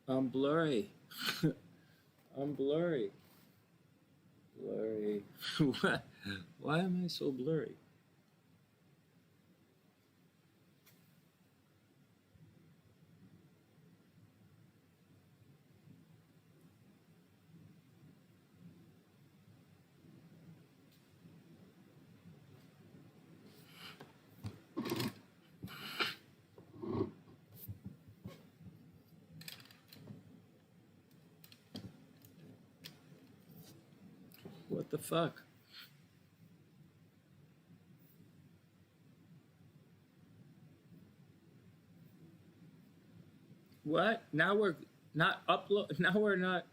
I'm blurry. I'm blurry. Blurry. What? Why am I so blurry? What the fuck? What? Now we're not upload. Now we're not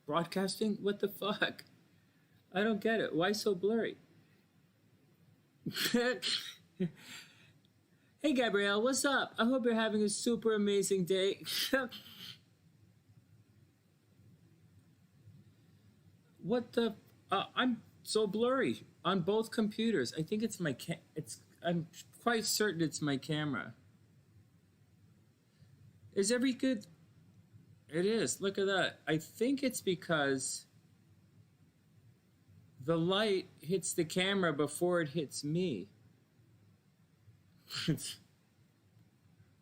broadcasting? What the fuck? I don't get it. Why so blurry? Hey Gabrielle, what's up? I hope you're having a super amazing day. What the? I'm so blurry on both computers. I think it's my I'm quite certain it's my camera. Is every good? It is. Look at that. I think it's because the light hits the camera before it hits me.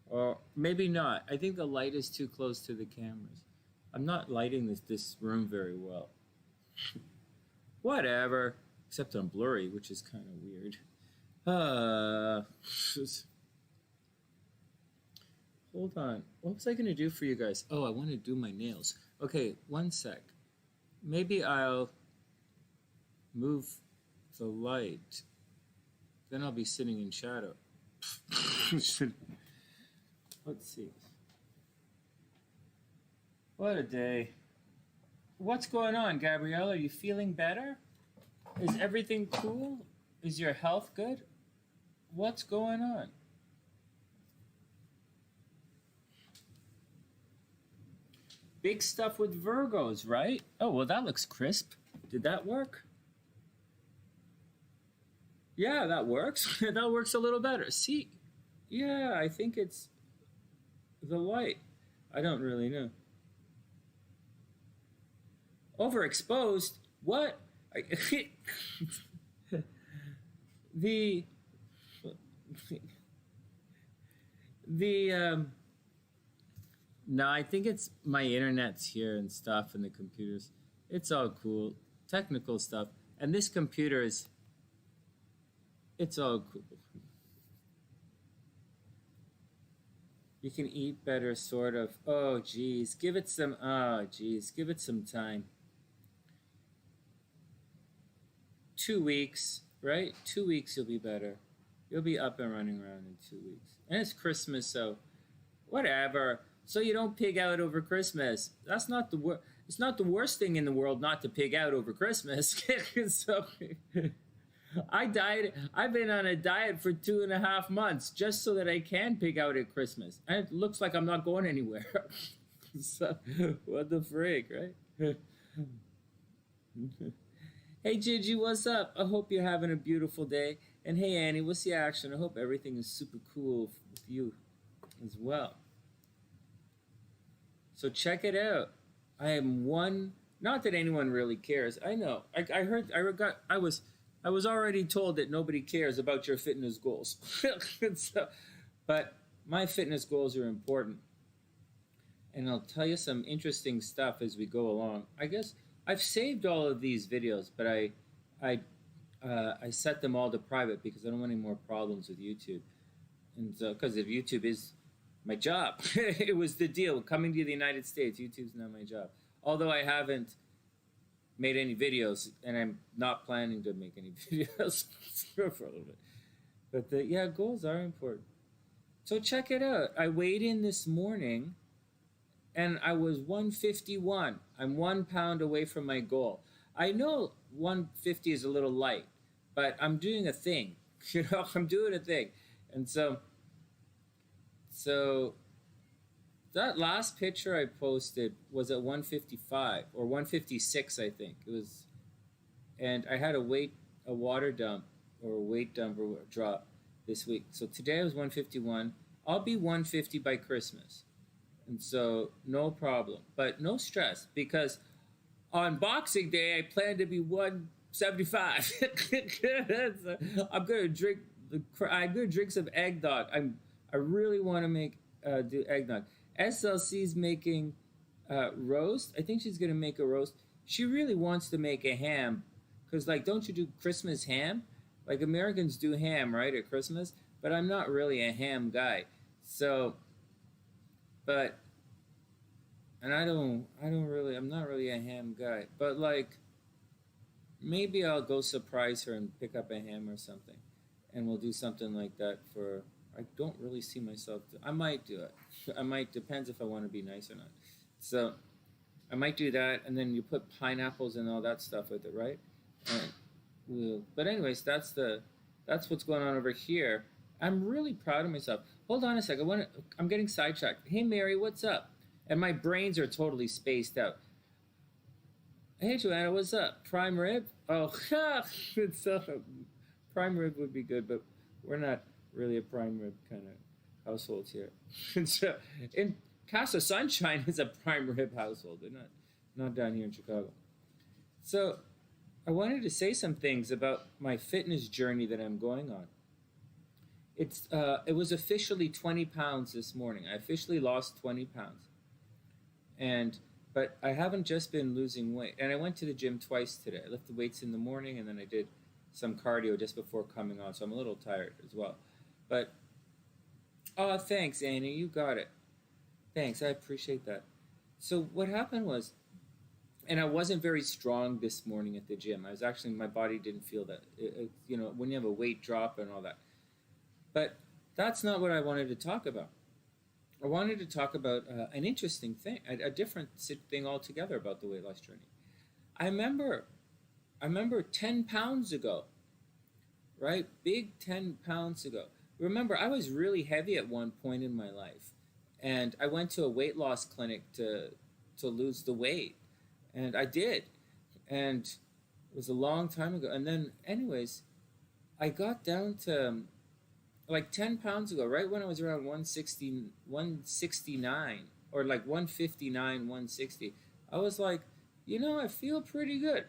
Or maybe not. I think the light is too close to the cameras. I'm not lighting this room very well. Whatever. Except I'm blurry, which is kind of weird. Hold on. What was I going to do for you guys? Oh, I want to do my nails. Okay, one sec. Maybe I'll move the light. Then I'll be sitting in shadow. Let's see. What a day. What's going on, Gabrielle? Are you feeling better? Is everything cool? Is your health good? What's going on? Big stuff with Virgos, right? Oh, well, that looks crisp. Did that work? Yeah, that works. That works a little better. See? Yeah, I think it's the light. I don't really know. Overexposed? What? the no, I think it's my internet's here and stuff and the computers. It's all cool. Technical stuff. And this computer is it's all cool. You can eat better, sort of. Oh, geez. Give it some Give it some time. 2 weeks, right? 2 weeks you'll be better. You'll be up and running around in 2 weeks. And it's Christmas, so whatever. So you don't pig out over Christmas. That's not the it's not the worst thing in the world not to pig out over Christmas. So I've been on a diet for 2.5 months just so that I can pig out at Christmas. And it looks like I'm not going anywhere. So what the frig, right? Hey Gigi, what's up? I hope you're having a beautiful day. And hey Annie, what's the action? I hope everything is super cool with you as well. So check it out. I am one. Not that anyone really cares. I know. I was already told that nobody cares about your fitness goals. So, but my fitness goals are important. And I'll tell you some interesting stuff as we go along. I guess I've saved all of these videos, but I set them all to private because I don't want any more problems with YouTube. And so, because if YouTube is my job, it was the deal. Coming to the United States, YouTube's not my job. Although I haven't made any videos, and I'm not planning to make any videos for a little bit. But yeah, goals are important. So check it out. I weighed in this morning, and I was 151. I'm 1 pound away from my goal. I know 150 is a little light, but I'm doing a thing. I'm doing a thing. And so that last picture I posted was at 155 or 156, I think. It was, and I had a water dump or a weight dump or drop this week. So today I was 151. I'll be 150 by Christmas. And so no problem, but no stress because on Boxing Day I plan to be 175. I'm gonna drink I'm gonna drink some eggnog. I really want to make do eggnog. SLC's making roast. I think she's gonna make a roast. She really wants to make a ham because like don't you do Christmas ham? Like Americans do ham right at Christmas, but I'm not really a ham guy. So, but and I'm not really a ham guy. But like maybe I'll go surprise her and pick up a ham or something, and we'll do something like that for. I don't really see myself. I might do it. I might depends if I want to be nice or not. So I might do that, and then you put pineapples and all that stuff with it, right? And but anyways, that's what's going on over here. I'm really proud of myself. Hold on a second. I'm getting sidetracked. Hey Mary, what's up? And my brains are totally spaced out. Hey Joanna, what's up? Prime rib? Oh, it's prime rib would be good, but we're not really a prime rib kind of household here. And so in Casa Sunshine is a prime rib household. They're not down here in Chicago. So I wanted to say some things about my fitness journey that I'm going on. It was officially 20 pounds this morning. I officially lost 20 pounds. But I haven't just been losing weight. And I went to the gym twice today. I lifted weights in the morning and then I did some cardio just before coming on. So I'm a little tired as well. But, oh, thanks, Annie. You got it. Thanks. I appreciate that. So what happened was, and I wasn't very strong this morning at the gym. My body didn't feel that, when you have a weight drop and all that. But that's not what I wanted to talk about. I wanted to talk about an interesting thing, a different thing altogether about the weight loss journey. I remember 10 pounds ago, right? Big 10 pounds ago. Remember, I was really heavy at one point in my life. And I went to a weight loss clinic to lose the weight. And I did. And it was a long time ago. And then, anyways, I got down to like 10 pounds ago, right when I was around 169 or like 159, 160. I was like, I feel pretty good.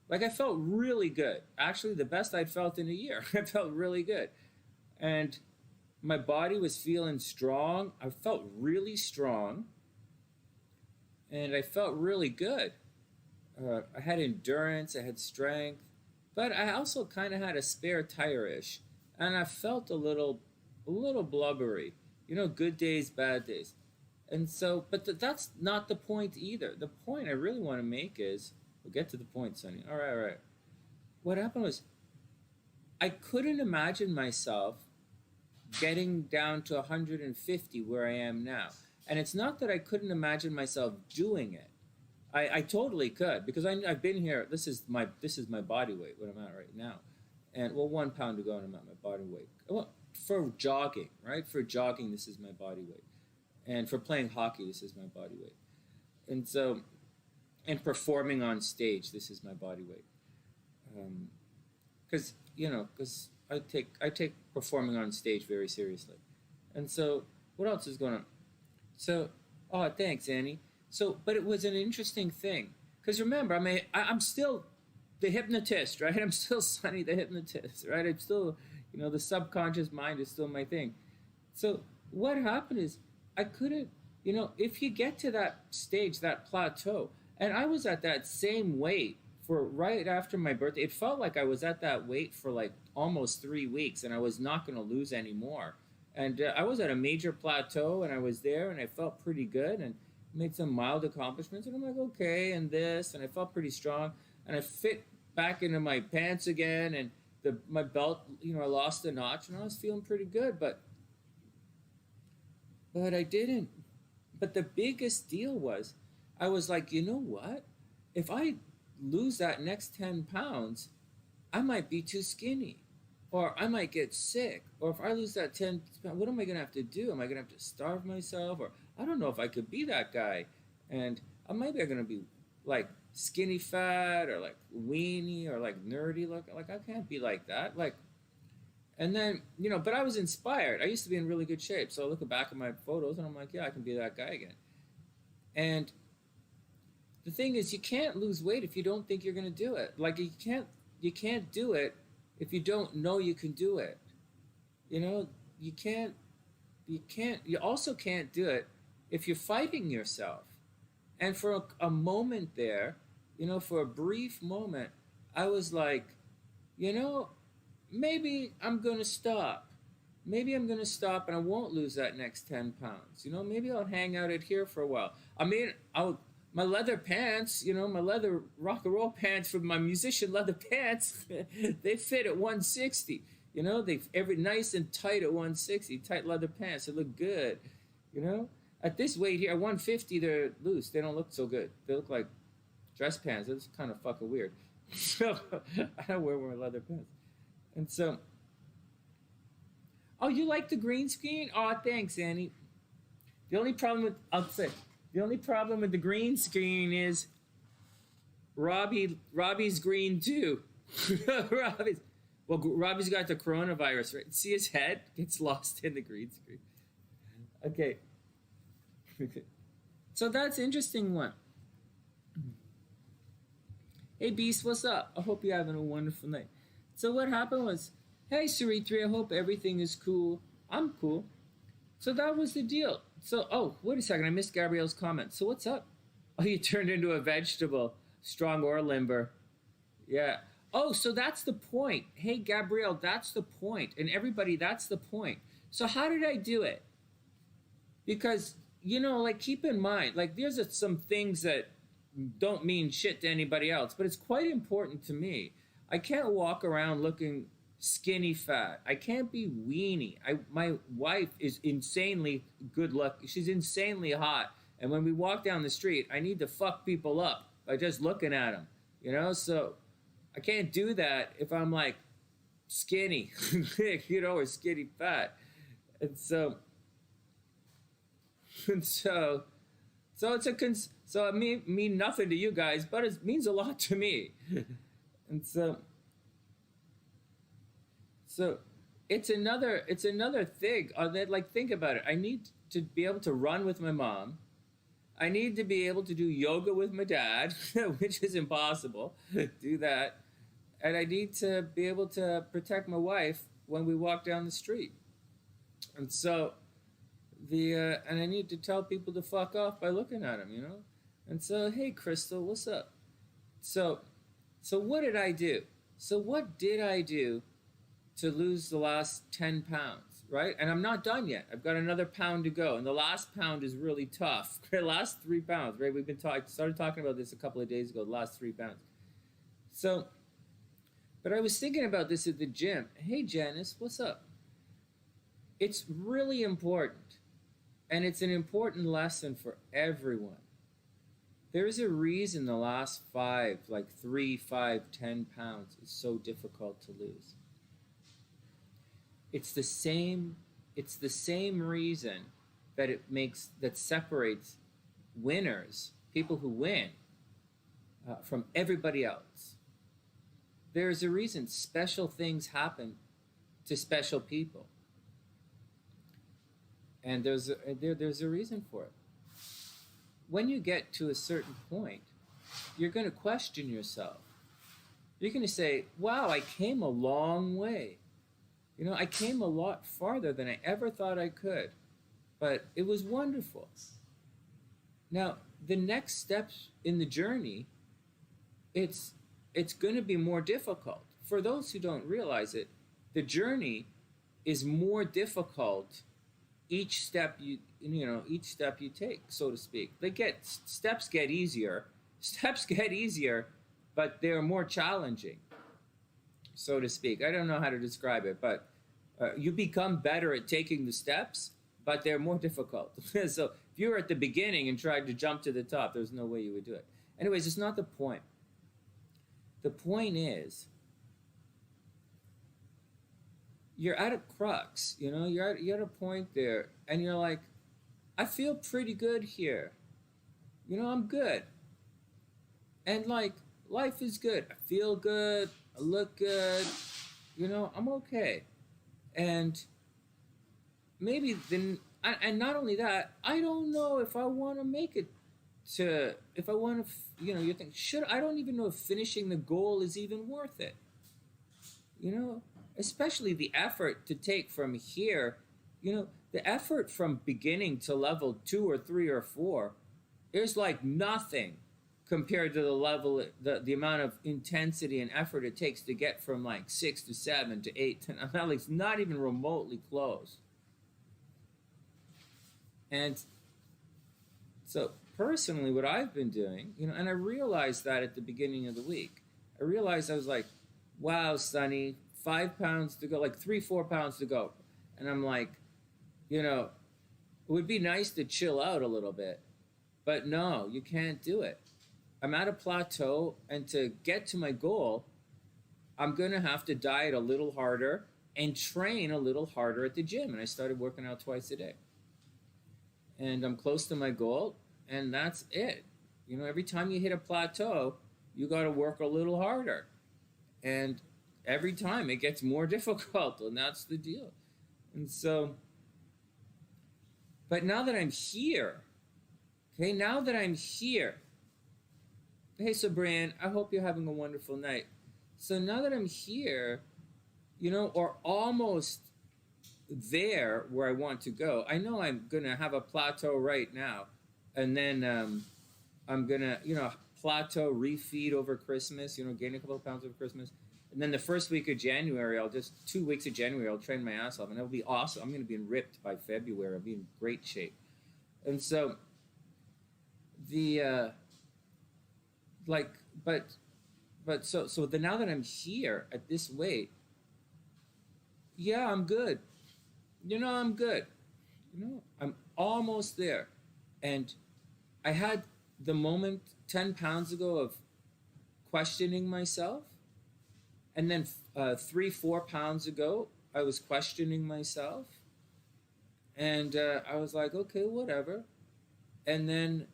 Like I felt really good. Actually, the best I'd felt in a year. I felt really good. And my body was feeling strong. I felt really strong. And I felt really good. I had endurance, I had strength, but I also kind of had a spare tire-ish, and I felt a little blubbery. Good days, bad days, and so. But that's not the point either. The point I really want to make is, we'll get to the point, Sonny. All right. What happened was, I couldn't imagine myself getting down to 150 where I am now, and it's not that I couldn't imagine myself doing it. I totally could because I've been here. This is my body weight, what I'm at right now, and 1 pound ago and I'm at my body weight. Well, for jogging, right? For jogging, this is my body weight, and for playing hockey, this is my body weight, and so, and performing on stage, this is my body weight, because I take performing on stage very seriously, and so what else is going on? So, oh, thanks, Annie. So, but it was an interesting thing because remember, I'm still the hypnotist, right? I'm still Sonny the hypnotist, right? I'm still, the subconscious mind is still my thing. So what happened is I couldn't, if you get to that stage, that plateau, and I was at that same weight for right after my birthday. It felt like I was at that weight for like almost 3 weeks, and I was not going to lose any more. And I was at a major plateau, and I was there, and I felt pretty good, and made some mild accomplishments, and I'm like, okay, and this, and I felt pretty strong, and I fit back into my pants again, and my belt, I lost a notch, and I was feeling pretty good, but I didn't. But the biggest deal was, I was like, you know what? If I lose that next 10 pounds, I might be too skinny, or I might get sick, or if I lose that 10 pounds, what am I going to have to do? Am I going to have to starve myself, or I don't know if I could be that guy, and maybe I'm going to be like skinny fat, or like weenie, or like nerdy look. Like I can't be like that. Like, and then but I was inspired. I used to be in really good shape, so I look back at my photos and I'm like, yeah, I can be that guy again. And the thing is, you can't lose weight if you don't think you're going to do it. Like you can't do it if you don't know you can do it. You know, you also can't do it if you're fighting yourself. And for a moment there, you know, for a brief moment, I was like, you know, maybe I'm going to stop. Maybe I'm going to stop and I won't lose that next 10 pounds. You know, maybe I'll hang out at here for a while. I mean, my leather pants, you know, my leather rock and roll pants from my musician leather pants, they fit at 160. You know, every nice and tight at 160, tight leather pants. They look good, you know. At this weight here, at 150, they're loose. They don't look so good. They look like dress pants. It's kind of fucking weird. So I don't wear my leather pants. And so, oh, you like the green screen? Oh, thanks, Annie. The only problem with the green screen is Robbie's green too. Robbie's got the coronavirus, right? See his head gets lost in the green screen. Okay. So that's interesting one. Hey Beast, what's up? I hope you're having a wonderful night. So what happened was, hey Saritri, I hope everything is cool. I'm cool. So that was the deal. So, oh, wait a second, I missed Gabrielle's comment. So what's up? Oh, you turned into a vegetable, strong or limber. Yeah. Oh, so that's the point. Hey Gabrielle, that's the point. And everybody, that's the point. So how did I do it? Because, you know, like, keep in mind, like, there's some things that don't mean shit to anybody else, but it's quite important to me. I can't walk around looking skinny fat. I can't be weenie. My wife is insanely good looking. She's insanely hot. And when we walk down the street, I need to fuck people up by just looking at them, you know? So I can't do that if I'm like skinny, you know, or skinny fat. And so it's so it mean nothing to you guys, but it means a lot to me. And so it's another thing. Like, think about it. I need to be able to run with my mom. I need to be able to do yoga with my dad, which is impossible. Do that. And I need to be able to protect my wife when we walk down the street. And so and I need to tell people to fuck off by looking at them, you know? And so, hey, Crystal, what's up? So what did I do? So what did I do to lose the last 10 pounds, right? And I'm not done yet. I've got another pound to go. And the last pound is really tough. The last 3 pounds, right? We've been started talking about this a couple of days ago, the last 3 pounds. So, but I was thinking about this at the gym. Hey, Janice, what's up? It's really important. And it's an important lesson for everyone. There's a reason the last 5, like 3, 5, 10 pounds is so difficult to lose. It's the same reason that separates winners, people who win, from everybody else. There's a reason special things happen to special people. And there's a reason for it. When you get to a certain point, you're going to question yourself. You're going to say, wow, I came a long way. You know, I came a lot farther than I ever thought I could. But it was wonderful. Now, the next steps in the journey, it's going to be more difficult. For those who don't realize it, the journey is more difficult each step you take, so to speak. Steps get easier, but they're more challenging, so to speak. I don't know how to describe it, but you become better at taking the steps, but they're more difficult. So if you were at the beginning and tried to jump to the top, there's no way you would do it. Anyways, it's not the point. The point is, you're at a crux, you know, you're at a point there, and you're like, I feel pretty good here. You know, I'm good. And like, life is good. I feel good. I look good. You know, I'm okay. And maybe then, and not only that, I don't know if I want to make it to, if I want to, you think, I don't even know if finishing the goal is even worth it. Especially the effort to take from here, the effort from beginning to level 2 or 3 or 4 is like nothing compared to the level, the amount of intensity and effort it takes to get from like 6 to 7 to 8 to 9. Like, it's not even remotely close. And so personally, what I've been doing, and I realized that at the beginning of the week, I realized I was like, wow, Sonny, 5 pounds to go, like 3-4 pounds to go. And I'm like, it would be nice to chill out a little bit, but no, you can't do it. I'm at a plateau, and to get to my goal, I'm going to have to diet a little harder and train a little harder at the gym. And I started working out twice a day. And I'm close to my goal, and that's it. Every time you hit a plateau, you got to work a little harder. And every time it gets more difficult, and that's the deal. And so, but now that I'm here, hey, Sabran, I hope you're having a wonderful night. So now that I'm here, or almost there where I want to go, I know I'm going to have a plateau right now. And then I'm going to, plateau, refeed over Christmas, gain a couple of pounds over Christmas. And then the first week of January, 2 weeks of January, I'll train my ass off. And it'll be awesome. I'm going to be ripped by February. I'll be in great shape. And so now that I'm here at this weight, yeah, I'm good. I'm good. I'm almost there. And I had the moment 10 pounds ago of questioning myself. And then 3-4 pounds ago, I was questioning myself. And I was like, okay, whatever. And then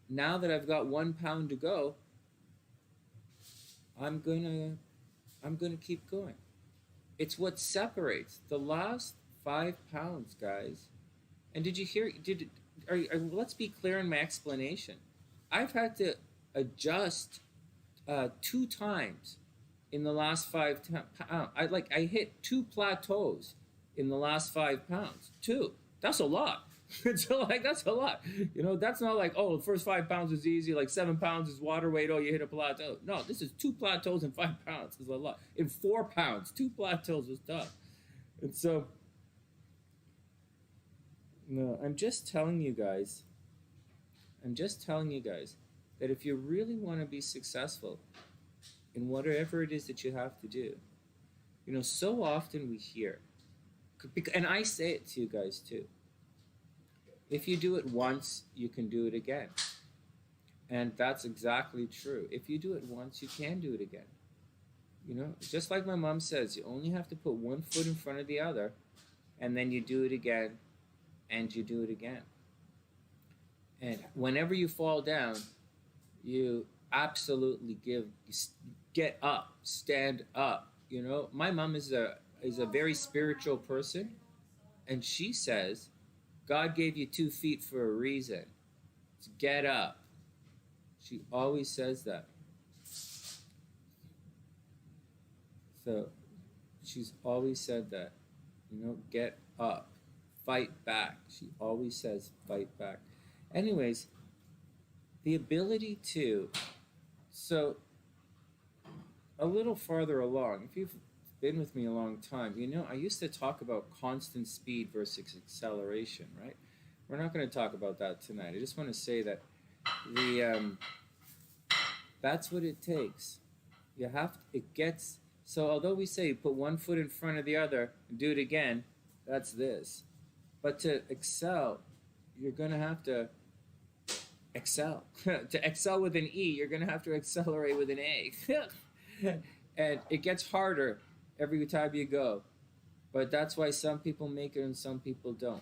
now that I've got 1 pound to go, I'm gonna keep going. It's what separates the last 5 pounds, guys. And did you hear? Let's be clear in my explanation. I've had to adjust 2 times in the last 5 pounds. I hit 2 plateaus in the last 5 pounds. 2. That's a lot. So that's a lot. That's not like, oh, the first 5 pounds is easy, like 7 pounds is water weight, oh, you hit a plateau. No, this is 2 plateaus in 5 pounds is a lot. In 4 pounds, 2 plateaus is tough. And so, no, I'm just telling you guys that if you really want to be successful in whatever it is that you have to do, so often we hear, and I say it to you guys too, if you do it once, you can do it again. And that's exactly true. If you do it once, you can do it again. Just like my mom says, you only have to put 1 foot in front of the other, and then you do it again, and you do it again. And whenever you fall down, you absolutely get up, stand up. My mom is a very spiritual person, and she says, God gave you 2 feet for a reason. To get up. She always says that. So she's always said that. Get up. Fight back. She always says fight back. Anyways, the ability to, so a little farther along, if you've been with me a long time, I used to talk about constant speed versus acceleration, right? We're not going to talk about that tonight. I just want to say that that's what it takes. So although we say put 1 foot in front of the other and do it again, that's this. But to excel, you're going to have to excel. To excel with an E, you're going to have to accelerate with an A. And it gets harder every time you go. But that's why some people make it and some people don't.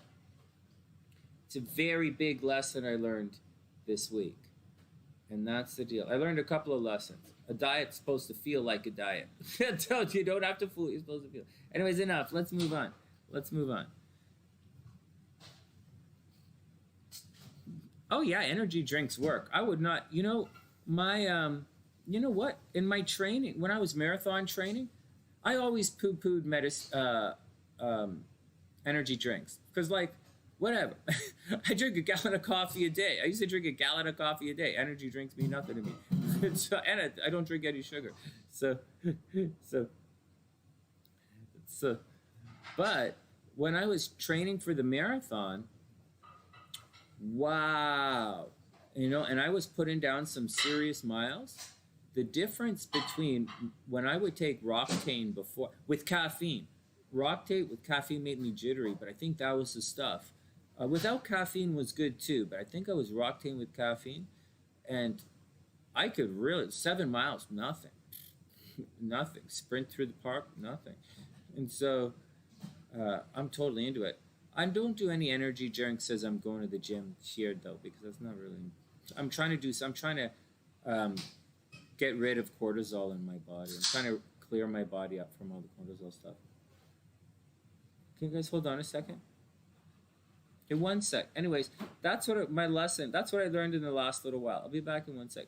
It's a very big lesson I learned this week. And that's the deal. I learned a couple of lessons. A diet's supposed to feel like a diet. You don't have to fool. You're supposed to feel. Anyways, enough. Let's move on. Oh yeah, energy drinks work. I would not, my you know what? In my training, when I was marathon training, I always poo-pooed energy drinks because like whatever. I drink a gallon of coffee a day. I used to drink a gallon of coffee a day. Energy drinks mean nothing to me. So, and I don't drink any sugar. So, so, so, but when I was training for the marathon, wow, and I was putting down some serious miles. The difference between when I would take Roctane before with caffeine, Roctane with caffeine made me jittery, but I think that was the stuff. Without caffeine was good too, but I think I was Roctane with caffeine, and I could really 7 miles, nothing, nothing. Sprint through the park, nothing, and so I'm totally into it. I don't do any energy drinks as I'm going to the gym here though, because that's not really. I'm trying to get rid of cortisol in my body. I'm trying to clear my body up from all the cortisol stuff. Can you guys hold on a second? In 1 sec. Anyways, that's what my lesson. That's what I learned in the last little while. I'll be back in 1 sec.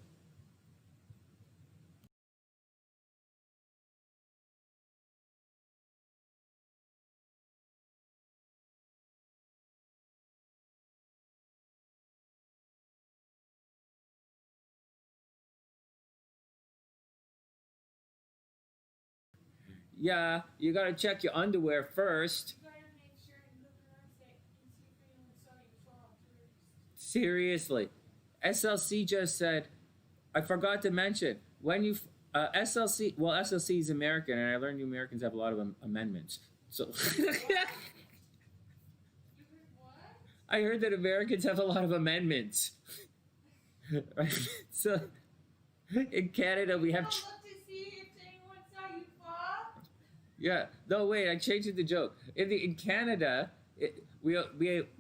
Yeah, you gotta check your underwear first. You gotta make sure and look around and see if anyone saw you fall first. Seriously, SLC just said, I forgot to mention when you SLC. Well, SLC is American, and I learned you Americans have a lot of amendments. So You heard what? I heard that Americans have a lot of amendments. Right? So in Canada we have. Look to see if anyone saw you fall. Yeah. No, wait. I changed the joke. In Canada, we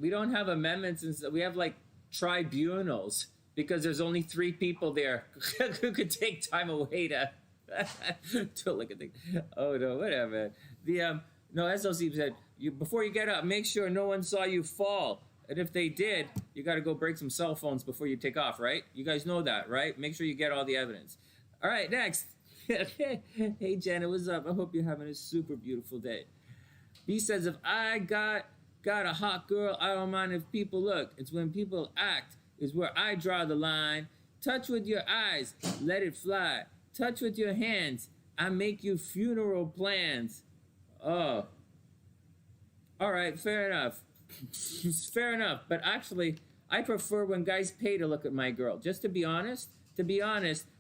don't have amendments, and so we have like tribunals because there's only 3 people there who could take time away to look at things. Oh no, whatever. The no SLC said before you get up, make sure no one saw you fall. And if they did, you got to go break some cell phones before you take off, right? You guys know that, right? Make sure you get all the evidence. All right, next. Hey, Janet, what's up? I hope you're having a super beautiful day. B says, if I got a hot girl, I don't mind if people look. It's when people act is where I draw the line. Touch with your eyes, let it fly. Touch with your hands, I make you funeral plans. Oh. All right, fair enough. Fair enough, but actually, I prefer when guys pay to look at my girl. Just to be honest,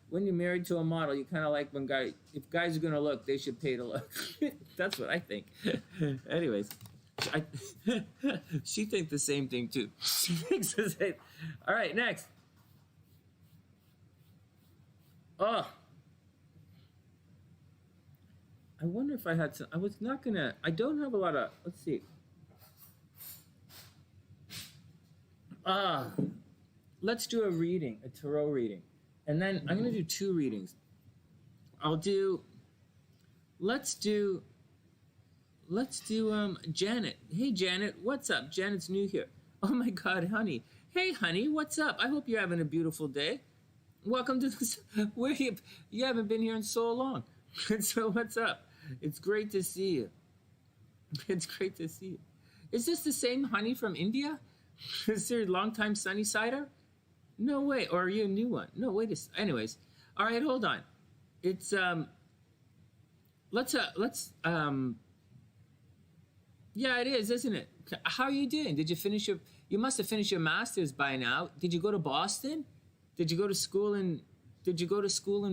when you're married to a model, you kind of like when if guys are gonna look, they should pay to look. That's what I think. Anyways, she thinks the same thing too. She thinks the same. All right, next. Oh, I wonder if I had some. I was not gonna. I don't have a lot of. Let's see. Let's do a reading, a tarot reading. And then I'm going to do 2 readings. Let's do Janet. Hey, Janet, what's up? Janet's new here. Oh my God, honey. Hey, honey, what's up? I hope you're having a beautiful day. Welcome to this. Where you haven't been here in so long. So what's up? It's great to see you. It's great to see you. Is this the same honey from India? Is there a long-time Sunnysider? No way. Or are you a new one? No, wait a anyways. All right, hold on. It's yeah, it is, isn't it? How are you doing? Did you finish you must have finished your master's by now. Did you go to Boston? Did you go to school in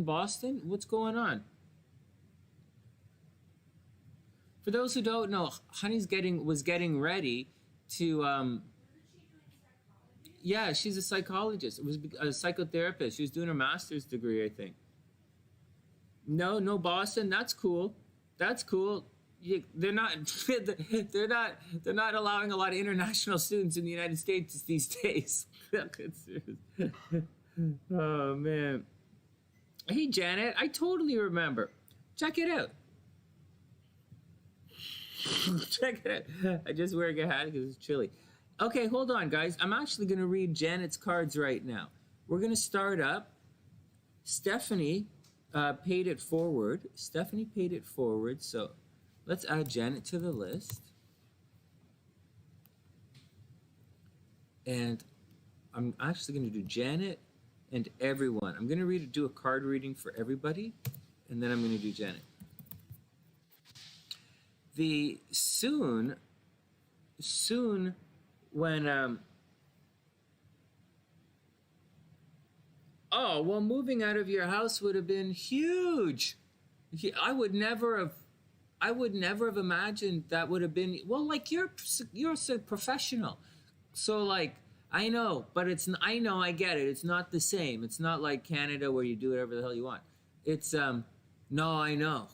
Boston? What's going on? For those who don't know, Honey's was getting ready to yeah, she's a psychologist. It was a psychotherapist. She was doing her master's degree, I think. No, Boston. That's cool. They're not they're not allowing a lot of international students in the United States these days. Oh man. Hey Janet, I totally remember. Check it out. Check it out. I just wearing a hat because it's chilly. Okay, hold on, guys. I'm actually going to read Janet's cards right now. We're going to start up. Stephanie paid it forward. Stephanie paid it forward. So let's add Janet to the list. And I'm actually going to do Janet and everyone. I'm going to do a card reading for everybody. And then I'm going to do Janet. The soon when oh, well, moving out of your house would have been huge. I would never have imagined that would have been, well, like you're a professional. So like I know, but I know, I get it. It's not the same. It's not like Canada where you do whatever the hell you want. It's no, I know,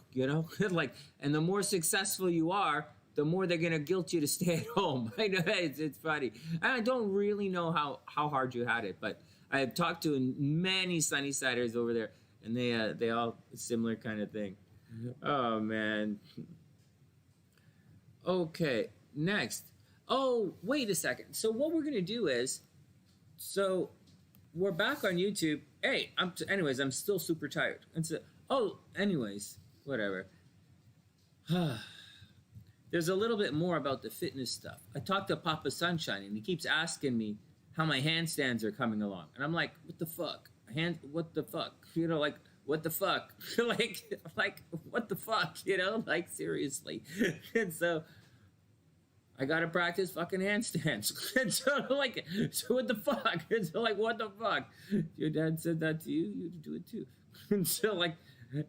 like, and the more successful you are, the more they're gonna guilt you to stay at home. I know it's funny. And I don't really know how hard you had it, but I have talked to many Sunnysiders over there, and they all similar kind of thing. Oh man. Okay, next. Oh, wait a second. So what we're gonna do is, so we're back on YouTube. Hey, anyways, I'm still super tired. And so, anyways, whatever. There's a little bit more about the fitness stuff. I talked to Papa Sunshine, and he keeps asking me how my handstands are coming along. And I'm like, what the fuck? What the fuck? Like, what the fuck? like, what the fuck? Like, seriously. And so I got to practice fucking handstands. And so, like, so what the fuck? And so, like, what the fuck? Your dad said that to you? You do it too. And so, like,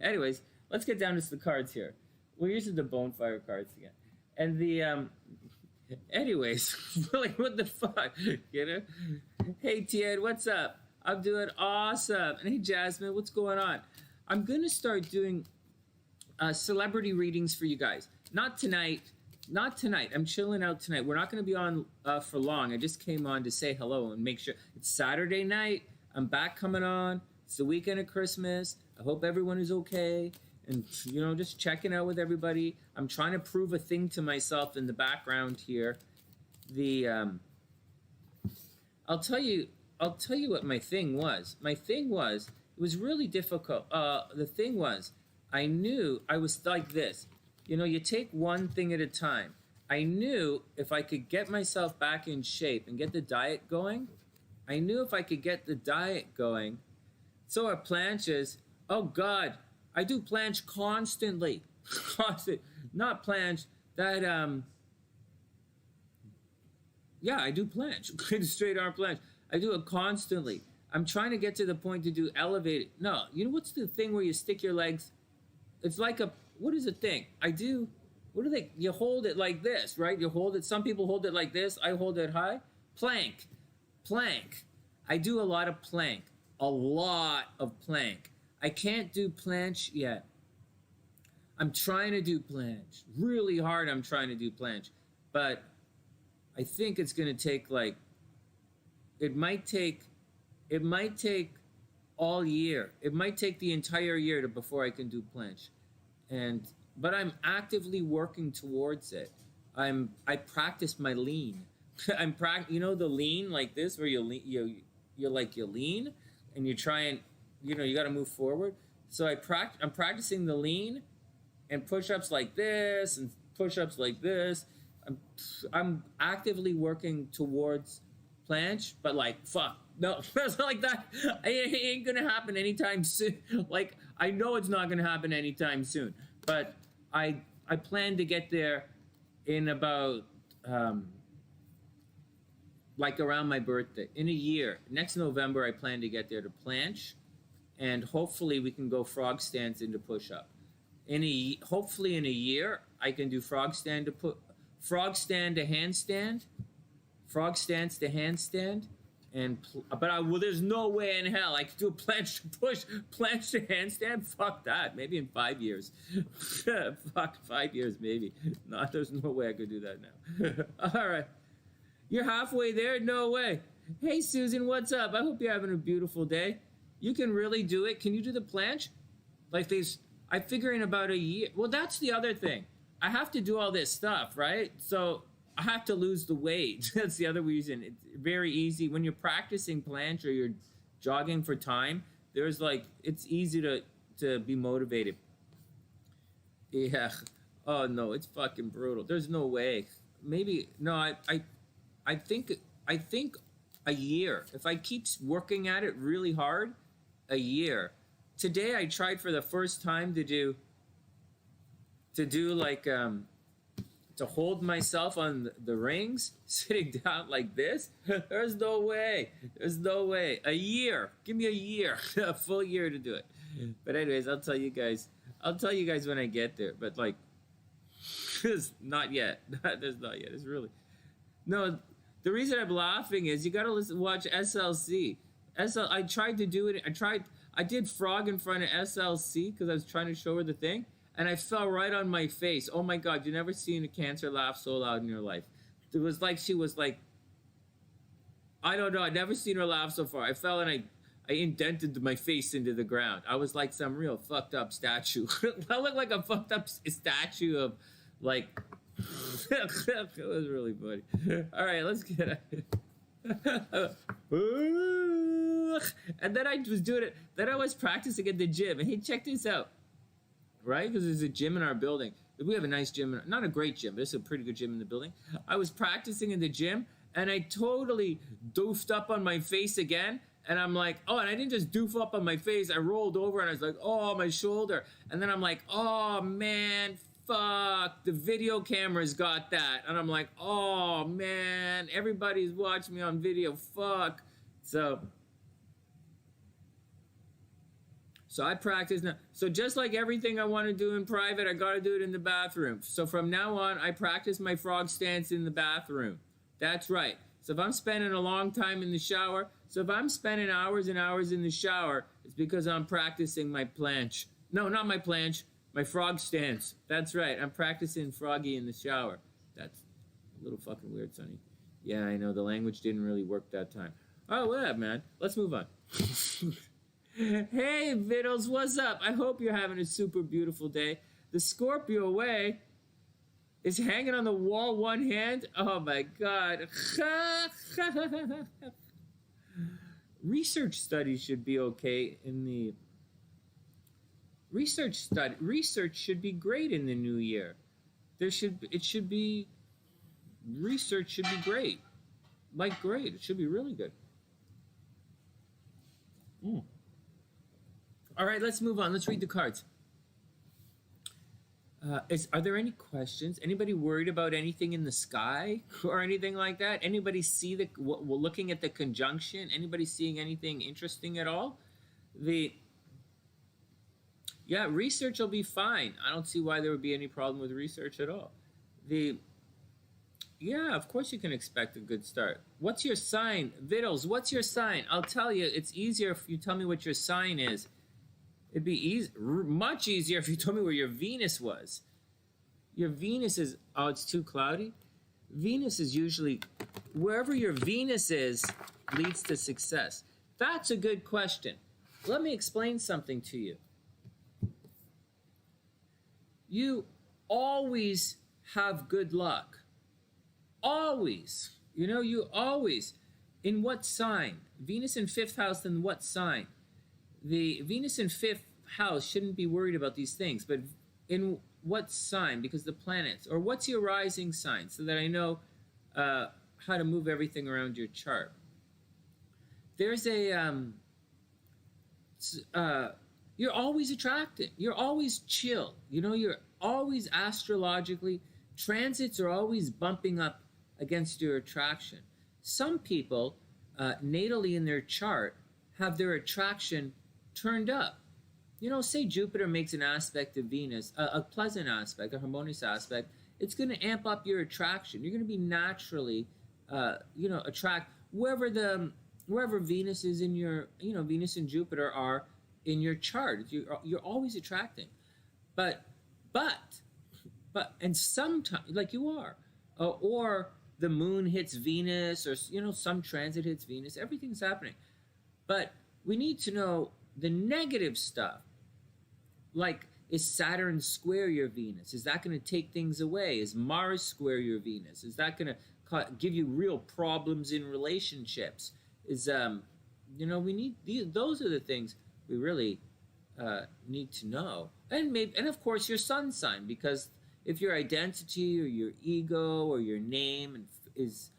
anyways, let's get down to the cards here. We're using the Bonefire cards again. And the, anyways, like, what the fuck, Hey, Tian, what's up? I'm doing awesome. And hey, Jasmine, what's going on? I'm going to start doing celebrity readings for you guys. Not tonight. I'm chilling out tonight. We're not going to be on for long. I just came on to say hello and make sure. It's Saturday night. I'm back coming on. It's the weekend of Christmas. I hope everyone is okay. And, just checking out with everybody. I'm trying to prove a thing to myself in the background here. I'll tell you what my thing was. It was really difficult. The thing was, I knew I was like this. You take one thing at a time. I knew if I could get myself back in shape and get the diet going, So are planches. Oh, God. I do planche constantly. Not planche. That, yeah, I do planche. Straight arm planche. I do it constantly. I'm trying to get to the point to do elevated. No, what's the thing where you stick your legs? It's like what is the thing? You hold it like this, right? You hold it. Some people hold it like this. I hold it high. Plank. I do a lot of plank. I can't do planche yet. I'm trying to do planche. Really hard I'm trying to do planche. But I think it's going to take it might take all year. It might take the entire year before I can do planche. But I'm actively working towards it. I practice my lean. The lean like this where you lean and you try and you got to move forward. So I'm practicing the lean and push-ups like this and push-ups like this. I'm actively working towards planche, but fuck. No, it's not like that. It ain't going to happen anytime soon. I know it's not going to happen anytime soon. But I plan to get there in about around my birthday. In a year. Next November I plan to get there to planche. And hopefully we can go frog stands into push-up. Hopefully in a year, I can do frog stand to handstand, but there's no way in hell I could do a planche to handstand. Fuck that. Maybe in 5 years. Fuck, 5 years maybe. No, there's no way I could do that now. All right, you're halfway there. No way. Hey Susan, what's up? I hope you're having a beautiful day. You can really do it. Can you do the planche? I figure in about a year. Well, that's the other thing. I have to do all this stuff, right? So I have to lose the weight. That's the other reason. It's very easy when you're practicing planche or you're jogging for time. There's like it's easy to be motivated. Yeah. Oh no, it's fucking brutal. There's no way. Maybe no. I think a year. If I keep working at it really hard, a year. Today I tried for the first time to do like to hold myself on the rings sitting down like this. There's no way. There's no way. A year. Give me a year. A full year to do it. But anyways, I'll tell you guys when I get there. But like not yet. There's not yet. It's really no. The reason I'm laughing is you gotta watch SLC. I tried to do it. I did frog in front of SLC because I was trying to show her the thing, and I fell right on my face. Oh my God, you never seen a Cancer laugh so loud in your life. It was like she was like, I don't know. I'd never seen her laugh so far. I fell and I indented my face into the ground. I was like some real fucked up statue. I looked like a fucked up statue of like. It was really funny. All right, let's get it. And then I was doing it. Then I was practicing at the gym. And hey, check this out. Right? Because there's a gym in our building. We have a nice gym. Not a great gym, but it's a pretty good gym in the building. I was practicing in the gym. And I totally doofed up on my face again. And I'm like, oh, and I didn't just doof up on my face. I rolled over and I was like, oh, my shoulder. And then I'm like, oh, man, fuck, the video camera's got that. And I'm like, oh, man, everybody's watching me on video. Fuck. So I practice now. So just like everything I want to do in private, I got to do it in the bathroom. So from now on, I practice my frog stance in the bathroom. That's right. So if I'm spending a long time in the shower, so if I'm spending hours and hours in the shower, it's because I'm practicing my planche. No, not my planche, my frog stance. That's right. I'm practicing froggy in the shower. That's a little fucking weird, Sonny. Yeah, I know. The language didn't really work that time. Oh, whatever, man. Let's move on. Hey, Vittles, what's up? I hope you're having a super beautiful day. The Scorpio way is hanging on the wall one hand. Oh, my God. Research studies should be okay in the... Research should be great in the new year. Research should be great. Like great. It should be really good. All right, let's move on. Let's read the cards. Are there any questions? Anybody worried about anything in the sky or anything like that? Anybody see looking at the conjunction? Anybody seeing anything interesting at all? Yeah, research will be fine. I don't see why there would be any problem with research at all. Yeah, of course you can expect a good start. What's your sign? Vittles, what's your sign? I'll tell you, it's easier if you tell me what your sign is. It'd be much easier if you told me where your Venus was. Your Venus is, oh, it's too cloudy? Venus is usually, wherever your Venus is, leads to success. That's a good question. Let me explain something to you. You always have good luck. Always. You always. In what sign? Venus in 5th house, in what sign? The Venus in 5th house shouldn't be worried about these things, but in what sign? Because the planets, or what's your rising sign, so that I know how to move everything around your chart. There's you're always attracting. You're always chill. You're always astrologically, transits are always bumping up against your attraction. Some people, natally in their chart, have their attraction turned up. Say Jupiter makes an aspect to Venus, a pleasant aspect, a harmonious aspect, it's going to amp up your attraction. You're going to be naturally, attract wherever Venus is in your, Venus and Jupiter are in your chart. You're always attracting. But, and sometimes, like you are, or the moon hits Venus, or, some transit hits Venus, everything's happening. But we need to know the negative stuff. Like Is Saturn square your Venus? Is that going to take things away? Is Mars square your Venus? Is that going to give you real problems in relationships? Is we need those are the things we really need to know. And of course your sun sign, because if your identity or your ego or your name is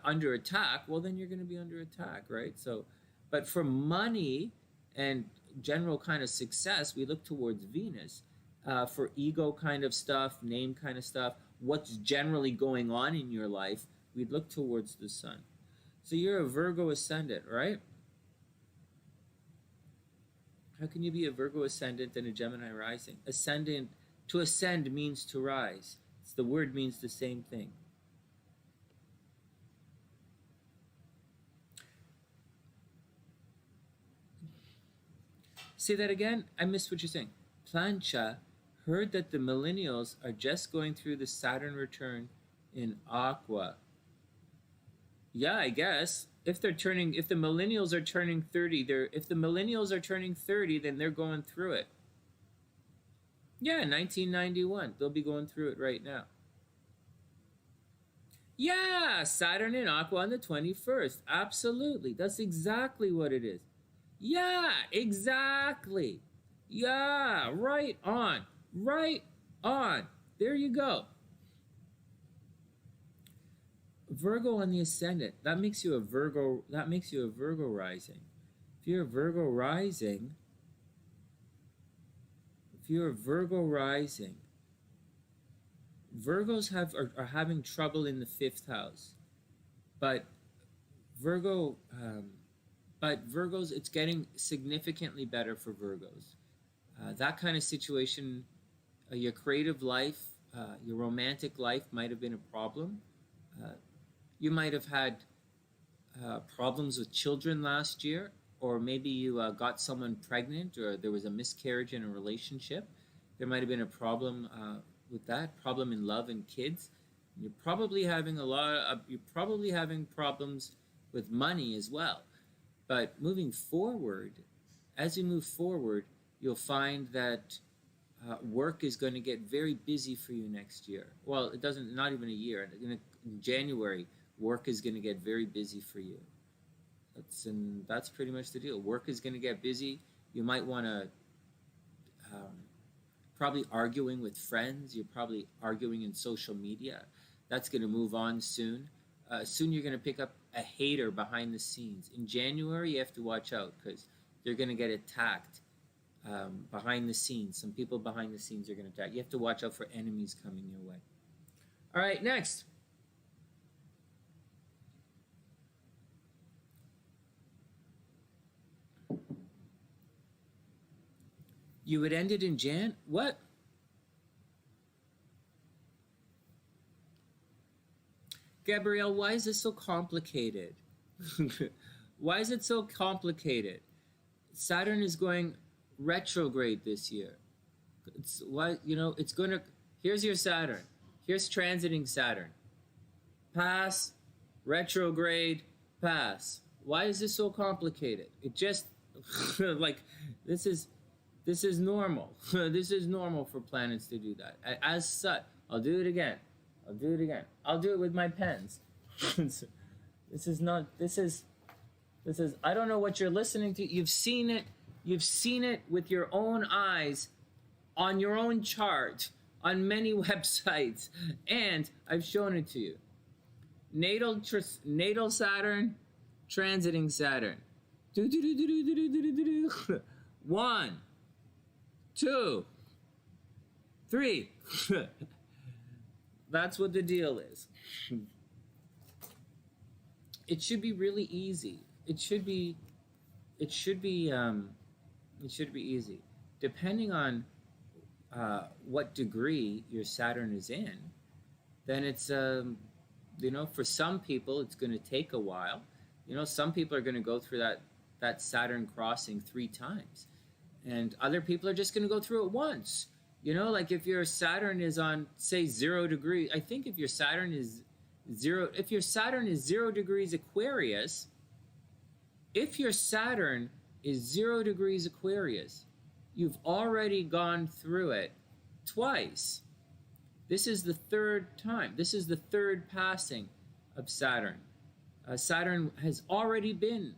under attack, well, then you're going to be under attack, right? So, but for money and general kind of success, we look towards Venus. For ego kind of stuff, name kind of stuff, what's generally going on in your life, we'd look towards the sun. So you're a Virgo ascendant, right? How can you be a Virgo ascendant and a Gemini rising? Ascendant, to ascend means to rise. The word means the same thing. Say that again? I missed what you're saying. Plancha heard that the millennials are just going through the Saturn return in Aqua. Yeah, I guess. If the millennials are turning 30, then they're going through it. Yeah, 1991. They'll be going through it right now. Yeah, Saturn in Aqua on the 21st. Absolutely. That's exactly what it is. Yeah, exactly. Yeah, right on. Right on. There you go. Virgo on the ascendant. That makes you a Virgo rising. If you're a Virgo rising, Virgos are having trouble in the 5th house. But Virgos, it's getting significantly better for Virgos. That kind of situation, your creative life, your romantic life might have been a problem. You might have had problems with children last year, or maybe you got someone pregnant, or there was a miscarriage in a relationship. There might have been a problem with that, problem in love and kids. You're probably having problems with money as well. But moving forward, as you move forward, you'll find that work is going to get very busy for you next year. Well, not even a year. In January, work is going to get very busy for you. That's pretty much the deal. Work is going to get busy. You might want to probably arguing with friends. You're probably arguing in social media. That's going to move on soon. Soon you're going to pick up a hater behind the scenes. In January, you have to watch out because you're going to get attacked behind the scenes. Some people behind the scenes are going to attack. You have to watch out for enemies coming your way. All right, next. You would end it in Jan? What? Gabrielle, why is this so complicated? Why is it so complicated? Saturn is going retrograde this year. It's going to, here's your Saturn. Here's transiting Saturn. Pass, retrograde, pass. Why is this so complicated? It just, this is normal. This is normal for planets to do that. As such, I'll do it again. I'll do it with my pens. This is, I don't know what you're listening to. You've seen it with your own eyes on your own chart on many websites, and I've shown it to you. Natal Saturn, transiting Saturn. 1, 2, 3. That's what the deal is. It should be really easy. It should be easy. Depending on what degree your Saturn is in, then it's for some people it's going to take a while. Some people are going to go through that Saturn crossing 3 times, and other people are just going to go through it once. Like if your Saturn is on, say, 0 degrees, I think if your Saturn is 0 degrees Aquarius, You've already gone through it twice. This is the third time. This is the third passing of Saturn. Saturn has already been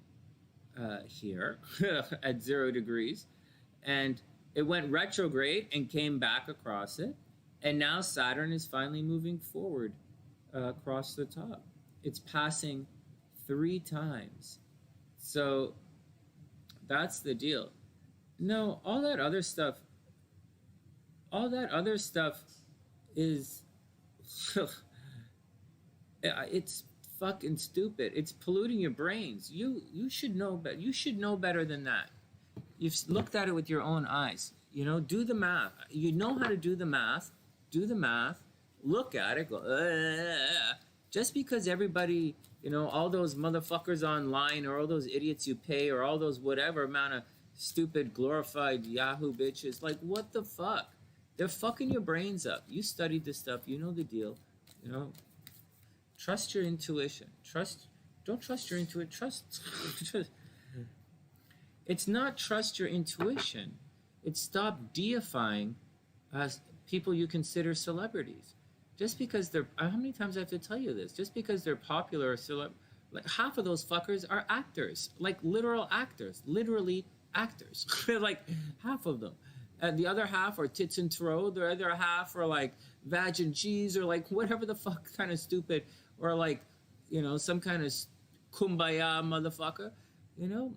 here at 0 degrees, and it went retrograde and came back across it, and now Saturn is finally moving forward across the top. It's passing 3 times. So that's the deal. No, all that other stuff is it's fucking stupid. It's polluting your brains. You should know better. You should know better than that. You've looked at it with your own eyes. You know, do the math. You know how to do the math. Do the math. Look at it. Go. Just because everybody, you know, all those motherfuckers online, or all those idiots you pay, or all those whatever amount of stupid glorified Yahoo bitches, like, what the fuck? They're fucking your brains up. You studied this stuff. You know the deal. You know. Trust your intuition. Don't trust your intuition. Trust. It's not trust your intuition. It's stop deifying people you consider celebrities. Just because they're, how many times I have to tell you this? Just because they're popular or like half of those fuckers are actors, like literal actors, literally actors. Like half of them. And the other half are tits and throat. The other half are like vag and cheese, or like whatever the fuck kind of stupid, or like, you know, some kind of kumbaya motherfucker, you know.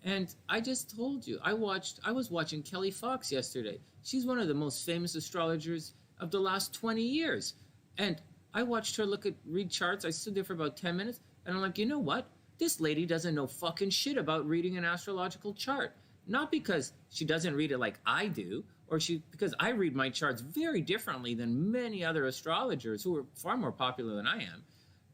And I just told you, I was watching Kelly Fox yesterday. She's one of the most famous astrologers of the last 20 years. And I watched her read charts. I stood there for about 10 minutes, and I'm like, you know what? This lady doesn't know fucking shit about reading an astrological chart. Not because she doesn't read it like I do, or because I read my charts very differently than many other astrologers who are far more popular than I am.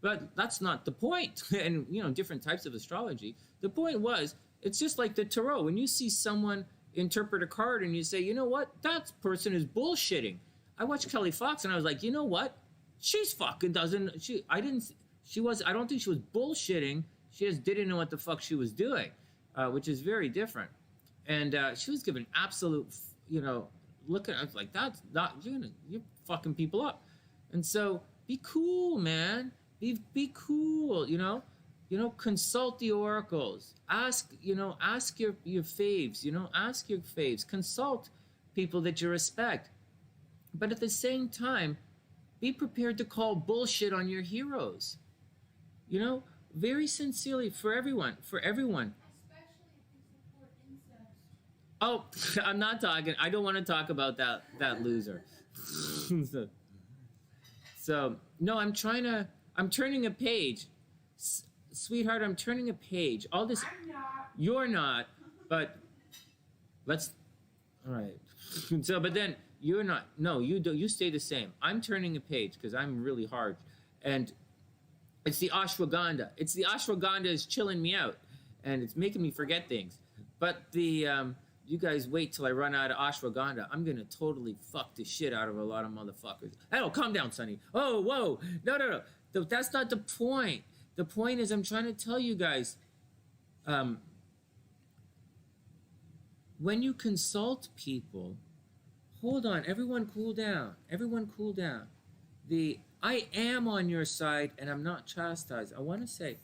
But that's not the point. And, you know, different types of astrology. The point was, it's just like the tarot. When you see someone interpret a card and you say, you know what? That person is bullshitting. I watched Kelly Fox and I was like, you know what? She's fucking doesn't, I don't think she was bullshitting. She just didn't know what the fuck she was doing, which is very different. And she was giving absolute, you know, look at, I was like, that's not, you're fucking people up. And so be cool, man. Be cool, you know, consult the oracles, ask your faves, ask your faves, consult people that you respect. But at the same time, be prepared to call bullshit on your heroes, very sincerely, for everyone. Oh, I'm not talking. I don't want to talk about that loser. So, no, I'm turning a page. Sweetheart, I'm turning a page. All this. I'm not. You're not, but all right. So, but then you're not. No, you do. You stay the same. I'm turning a page because I'm really hard. And it's the ashwagandha. The ashwagandha is chilling me out. And it's making me forget things. But you guys wait till I run out of ashwagandha. I'm going to totally fuck the shit out of a lot of motherfuckers. Oh, calm down, Sonny. Oh, whoa. No. That's not the point. The point is I'm trying to tell you guys, when you consult people, hold on, everyone cool down. I am on your side and I'm not chastised. I want to say,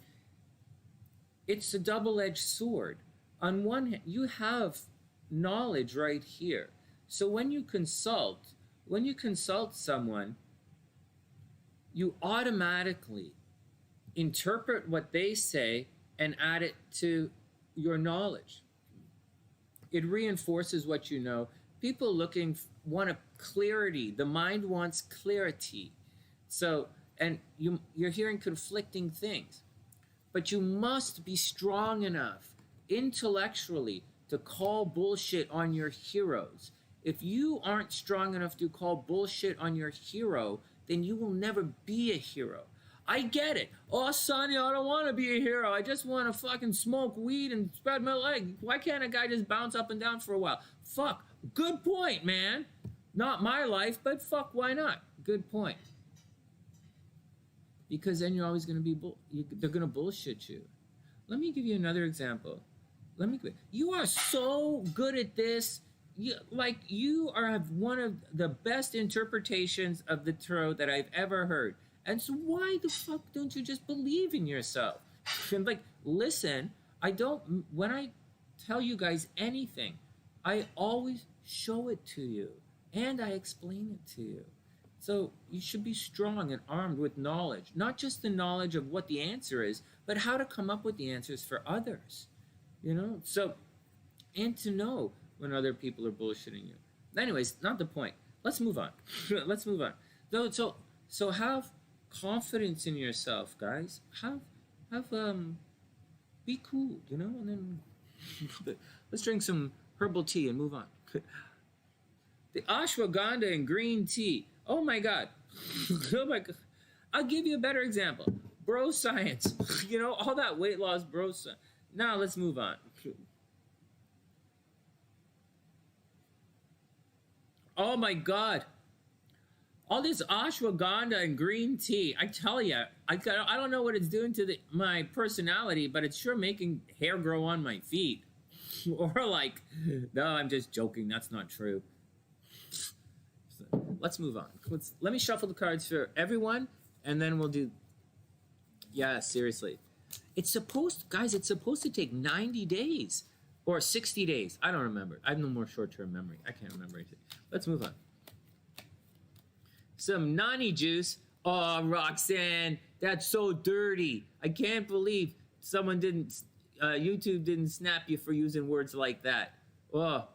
it's a double-edged sword. On one hand, you have knowledge right here. So when you consult someone, you automatically interpret what they say and add it to your knowledge. It reinforces what you know. People want a clarity. The mind wants clarity. So, and you're hearing conflicting things. But you must be strong enough intellectually to call bullshit on your heroes. If you aren't strong enough to call bullshit on your hero, then you will never be a hero. I get it. Oh, Sonny, I don't want to be a hero. I just want to fucking smoke weed and spread my leg. Why can't a guy just bounce up and down for a while? Fuck. Good point, man. Not my life, but fuck, why not? Good point. Because then you're always going to be, they're going to bullshit you. Let me give you another example. let me. You are so good at this. You have one of the best interpretations of the tarot that I've ever heard. And so why the fuck don't you just believe in yourself? And like, listen, I don't. When I tell you guys anything, I always show it to you and I explain it to you. So you should be strong and armed with knowledge, not just the knowledge of what the answer is, but how to come up with the answers for others. So, and to know when other people are bullshitting you. Anyways, not the point. Let's move on. Let's move on. So have confidence in yourself, guys. Be cool, and then let's drink some herbal tea and move on. The ashwagandha and green tea. Oh my God. Oh my God. I'll give you a better example. Bro science. All that weight loss bro science. Now let's move on. Oh my God. All this ashwagandha and green tea. I tell you, I don't know what it's doing to my personality, but it's sure making hair grow on my feet. Or like, no, I'm just joking. That's not true. So, let's move on. Let me shuffle the cards for everyone, and then we'll do. Yeah, seriously. It's supposed to take 90 days or 60 days. I don't remember. I have no more short-term memory. I can't remember anything. Let's move on. Some nani juice. Oh, Roxanne, that's so dirty. I can't believe YouTube didn't snap you for using words like that. Oh,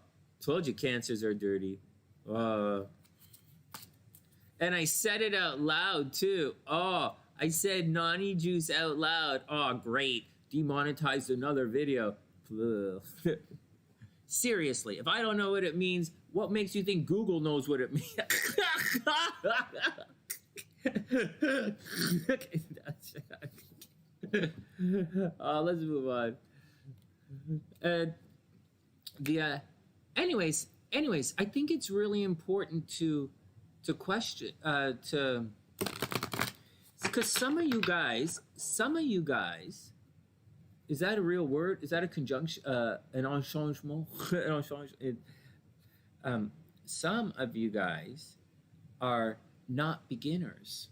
told you cancers are dirty. And I said it out loud too. Oh, I said nani juice out loud. Oh, great. Demonetized another video. Seriously, if I don't know what it means, what makes you think Google knows what it means? Let's move on. Anyways, I think it's really important to question because some of you guys, is that a real word? Is that a conjunction? An enchangement? Some of you guys are not beginners.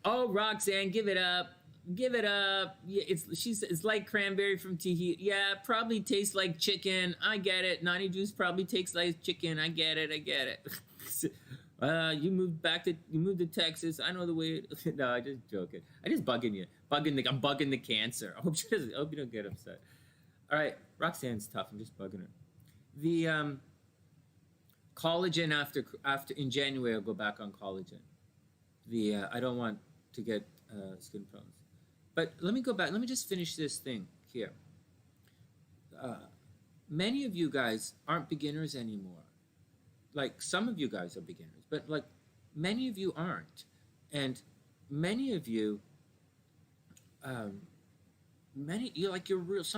Oh, Roxanne, give it up. Give it up. Yeah, it's like cranberry from Tahiti. Yeah, probably tastes like chicken. I get it. Nani juice probably tastes like chicken. I get it. You moved to Texas. I know the way. No, I just joking. I just bugging you. I'm bugging the cancer. I hope you don't get upset. All right, Roxanne's tough. I'm just bugging her. The collagen after in January I'll go back on collagen. I don't want to get skin problems. But let me go back. Let me just finish this thing here. Many of you guys aren't beginners anymore. Like, some of you guys are beginners, but like many of you aren't. And many of you, some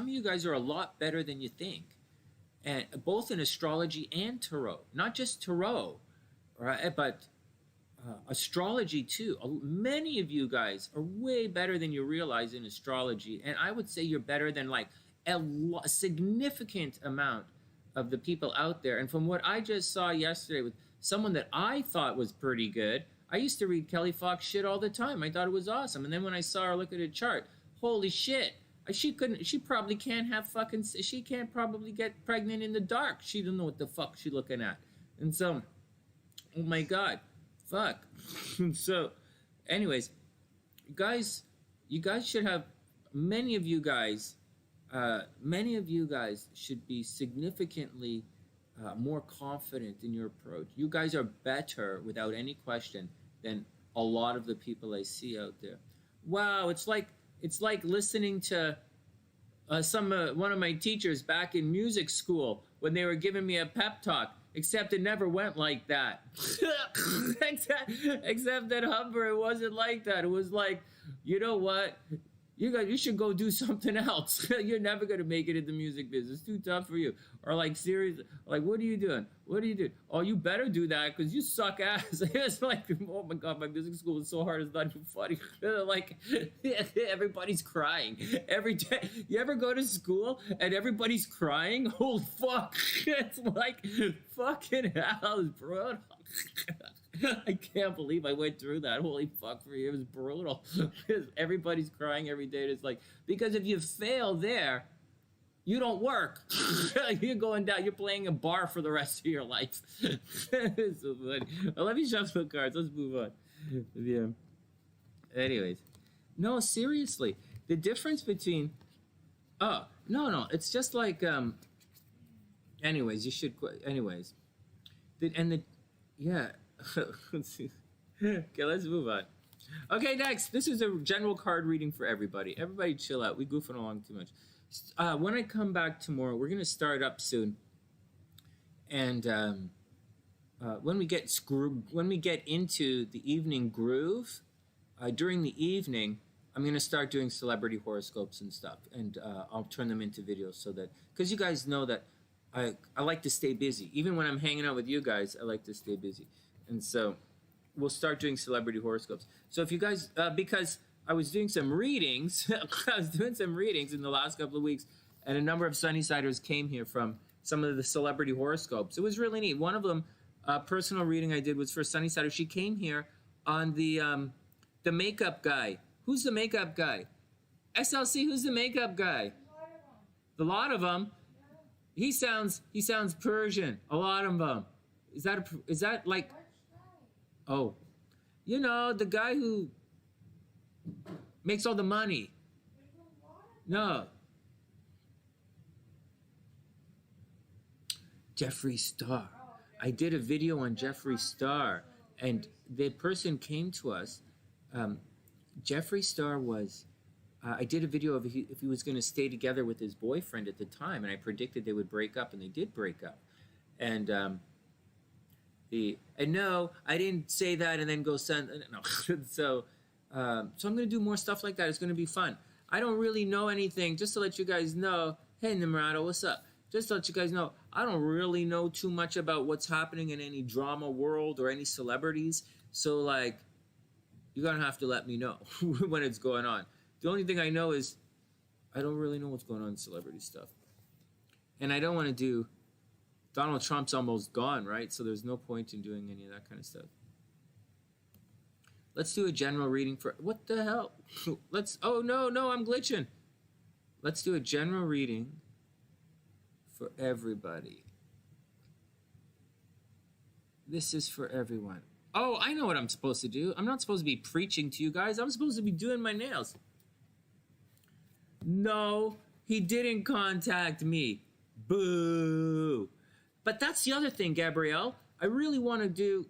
of you guys are a lot better than you think. And both in astrology and tarot, not just tarot, right? But astrology too. Many of you guys are way better than you realize in astrology, and I would say you're better than like a significant amount of the people out there. And from what I just saw yesterday with someone that I thought was pretty good, I used to read Kelly Fox shit all the time. I thought it was awesome, and then when I saw her look at a chart, holy shit. She probably can't probably get pregnant in the dark. She don't know what the fuck she's looking at. And so, oh my God, fuck. So, anyways, you guys should have, many of you guys should be significantly more confident in your approach. You guys are better, without any question, than a lot of the people I see out there. Wow, it's like listening to one of my teachers back in music school when they were giving me a pep talk, except it never went like that. except that Humber, it wasn't like that. It was like, you know what? You should go do something else. You're never gonna make it in the music business. It's too tough for you. Or like serious, like what are you doing? What are you doing? Oh, you better do that because you suck ass. It's like, oh my god, my music school is so hard. It's not even funny. Like everybody's crying every day. You ever go to school and everybody's crying? Holy fuck! It's like fucking hell, it's brutal. I can't believe I went through that. Holy fuck for you. It was brutal. Everybody's crying every day. It's like, because if you fail there, you don't work. You're going down. You're playing a bar for the rest of your life. It's so funny. Well, let me shuffle the cards. Let's move on. Yeah. Anyways. No, seriously. The difference between... Oh, no. It's just like... Anyways, you should... Anyways. Yeah. Okay, let's move on. Okay, next. This is a general card reading for everybody. Everybody chill out. We're goofing along too much. When I come back tomorrow, we're going to start up soon. And when we get into the evening groove, during the evening, I'm going to start doing celebrity horoscopes and stuff. And I'll turn them into videos so that... Because you guys know that I like to stay busy. Even when I'm hanging out with you guys, I like to stay busy. And so we'll start doing celebrity horoscopes. So if you guys, because I was doing some readings, I was doing some readings in the last couple of weeks, and a number of Sunnysiders came here from some of the celebrity horoscopes. It was really neat. One of them, a personal reading I did was for Sunnysider. She came here on the makeup guy. Who's the makeup guy? SLC, who's the makeup guy? The lot of them. He sounds Persian. A lot of them. Is that like... Oh, you know, the guy who makes all the money. No. Jeffree Star. I did a video on Jeffree Star, and the person came to us. Jeffree Star was... I did a video of if he was going to stay together with his boyfriend at the time, and I predicted they would break up, and they did break up. And... And no, I didn't say that and then go send... No. So I'm going to do more stuff like that. It's going to be fun. I don't really know anything. Just to let you guys know... Hey, Nimrado, what's up? Just to let you guys know, I don't really know too much about what's happening in any drama world or any celebrities. So, like, you're going to have to let me know when it's going on. The only thing I know is I don't really know what's going on in celebrity stuff. And I don't want to do... Donald Trump's almost gone, right? So there's no point in doing any of that kind of stuff. Let's do a general reading for... What the hell? Oh, no, I'm glitching. Let's do a general reading for everybody. This is for everyone. Oh, I know what I'm supposed to do. I'm not supposed to be preaching to you guys. I'm supposed to be doing my nails. No, he didn't contact me. Boo. But that's the other thing, Gabrielle. I really want to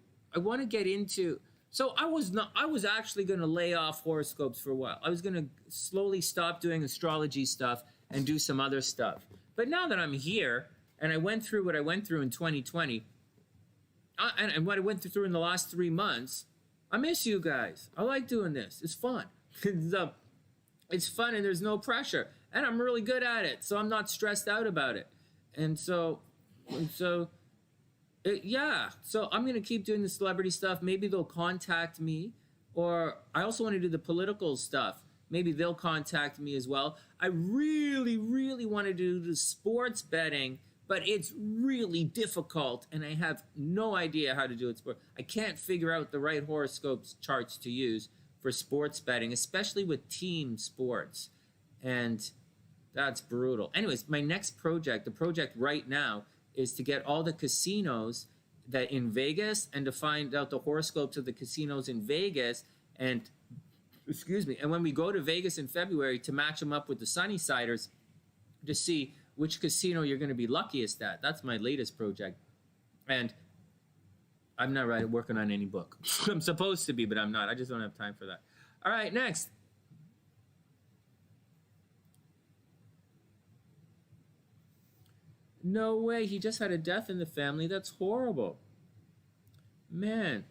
get into... So I was actually going to lay off horoscopes for a while. I was going to slowly stop doing astrology stuff and do some other stuff. But now that I'm here, and I went through what I went through in 2020, and what I went through in the last 3 months, I miss you guys. I like doing this. It's fun. It's fun and there's no pressure. And I'm really good at it, so I'm not stressed out about it. And so I'm going to keep doing the celebrity stuff. Maybe they'll contact me. Or I also want to do the political stuff. Maybe they'll contact me as well. I really, really want to do the sports betting, but it's really difficult, and I have no idea how to do it. I can't figure out the right horoscopes charts to use for sports betting, especially with team sports. And that's brutal. Anyways, my next project, the project right now, is to get all the casinos that in Vegas and to find out the horoscopes of the casinos in Vegas and when we go to Vegas in February to match them up with the Sunnysiders to see which casino you're going to be luckiest at. That's my latest project. And I'm not working on any book. I'm supposed to be, but I'm not. I just don't have time for that. All right, next. No way, he just had a death in the family. That's horrible. Man.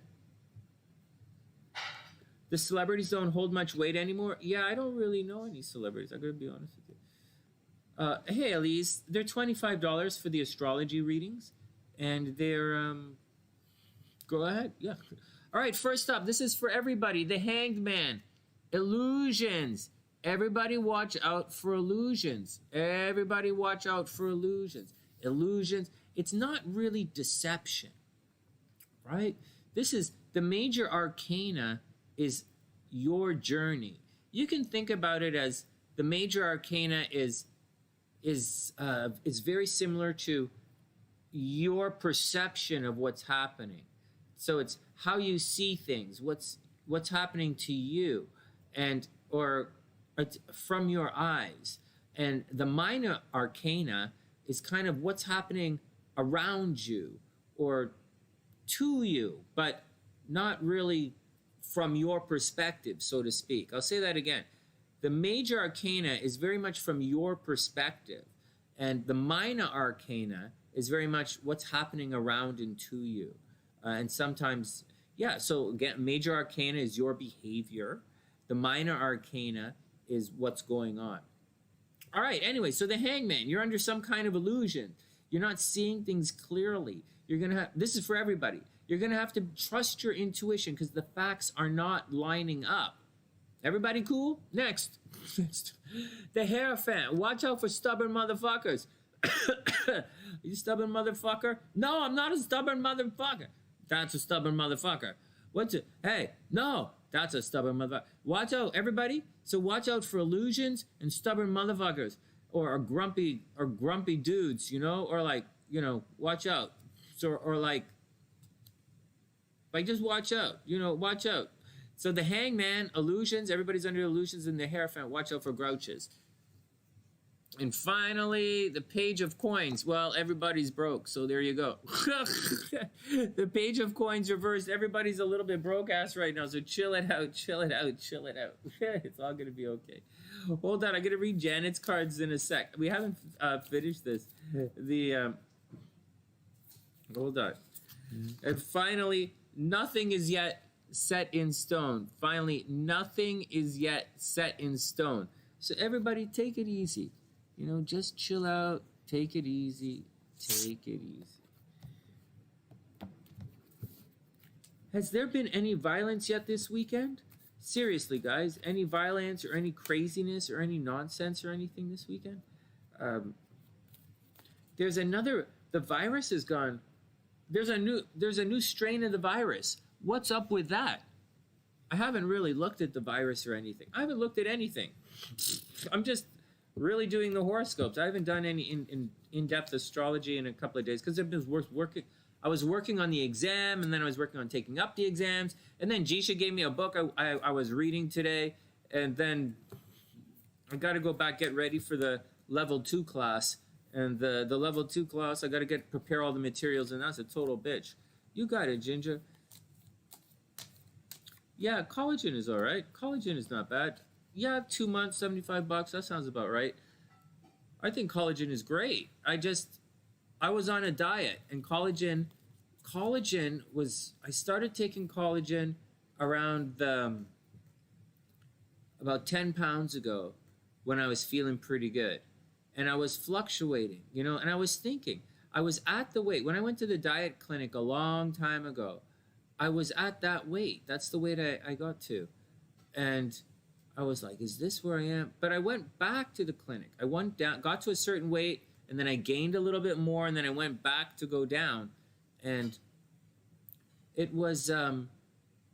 The celebrities don't hold much weight anymore. Yeah, I don't really know any celebrities. I gotta be honest with you. Hey, Elise, they're $25 for the astrology readings, and they're Go ahead. Yeah. All right. First up, this is for everybody. The Hanged Man, illusions. Everybody watch out for illusions. Everybody watch out for illusions. Illusions. It's not really deception, right? This is the major arcana is your journey. You can think about it as the major arcana is very similar to your perception of what's happening. So it's how you see things, what's happening to you, and or from your eyes. And the minor arcana is kind of what's happening around you or to you, but not really from your perspective, so to speak. I'll say that again. The major arcana is very much from your perspective, and the minor arcana is very much what's happening around and to you. And sometimes, yeah, so again, major arcana is your behavior. The minor arcana is what's going on. All right, anyway, so the Hangman, you're under some kind of illusion. You're not seeing things clearly. You're going to have, this is for everybody. You're going to have to trust your intuition because the facts are not lining up. Everybody cool? Next. The Hierophant. Watch out for stubborn motherfuckers. You stubborn motherfucker? No, I'm not a stubborn motherfucker. That's a stubborn motherfucker. What's it? Hey, no, that's a stubborn motherfucker. Watch out, everybody. So watch out for illusions and stubborn motherfuckers, or grumpy dudes, you know, or like, you know, watch out. So or like just watch out, you know, watch out. So the Hangman, illusions, everybody's under illusions, and the Hierophant, watch out for grouches. And finally, the Page of Coins. Well, everybody's broke, so there you go. The Page of Coins reversed. Everybody's a little bit broke ass right now, so chill it out, chill it out, chill it out. It's all going to be okay. Hold on, I'm going to read Janet's cards in a sec. We haven't finished this. Hold on. And finally, nothing is yet set in stone. Finally, nothing is yet set in stone. So everybody take it easy. You know, just chill out, take it easy, take it easy. Has there been any violence yet this weekend? Seriously, guys, any violence or any craziness or any nonsense or anything this weekend? There's another, the virus is gone. There's a new strain of the virus. What's up with that? I haven't really looked at the virus or anything. I haven't looked at anything. I'm just really doing the horoscopes. I haven't done any in-depth astrology in a couple of days because I've been working. I was working on the exam, and then I was working on taking up the exams, and then Jisha gave me a book I was reading today, and then I got to go back, get ready for the level 2 class, and the level 2 class, I got to prepare all the materials, and that's a total bitch. You got it, Ginger. Yeah, collagen is all right. Collagen is not bad. Yeah, 2 months, $75. That sounds about right. I think collagen is great. I was on a diet, and collagen was, I started taking collagen around about 10 pounds ago when I was feeling pretty good. And I was fluctuating, you know, and I was thinking, I was at the weight. When I went to the diet clinic a long time ago, I was at that weight. That's the weight I got to. And I was like, is this where I am? But I went back to the clinic. I went down, got to a certain weight, and then I gained a little bit more, and then I went back to go down. And it was, and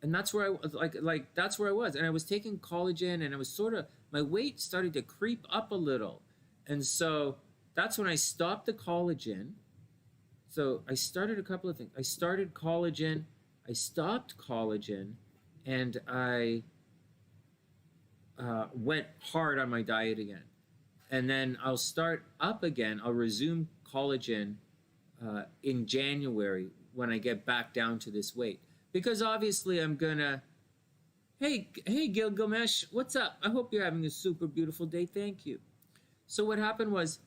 that's where I was, like that's where I was. And I was taking collagen, and I was sort of, my weight started to creep up a little. And so that's when I stopped the collagen. So I started a couple of things. I started collagen, I stopped collagen, and I went hard on my diet again. And then I'll start up again. I'll resume collagen in January when I get back down to this weight. Because obviously I'm gonna, hey Gilgamesh, what's up? I hope you're having a super beautiful day. Thank you. So what happened was,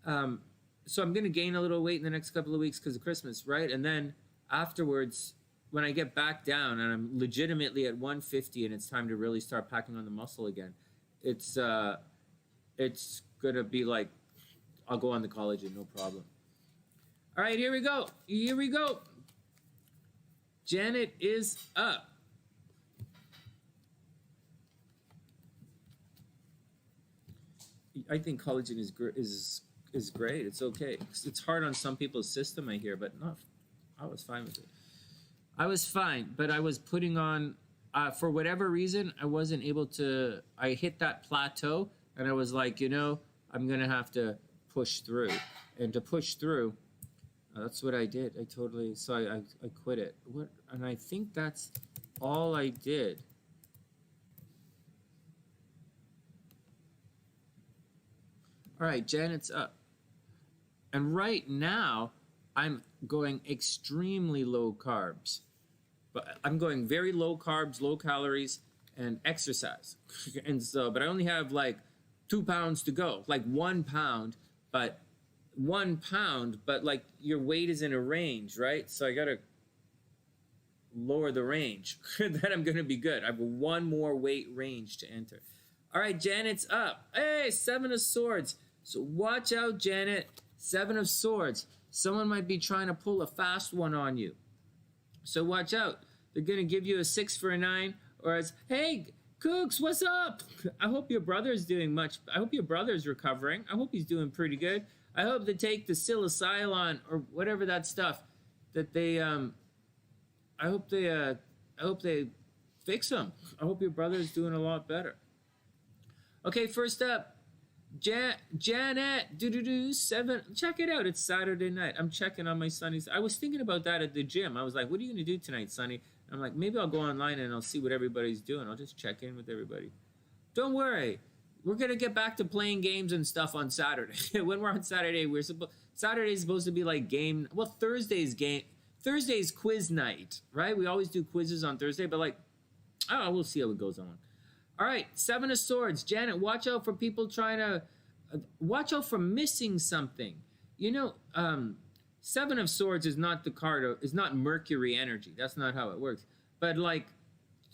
so I'm gonna gain a little weight in the next couple of weeks because of Christmas, right? And then afterwards, when I get back down and I'm legitimately at 150 and it's time to really start packing on the muscle again, it's gonna be like I'll go on the collagen, no problem. All right, here we go. Here we go. Janet is up. I think collagen is great. It's okay. It's hard on some people's system, I hear, but no, I was fine with it. I was fine, but I was putting on, for whatever reason, I wasn't able to, I hit that plateau, and I was like, you know, I'm going to have to push through. And to push through, that's what I did. So I quit it. And I think that's all I did. All right, Janet's up. And right now, I'm going extremely low carbs. But I'm going very low carbs, low calories, and exercise. And so, but I only have like 2 pounds to go, like 1 pound, but 1 pound, but like your weight is in a range, right? So I gotta lower the range. Then I'm gonna be good. I have 1 more weight range to enter. All right, Janet's up. Hey, 7 of Swords. So watch out, Janet. 7 of Swords. Someone might be trying to pull a fast one on you. So watch out. They're going to give you a 6 for a 9. Or it's, hey, Kooks, what's up? I hope your brother's doing much. I hope your brother's recovering. I hope he's doing pretty good. I hope they take the psilocybin or whatever that stuff that they, I hope they fix him. I hope your brother's doing a lot better. Okay, first up. Janet, 7. Check it out. It's Saturday night. I'm checking on my Sonny's. I was thinking about that at the gym. I was like, what are you going to do tonight, Sonny? And I'm like, maybe I'll go online and I'll see what everybody's doing. I'll just check in with everybody. Don't worry. We're going to get back to playing games and stuff on Saturday. When we're on Saturday, Saturday's supposed to be like game. Well, Thursday's quiz night, right? We always do quizzes on Thursday, but like, oh, we'll see how it goes on. All right, 7 of Swords. Janet, watch out for people trying to... watch out for missing something. You know, 7 of Swords is not the card of... is not Mercury energy. That's not how it works. But, like,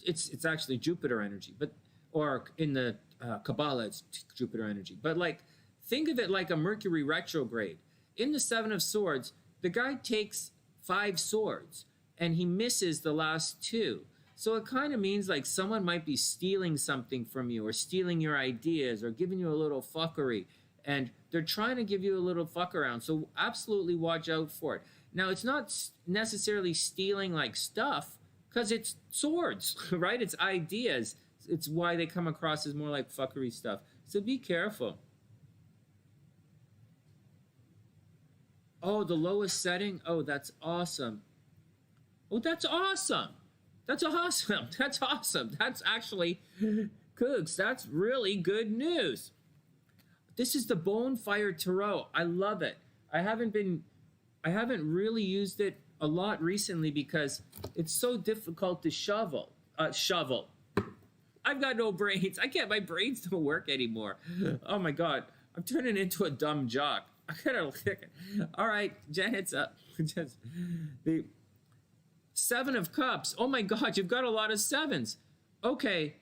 it's actually Jupiter energy. But or in the Kabbalah, it's Jupiter energy. But, like, think of it like a Mercury retrograde. In the 7 of Swords, the guy takes 5 swords, and he misses the last 2. So it kind of means like someone might be stealing something from you or stealing your ideas or giving you a little fuckery. And they're trying to give you a little fuck around. So absolutely watch out for it. Now, it's not necessarily stealing like stuff because it's swords, right? It's ideas. It's why they come across as more like fuckery stuff. So be careful. Oh, the lowest setting? Oh, that's awesome. Oh, that's awesome. That's awesome. That's awesome. That's actually, Kooks, that's really good news. This is the Bonefire Tarot. I love it. I haven't really used it a lot recently because it's so difficult to shovel. I've got no brains. My brains don't work anymore. Oh my God. I'm turning into a dumb jock. I gotta click it. All right, Janet's up. The 7 of Cups. Oh my God, you've got a lot of 7s. Okay,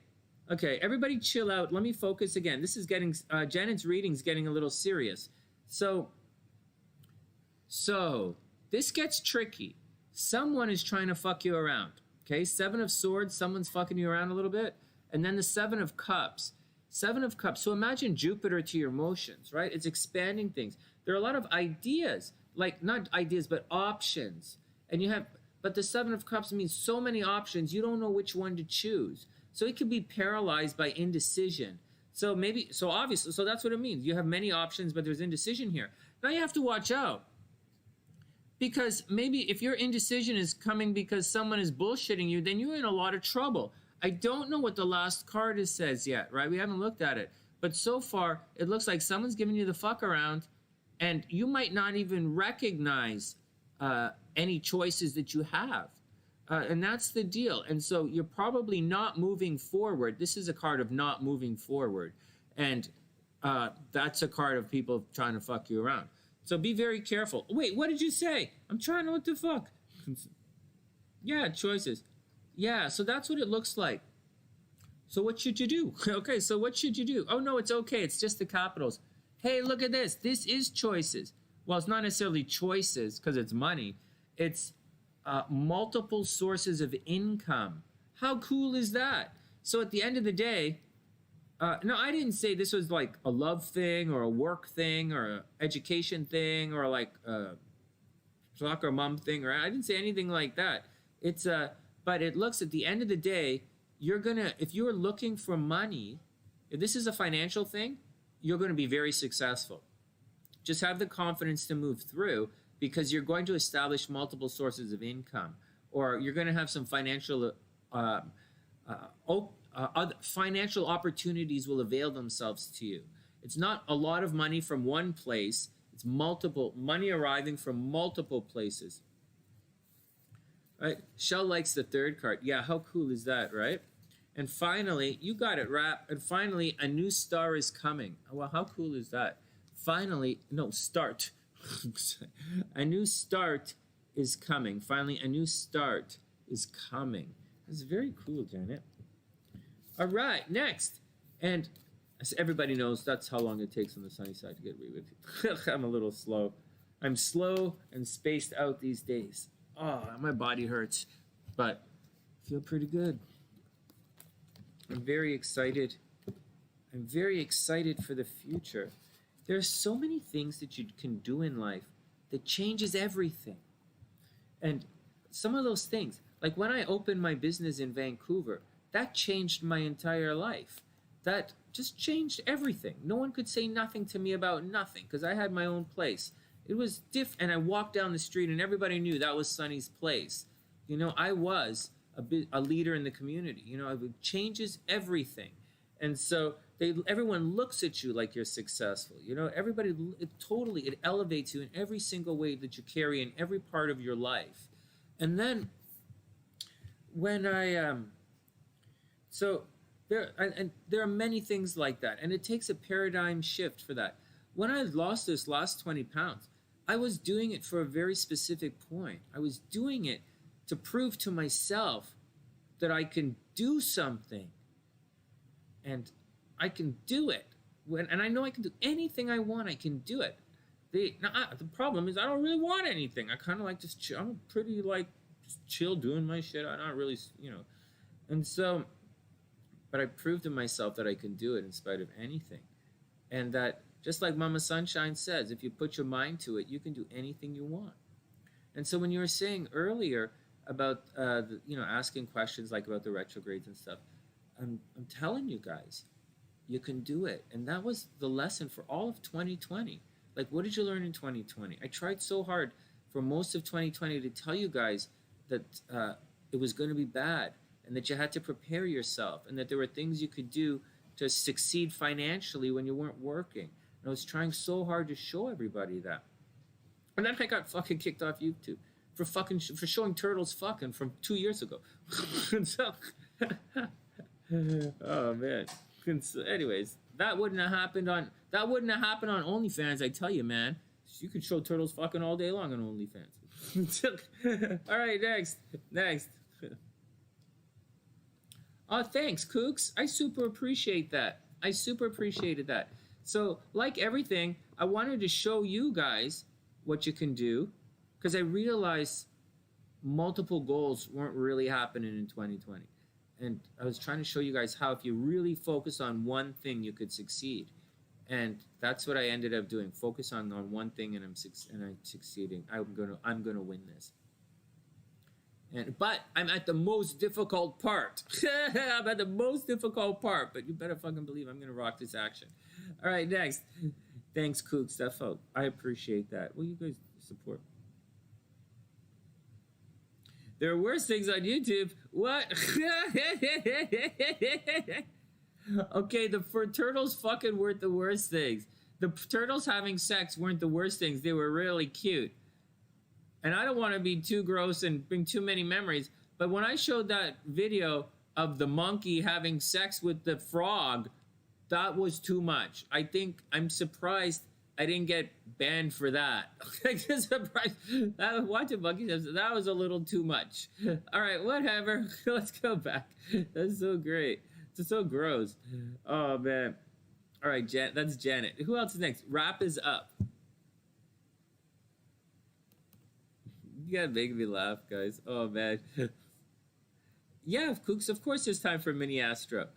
everybody chill out. Let me focus again. This is getting, Janet's reading's getting a little serious. So, this gets tricky. Someone is trying to fuck you around, okay? 7 of Swords, someone's fucking you around a little bit. And then the 7 of Cups. 7 of Cups. So imagine Jupiter to your emotions, right? It's expanding things. There are a lot of ideas, like not ideas, but options. And you have... But the 7 of Cups means so many options, you don't know which one to choose. So it could be paralyzed by indecision. So obviously, so that's what it means. You have many options, but there's indecision here. Now you have to watch out. Because maybe if your indecision is coming because someone is bullshitting you, then you're in a lot of trouble. I don't know what the last card says yet, right? We haven't looked at it. But so far, it looks like someone's giving you the fuck around, and you might not even recognize any choices that you have. And that's the deal. And so you're probably not moving forward. This is a card of not moving forward. And that's a card of people trying to fuck you around. So be very careful. Wait, what did you say? I'm trying to, what the fuck? Yeah, choices. Yeah, so that's what it looks like. So what should you do? Okay, so what should you do? Oh no, it's okay. It's just the capitals. Hey, look at this. This is choices. Well, it's not necessarily choices because it's money. It's multiple sources of income. How cool is that? So at the end of the day, no, I didn't say this was like a love thing or a work thing or an education thing or like a soccer mom thing, or I didn't say anything like that. It's but it looks at the end of the day, you're gonna, if you're looking for money, if this is a financial thing, you're going to be very successful. Just have the confidence to move through because you're going to establish multiple sources of income, or you're going to have some financial other financial opportunities will avail themselves to you. It's not a lot of money from one place. It's multiple money arriving from multiple places. Right? Shell likes the third card. Yeah, how cool is that, right? And finally, you got it, Rap. And finally, a new star is coming. Well, how cool is that? Finally, no, start. A new start is coming. Finally, a new start is coming. It's very cool, Janet. All right, next. And as everybody knows, that's how long it takes on the sunny side to get rid of you. I'm a little slow. I'm slow and spaced out these days. Oh, my body hurts, but I feel pretty good. I'm very excited. I'm very excited for the future. There's so many things that you can do in life that changes everything. And some of those things, like when I opened my business in Vancouver, that changed my entire life. That just changed everything. No one could say nothing to me about nothing because I had my own place. It was different, and I walked down the street and everybody knew that was Sonny's place. You know, I was a leader in the community. You know, it changes everything. And so everyone looks at you like you're successful. You know, everybody, it elevates you in every single way that you carry in every part of your life. And then when there are many things like that, and it takes a paradigm shift for that. When I lost this last 20 pounds, I was doing it for a very specific point. I was doing it to prove to myself that I can do something, and I can do it. And I know I can do anything I want. I can do it. The problem is I don't really want anything. I kind of like just chill. I'm pretty like just chill doing my shit. I'm not really, you know, and so. But I proved to myself that I can do it in spite of anything. And that, just like Mama Sunshine says, if you put your mind to it, you can do anything you want. And so when you were saying earlier about, asking questions like about the retrogrades and stuff, I'm telling you guys, you can do it. And that was the lesson for all of 2020. Like, what did you learn in 2020? I tried so hard for most of 2020 to tell you guys that it was going to be bad, and that you had to prepare yourself, and that there were things you could do to succeed financially when you weren't working. And I was trying so hard to show everybody that. And then I got fucking kicked off YouTube for showing turtles fucking from 2 years ago. And so, oh man. And so anyways, that wouldn't have happened on OnlyFans, I tell you, man. You could show turtles fucking all day long on OnlyFans. All right, next. Oh, thanks, Kooks. I super appreciate that. I super appreciated that. So, like everything, I wanted to show you guys what you can do, because I realized multiple goals weren't really happening in 2020. And I was trying to show you guys how if you really focus on one thing, you could succeed. And that's what I ended up doing. Focus on one thing, and I'm succeeding. I'm gonna win this. But I'm at the most difficult part. I'm at the most difficult part, but you better fucking believe I'm gonna rock this action. All right, next. Thanks, Kook. Stuff out. I appreciate that. Well, you guys support. There are worse things on YouTube. What? Okay, the turtles fucking weren't the worst things. The turtles having sex weren't the worst things. They were really cute. And I don't want to be too gross and bring too many memories, but when I showed that video of the monkey having sex with the frog, that was too much. I'm surprised I didn't get banned for that. Just surprised. Watching monkeys, that was a little too much. All right, whatever. Let's go back. That's so great. It's so gross. Oh man. All right, that's Janet. Who else is next? Rap is up. You gotta make me laugh, guys. Oh man. Yeah, Kooks. Of course, there's time for MiniAstro.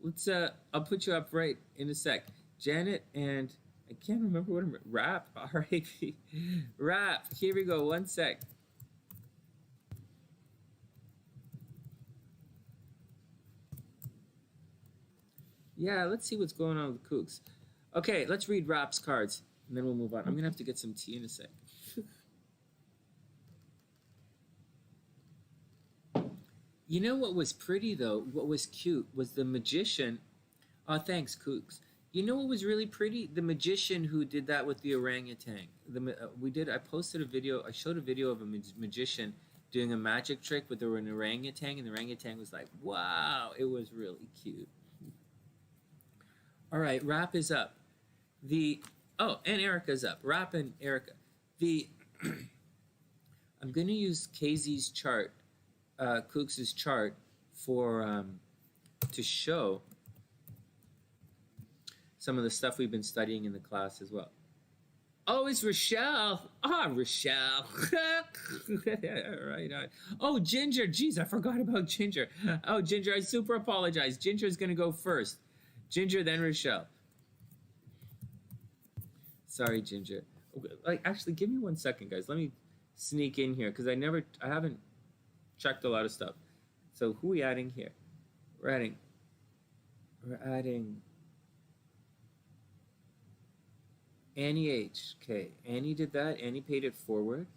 Let's. I'll put you up right in a sec. Janet and I can't remember what I'm. Rap. R-A-P. Rap. Here we go. One sec. Yeah, let's see what's going on with Kooks. Okay, let's read Rap's cards, and then we'll move on. I'm gonna have to get some tea in a sec. You know what was pretty though? What was cute was the magician. Oh, thanks, Kooks. You know what was really pretty? The magician who did that with the orangutan. I posted a video. I showed a video of a magician doing a magic trick with an orangutan, and the orangutan was like, "Wow!" It was really cute. All right, Rap is up. And Erica's up. Rap and Erica. I'm going to use KZ's chart, Kooks' chart, for to show some of the stuff we've been studying in the class as well. Oh, it's Rochelle. Rochelle. Right. Oh, Ginger. Jeez, I forgot about Ginger. Oh, Ginger, I super apologize. Ginger's going to go first. Ginger, then Rochelle. Sorry, Ginger. Actually, give me 1 second, guys. Let me sneak in here because I haven't checked a lot of stuff. So who are we adding here? We're adding Annie H. Okay, Annie did that. Annie paid it forward.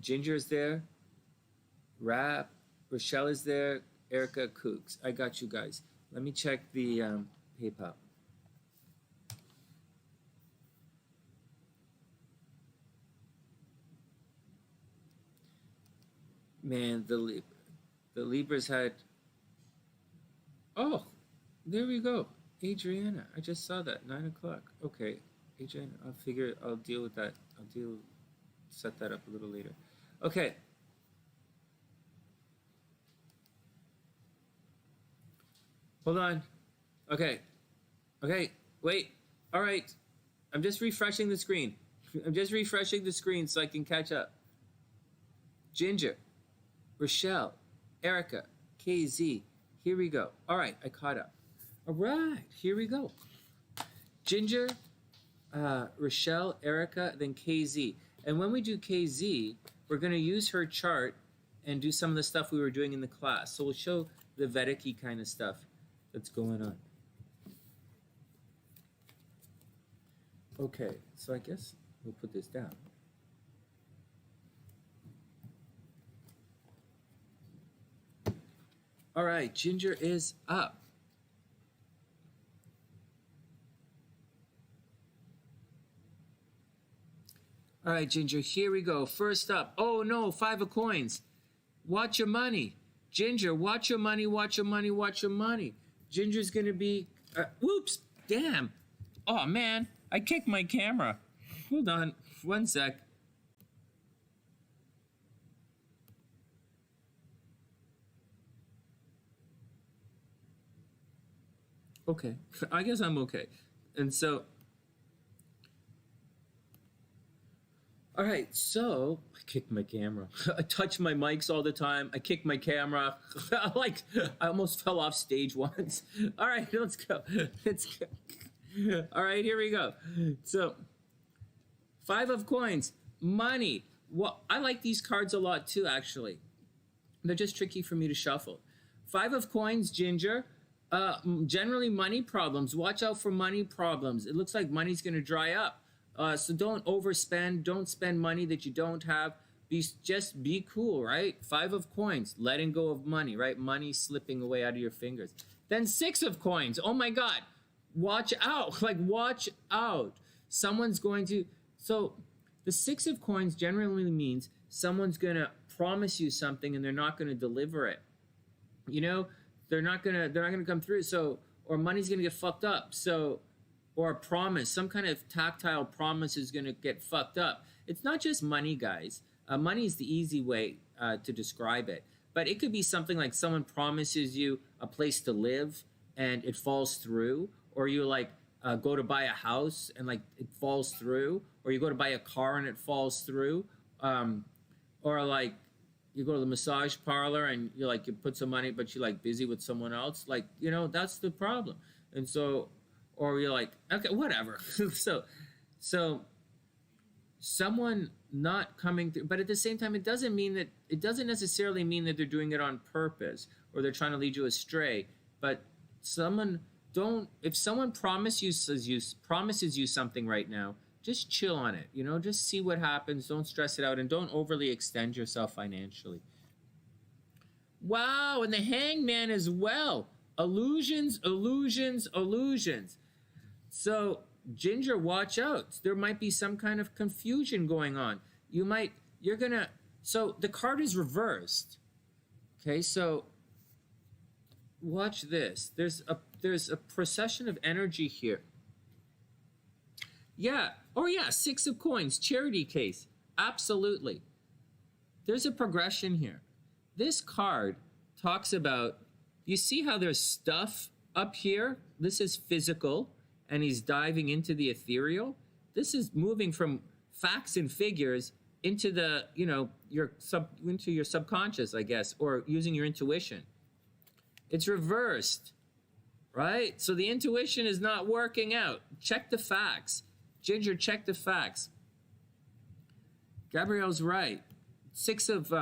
Ginger is there. Rap. Rochelle is there. Erica, Kooks. I got you guys. Let me check the PayPal. Man, the Libras had. Oh, there we go. Adriana, I just saw that 9 o'clock. Okay, Adriana, I'll deal with that. Set that up a little later. Okay. Hold on. Okay, wait. All right. I'm just refreshing the screen. So I can catch up. Ginger, Rochelle, Erica, KZ. Here we go. All right, I caught up. All right, here we go. Ginger, Rochelle, Erica, then KZ. And when we do KZ, we're going to use her chart and do some of the stuff we were doing in the class. So we'll show the Vedic-y kind of stuff that's going on. Okay, so I guess we'll put this down. All right, Ginger is up. All right, Ginger, here we go. First up. Oh, no, 5 of coins. Watch your money. Ginger, watch your money, watch your money, watch your money. Ginger's going to be... whoops, damn. Oh, man, I kicked my camera. Hold on, 1 sec. Okay, I guess I'm okay. And so... All right, so I kicked my camera. I touch my mics all the time. I kick my camera. I almost fell off stage once. All right, let's go. All right, here we go. So, 5 of coins, money. Well, I like these cards a lot too, actually. They're just tricky for me to shuffle. 5 of coins, Ginger. Generally money problems. Watch out for money problems. It looks like money's going to dry up. So don't overspend. Don't spend money that you don't have. Just be cool, right? 5 of coins, letting go of money, right? Money slipping away out of your fingers. Then 6 of coins. Oh my God. Watch out. Watch out. Someone's going to... So the 6 of coins generally means someone's going to promise you something and they're not going to deliver it. You know, they're not going to come through. So, or money's going to get fucked up. So or a promise, some kind of tactile promise is going to get fucked up. It's not just money, guys. Money is the easy way to describe it. But it could be something like someone promises you a place to live and it falls through, or you like go to buy a house and like it falls through, or you go to buy a car and it falls through, or like you go to the massage parlor and you like you put some money but you're like busy with someone else, like, you know, that's the problem. And so, or you're like, okay, whatever. so someone not coming through, but at the same time, it doesn't necessarily mean that they're doing it on purpose or they're trying to lead you astray. But if someone promises you something right now, just chill on it, you know, just see what happens. Don't stress it out and don't overly extend yourself financially. Wow, and the Hangman as well. Illusions. So, Ginger, watch out. There might be some kind of confusion going on. So the card is reversed. Okay, so watch this. There's a procession of energy here. Yeah. Oh yeah, 6 of coins, charity case. Absolutely. There's a progression here. This card talks about, you see how there's stuff up here? This is physical, and he's diving into the ethereal. This is moving from facts and figures into the, you know, into your subconscious, I guess, or using your intuition. It's reversed, right? So the intuition is not working out. Check the facts. Ginger, check the facts. Gabrielle's right. 6 of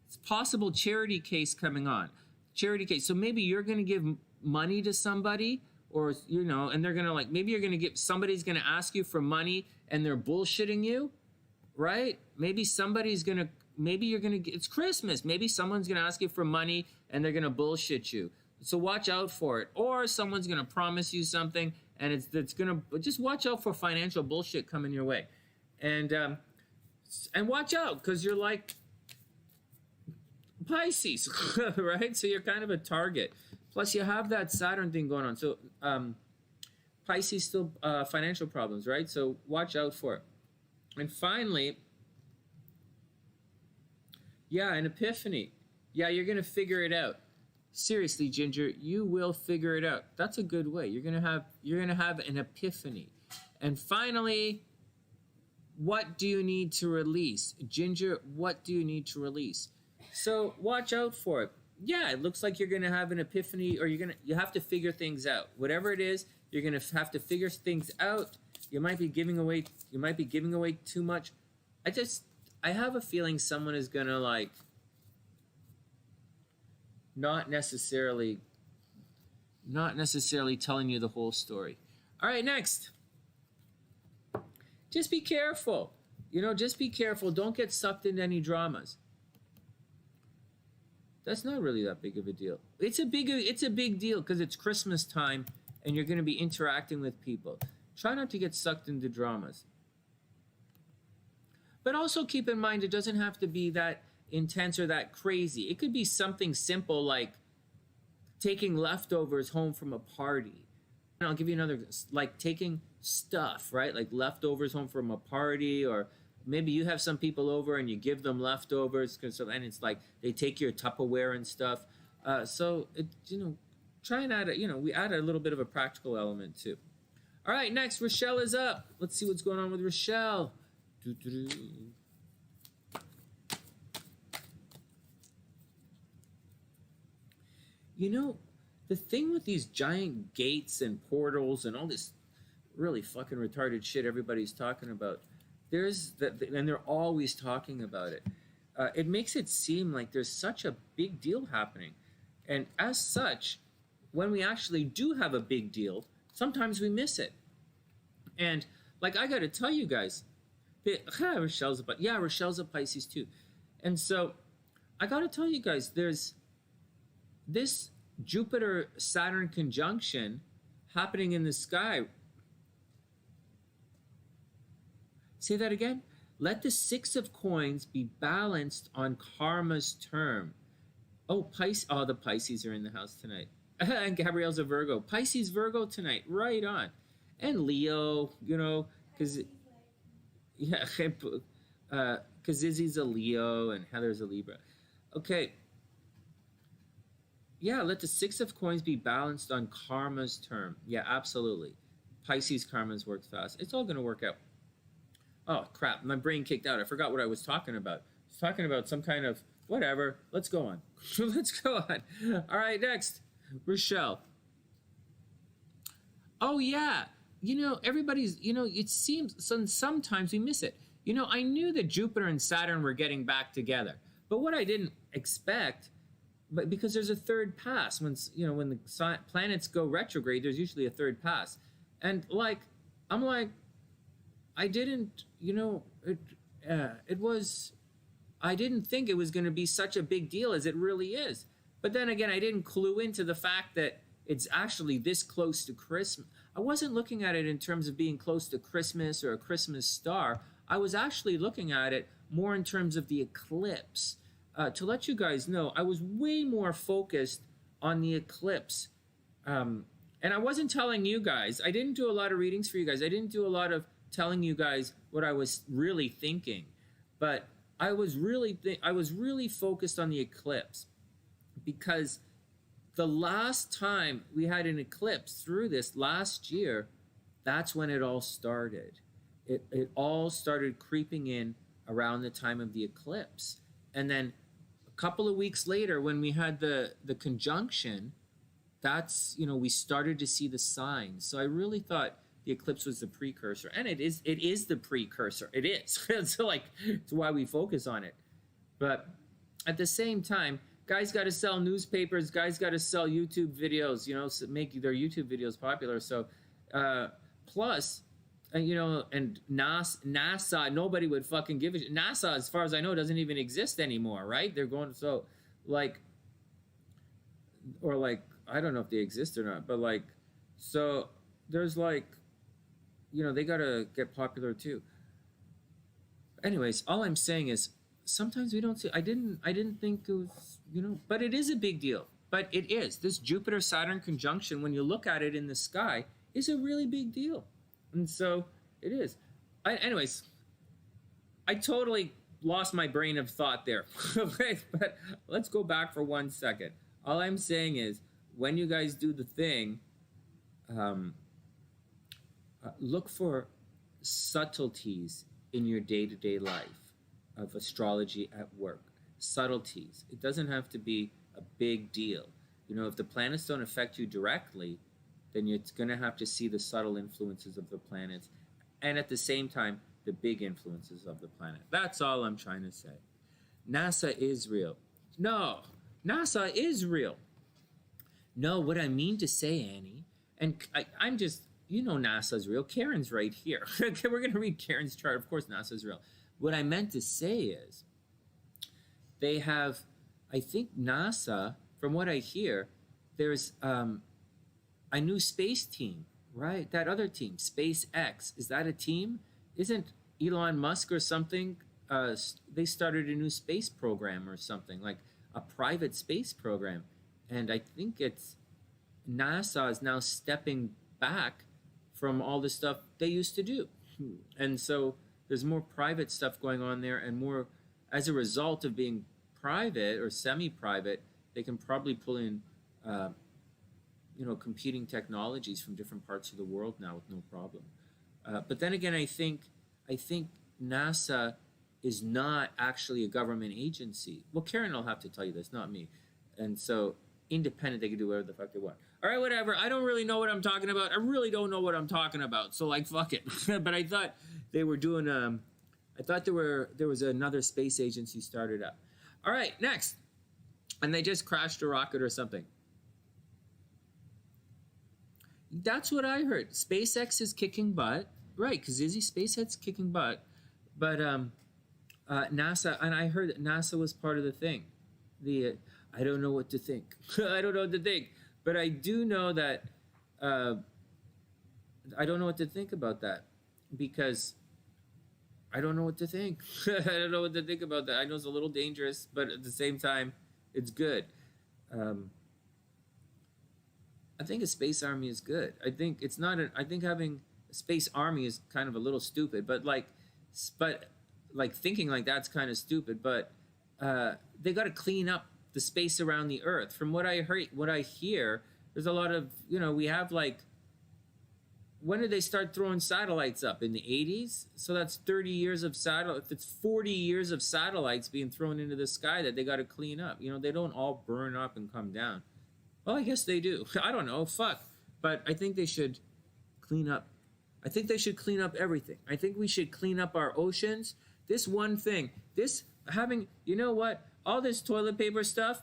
it's possible charity case coming on. Charity case. So maybe you're going to give money to somebody, or, you know, and they're going to like, maybe you're going to somebody's going to ask you for money and they're bullshitting you, right? Maybe you're going to, it's Christmas. Maybe someone's going to ask you for money and they're going to bullshit you. So watch out for it. Or someone's going to promise you something and it's going to, just watch out for financial bullshit coming your way. And watch out, because you're like Pisces, right? So you're kind of a target. Plus, you have that Saturn thing going on. So Pisces still financial problems, right? So watch out for it. And finally, yeah, an epiphany. Yeah, you're going to figure it out. Seriously, Ginger, you will figure it out. That's a good way. You're going to have an epiphany. And finally, what do you need to release? Ginger, what do you need to release? So watch out for it. Yeah, it looks like you're going to have an epiphany, or you have to figure things out. Whatever it is, you're going to have to figure things out. You might be giving away too much. I have a feeling someone is going to like not necessarily telling you the whole story. All right, next. Just be careful. You know, just be careful. Don't get sucked into any dramas. That's not really that big of a deal. It's a big deal because it's Christmas time and you're going to be interacting with people. Try not to get sucked into dramas. But also keep in mind, it doesn't have to be that intense or that crazy. It could be something simple like taking leftovers home from a party. And I'll give you another, like taking stuff, right? Like leftovers home from a party, or maybe you have some people over and you give them leftovers, and it's like they take your Tupperware and stuff. So, try and add we add a little bit of a practical element too. All right, next, Rochelle is up. Let's see what's going on with Rochelle. You know, the thing with these giant gates and portals and all this really fucking retarded shit everybody's talking about, and they're always talking about it. It makes it seem like there's such a big deal happening. And as such, when we actually do have a big deal, sometimes we miss it. And like, I got to tell you guys, Rochelle's a Pisces too. And so I got to tell you guys, there's this Jupiter-Saturn conjunction happening in the sky. Say that again. Let the 6 of coins be balanced on karma's term. Oh, the Pisces are in the house tonight. And Gabrielle's a Virgo. Pisces, Virgo tonight. Right on. And Leo, you know, because yeah, because Izzy's a Leo and Heather's a Libra. Okay. Yeah, let the Six of Coins be balanced on karma's term. Yeah, absolutely. Pisces karma's works fast. It's all going to work out. Oh, crap. My brain kicked out. I forgot what I was talking about. I was talking about some kind of whatever. Let's go on. Let's go on. All right, next. Rochelle. Oh, yeah. You know, everybody's, you know, it seems sometimes we miss it. You know, I knew that Jupiter and Saturn were getting back together. But what I didn't expect, but because there's a third pass, when, you know, when the planets go retrograde, there's usually a third pass. And like, I'm like, I didn't, you know, I didn't think it was going to be such a big deal as it really is. But then again, I didn't clue into the fact that it's actually this close to Christmas. I wasn't looking at it in terms of being close to Christmas or a Christmas star. I was actually looking at it more in terms of the eclipse. To let you guys know, I was way more focused on the eclipse. And I wasn't telling you guys. I didn't do a lot of readings for you guys. I didn't do a lot of telling you guys what I was really thinking. But I was really focused on the eclipse, because the last time we had an eclipse through this last year, that's when it all started. It all started creeping in around the time of the eclipse. And then a couple of weeks later, when we had the conjunction, that's, you know, we started to see the signs. So I really thought the eclipse was the precursor, and it is the precursor. It is. So like, it's why we focus on it. But at the same time, guys got to sell newspapers. Guys got to sell YouTube videos. You know, so make their YouTube videos popular. So, plus, you know, and NASA, nobody would fucking give it. NASA, as far as I know, doesn't even exist anymore, right? They're going so like, or like, I don't know if they exist or not, but like, so there's like, you know, they gotta get popular too. Anyways, all I'm saying is sometimes we don't see. I didn't think it was, you know, but it is a big deal. But it is. This Jupiter-Saturn conjunction, when you look at it in the sky, is a really big deal. And so it is. Anyways, I totally lost my brain of thought there. But let's go back for 1 second. All I'm saying is, when you guys do the thing, look for subtleties in your day-to-day life of astrology at work. Subtleties. It doesn't have to be a big deal. You know, if the planets don't affect you directly, then you're going to have to see the subtle influences of the planets, and at the same time, the big influences of the planet. That's all I'm trying to say. NASA is real. No, NASA is real. No, what I mean to say, Annie, and I'm just, you know, NASA's real. Karen's right here. Okay, we're going to read Karen's chart. Of course, NASA's real. What I meant to say is, they have, I think NASA, from what I hear, there's a new space team, right? That other team, SpaceX. Is that a team? Isn't Elon Musk or something, they started a new space program or something, like a private space program. And I think it's NASA is now stepping back from all the stuff they used to do. And so there's more private stuff going on there, and more, as a result of being private or semi-private, they can probably pull in, you know, competing technologies from different parts of the world now with no problem. But then again, I think NASA is not actually a government agency. Well, Karen will have to tell you this, not me. And so independent, they can do whatever the fuck they want. All right, whatever. I don't really know what I'm talking about. I really don't know what I'm talking about. So like, fuck it. But I thought they were doing, I thought there was another space agency started up. All right, next. And they just crashed a rocket or something. That's what I heard. SpaceX is kicking butt. Right, because Izzy, SpaceX kicking butt. But NASA, and I heard that NASA was part of the thing. I don't know what to think. I don't know what to think. But I do know that I don't know what to think about that, because I don't know what to think. I don't know what to think about that. I know it's a little dangerous, but at the same time, it's good. I think a space army is good. I think it's not. I think having a space army is kind of a little stupid. But like thinking like that's kind of stupid. But they got to clean up the space around the Earth. From what I hear, there's a lot of we have like. When did they start throwing satellites up? In the 80s? So that's 30 years of satellites. It's 40 years of satellites being thrown into the sky that they got to clean up. They don't all burn up and come down. Well, I guess they do. I don't know. Fuck. But I think they should clean up. I think they should clean up everything. I think we should clean up our oceans. This one thing. This having, what? All this toilet paper stuff.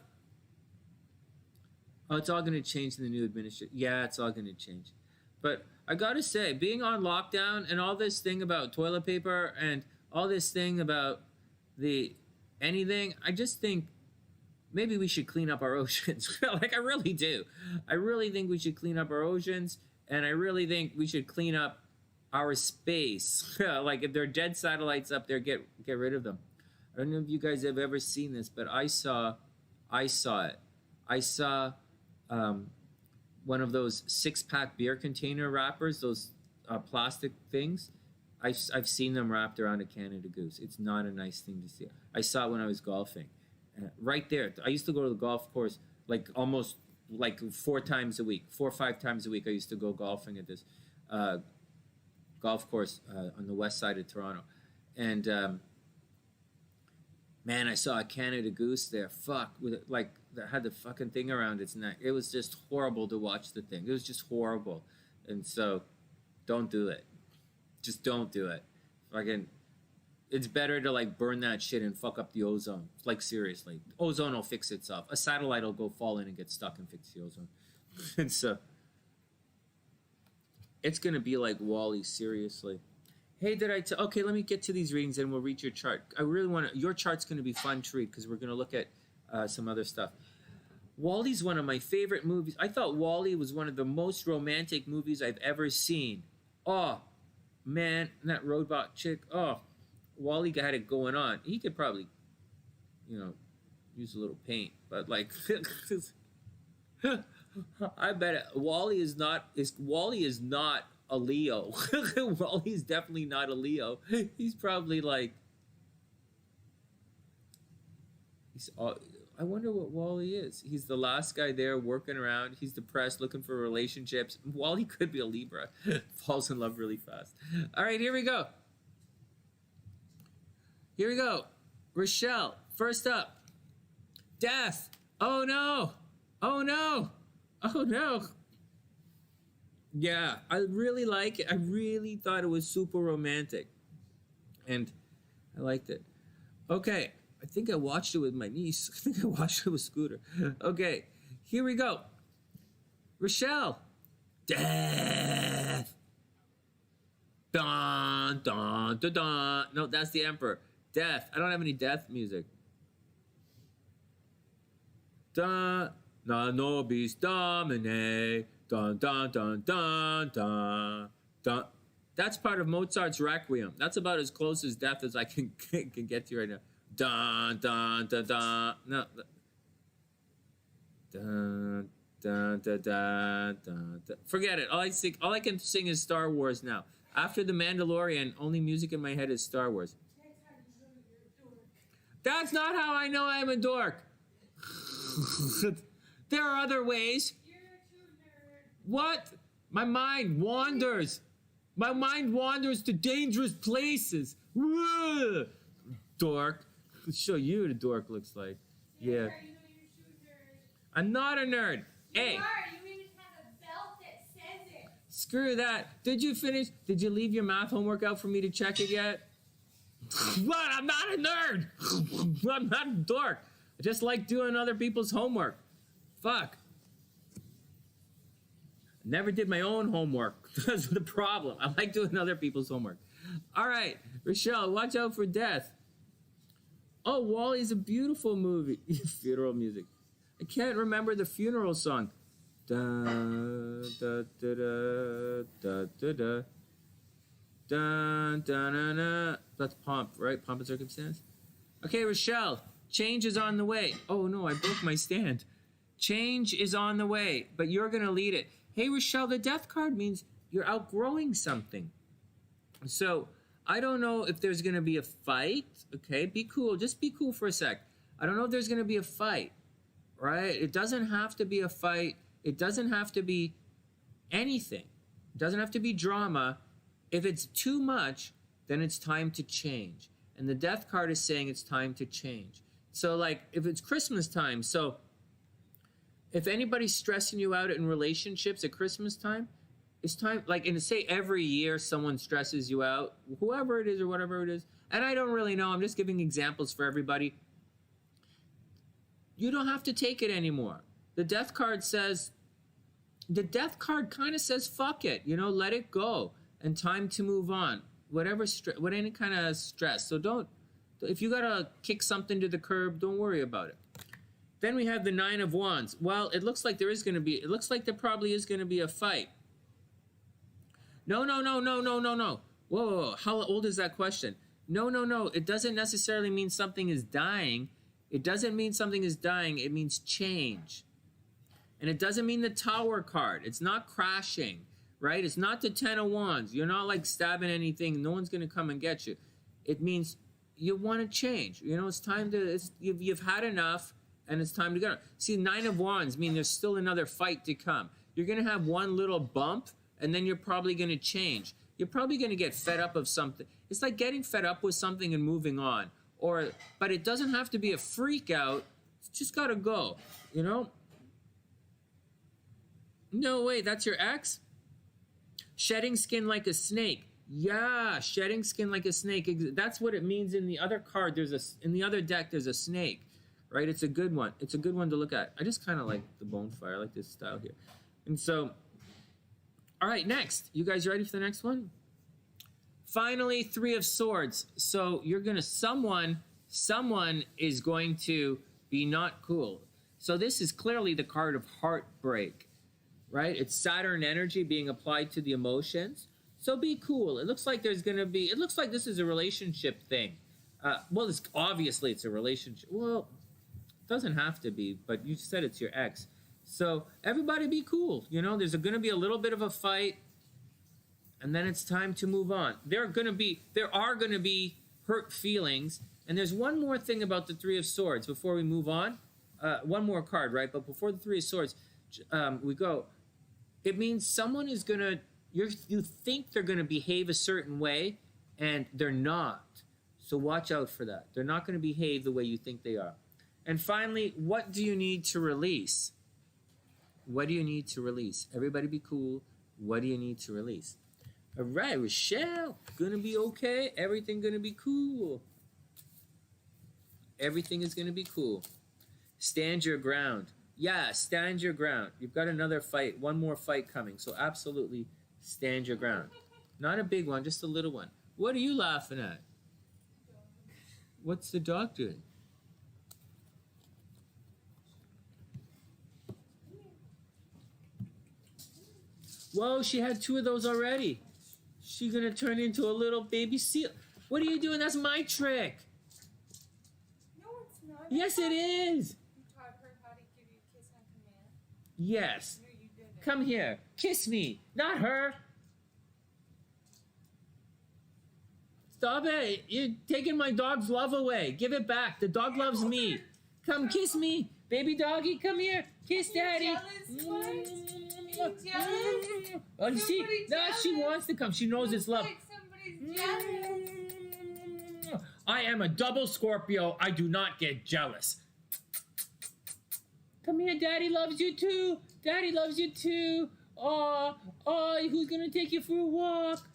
Oh, it's all going to change in the new administration. Yeah, it's all going to change. But I gotta say, being on lockdown and all this thing about toilet paper and all this thing about anything, I just think maybe we should clean up our oceans. Like, I really do. I really think we should clean up our oceans, and I really think we should clean up our space. Like, if there are dead satellites up there, get rid of them. I don't know if you guys have ever seen this, but I saw it. I saw one of those 6-pack beer container wrappers, those plastic things. I've seen them wrapped around a Canada Goose. It's not a nice thing to see. I saw it when I was golfing. Right there. I used to go to the golf course like almost like 4 times a week. 4 or 5 times a week I used to go golfing at this golf course on the west side of Toronto. And man, I saw a Canada Goose there. Fuck, with it, like that had the fucking thing around its neck. It was just horrible to watch the thing. It was just horrible. And so, don't do it. Just don't do it. Fucking, it's better to like burn that shit and fuck up the ozone. Like seriously, ozone will fix itself. A satellite will go fall in and get stuck and fix the ozone. And so, it's gonna be like Wall-E. Seriously. Hey, okay, let me get to these readings and we'll read your chart. I really want to, your chart's going to be fun to read because we're going to look at some other stuff. Wall-E's one of my favorite movies. I thought Wall-E was one of the most romantic movies I've ever seen. Oh, man, that robot chick. Oh, Wall-E had it going on. He could probably, use a little paint, but like, I bet Wall-E is not a Leo. Wall-E's definitely not a Leo. He's probably like, I wonder what Wall-E is. He's the last guy there working around. He's depressed, looking for relationships. Wall-E could be a Libra. Falls in love really fast. All right, here we go. Rochelle, first up. Death. Oh no. Yeah, I really like it. I really thought it was super romantic. And I liked it. Okay, I think I watched it with my niece. I think I watched it with Scooter. Okay, here we go. Rochelle. Death. Dun, dun, dun, dun. No, that's the Emperor. Death. I don't have any death music. Dun, na nobis domine. Dun, dun, dun, dun, dun, dun. That's part of Mozart's Requiem. That's about as close as death as I can get to right now. Dun, dun, dun, dun. No. Dun, dun, dun, dun, dun, dun. Forget it. All I can sing is Star Wars now. After The Mandalorian, only music in my head is Star Wars. That's not how I know I'm a dork. There are other ways. What? My mind wanders. My mind wanders to dangerous places. Whoa. Dork. I'll show you what a dork looks like. Yeah. I'm not a nerd. Hey. You are. You even have a belt that says it. Screw that. Did you finish? Did you leave your math homework out for me to check it yet? What? I'm not a nerd. I'm not a dork. I just like doing other people's homework. Fuck. Never did my own homework. That's the problem. I like doing other people's homework. All right, Rochelle, watch out for death. Oh, Wall-E's a beautiful movie. Funeral music. I can't remember the funeral song. Da da da da da da da. Da da da da. That's Pomp, right? Pomp and Circumstance. Okay, Rochelle, change is on the way. Oh no, I broke my stand. Change is on the way, but you're going to lead it. Hey, Rochelle, the death card means you're outgrowing something. So I don't know if there's going to be a fight. Okay, be cool. Just be cool for a sec. I don't know if there's going to be a fight, right? It doesn't have to be a fight. It doesn't have to be anything. It doesn't have to be drama. If it's too much, then it's time to change. And the death card is saying it's time to change. So like if it's Christmas time, so if anybody's stressing you out in relationships at Christmas time, it's time, like, and say every year someone stresses you out, whoever it is or whatever it is, and I don't really know, I'm just giving examples for everybody. You don't have to take it anymore. The death card says, the death card kind of says, fuck it, you know, let it go, and time to move on. Whatever, what any kind of stress. So don't, if you gotta kick something to the curb, don't worry about it. Then we have the Nine of Wands. Well, it looks like there is going to be, it looks like there probably is going to be a fight. No. Whoa, whoa, whoa. How old is that question? No. It doesn't necessarily mean something is dying. It doesn't mean something is dying. It means change. And it doesn't mean the Tower card. It's not crashing, right? It's not the Ten of Wands. You're not like stabbing anything. No one's going to come and get you. It means you want to change. You know, it's time to, you've had enough. And it's time to go. See, Nine of Wands mean there's still another fight to come. You're going to have one little bump, and then you're probably going to change. You're probably going to get fed up of something. It's like getting fed up with something and moving on. But it doesn't have to be a freak out. It's just got to go, you know? No way, that's your ex? Shedding skin like a snake. Yeah, shedding skin like a snake. That's what it means in the other card. In the other deck, there's a snake. Right, it's a good one. It's a good one to look at. I just kind of like the bonfire. I like this style here. And so, all right, next. You guys ready for the next one? Finally, Three of Swords. So you're going to, someone is going to be not cool. So this is clearly the card of heartbreak, right? It's Saturn energy being applied to the emotions. So be cool. It looks like there's going to be, it looks like this is a relationship thing. Well, obviously it's a relationship. Well, doesn't have to be, but you said it's your ex. So everybody be cool. You know, there's going to be a little bit of a fight, and then it's time to move on. There are going to be hurt feelings. And there's one more thing about the Three of Swords before we move on. One more card, right? But before the Three of Swords, we go. It means someone is going to, you think they're going to behave a certain way, and they're not. So watch out for that. They're not going to behave the way you think they are. And finally, what do you need to release? What do you need to release? Everybody be cool. What do you need to release? All right, Rochelle, gonna be okay. Everything gonna be cool. Everything is gonna be cool. Stand your ground. Yeah, stand your ground. You've got another fight, one more fight coming. So absolutely stand your ground. Not a big one, just a little one. What are you laughing at? What's the dog doing? Whoa, she had 2 of those already. She's gonna turn into a little baby seal. What are you doing? That's my trick. No, it's not. Yes, it is. You taught her how to give you a kiss on command? Yes. No, you didn't. Come here. Kiss me. Not her. Stop it. You're taking my dog's love away. Give it back. The dog loves me. Come kiss me. Baby doggy, come here. Kiss daddy. Oh, you see? No, she wants to come. She knows it's love. I am a double Scorpio. I do not get jealous. Come here, daddy loves you too. Daddy loves you too. Oh, who's gonna take you for a walk?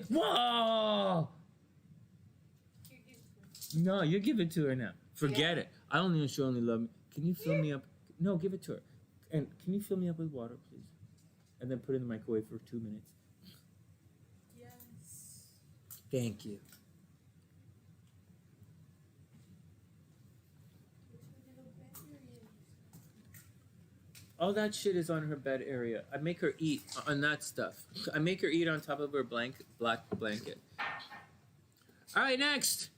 Whoa! No, you give it to her now. Forget it. I don't know if she only love me. Can you fill me up? No, give it to her. And can you fill me up with water, please? And then put it in the microwave for 2 minutes. Yes. Thank you. All that shit is on her bed area. I make her eat on that stuff. I make her eat on top of her black blanket. All right, next.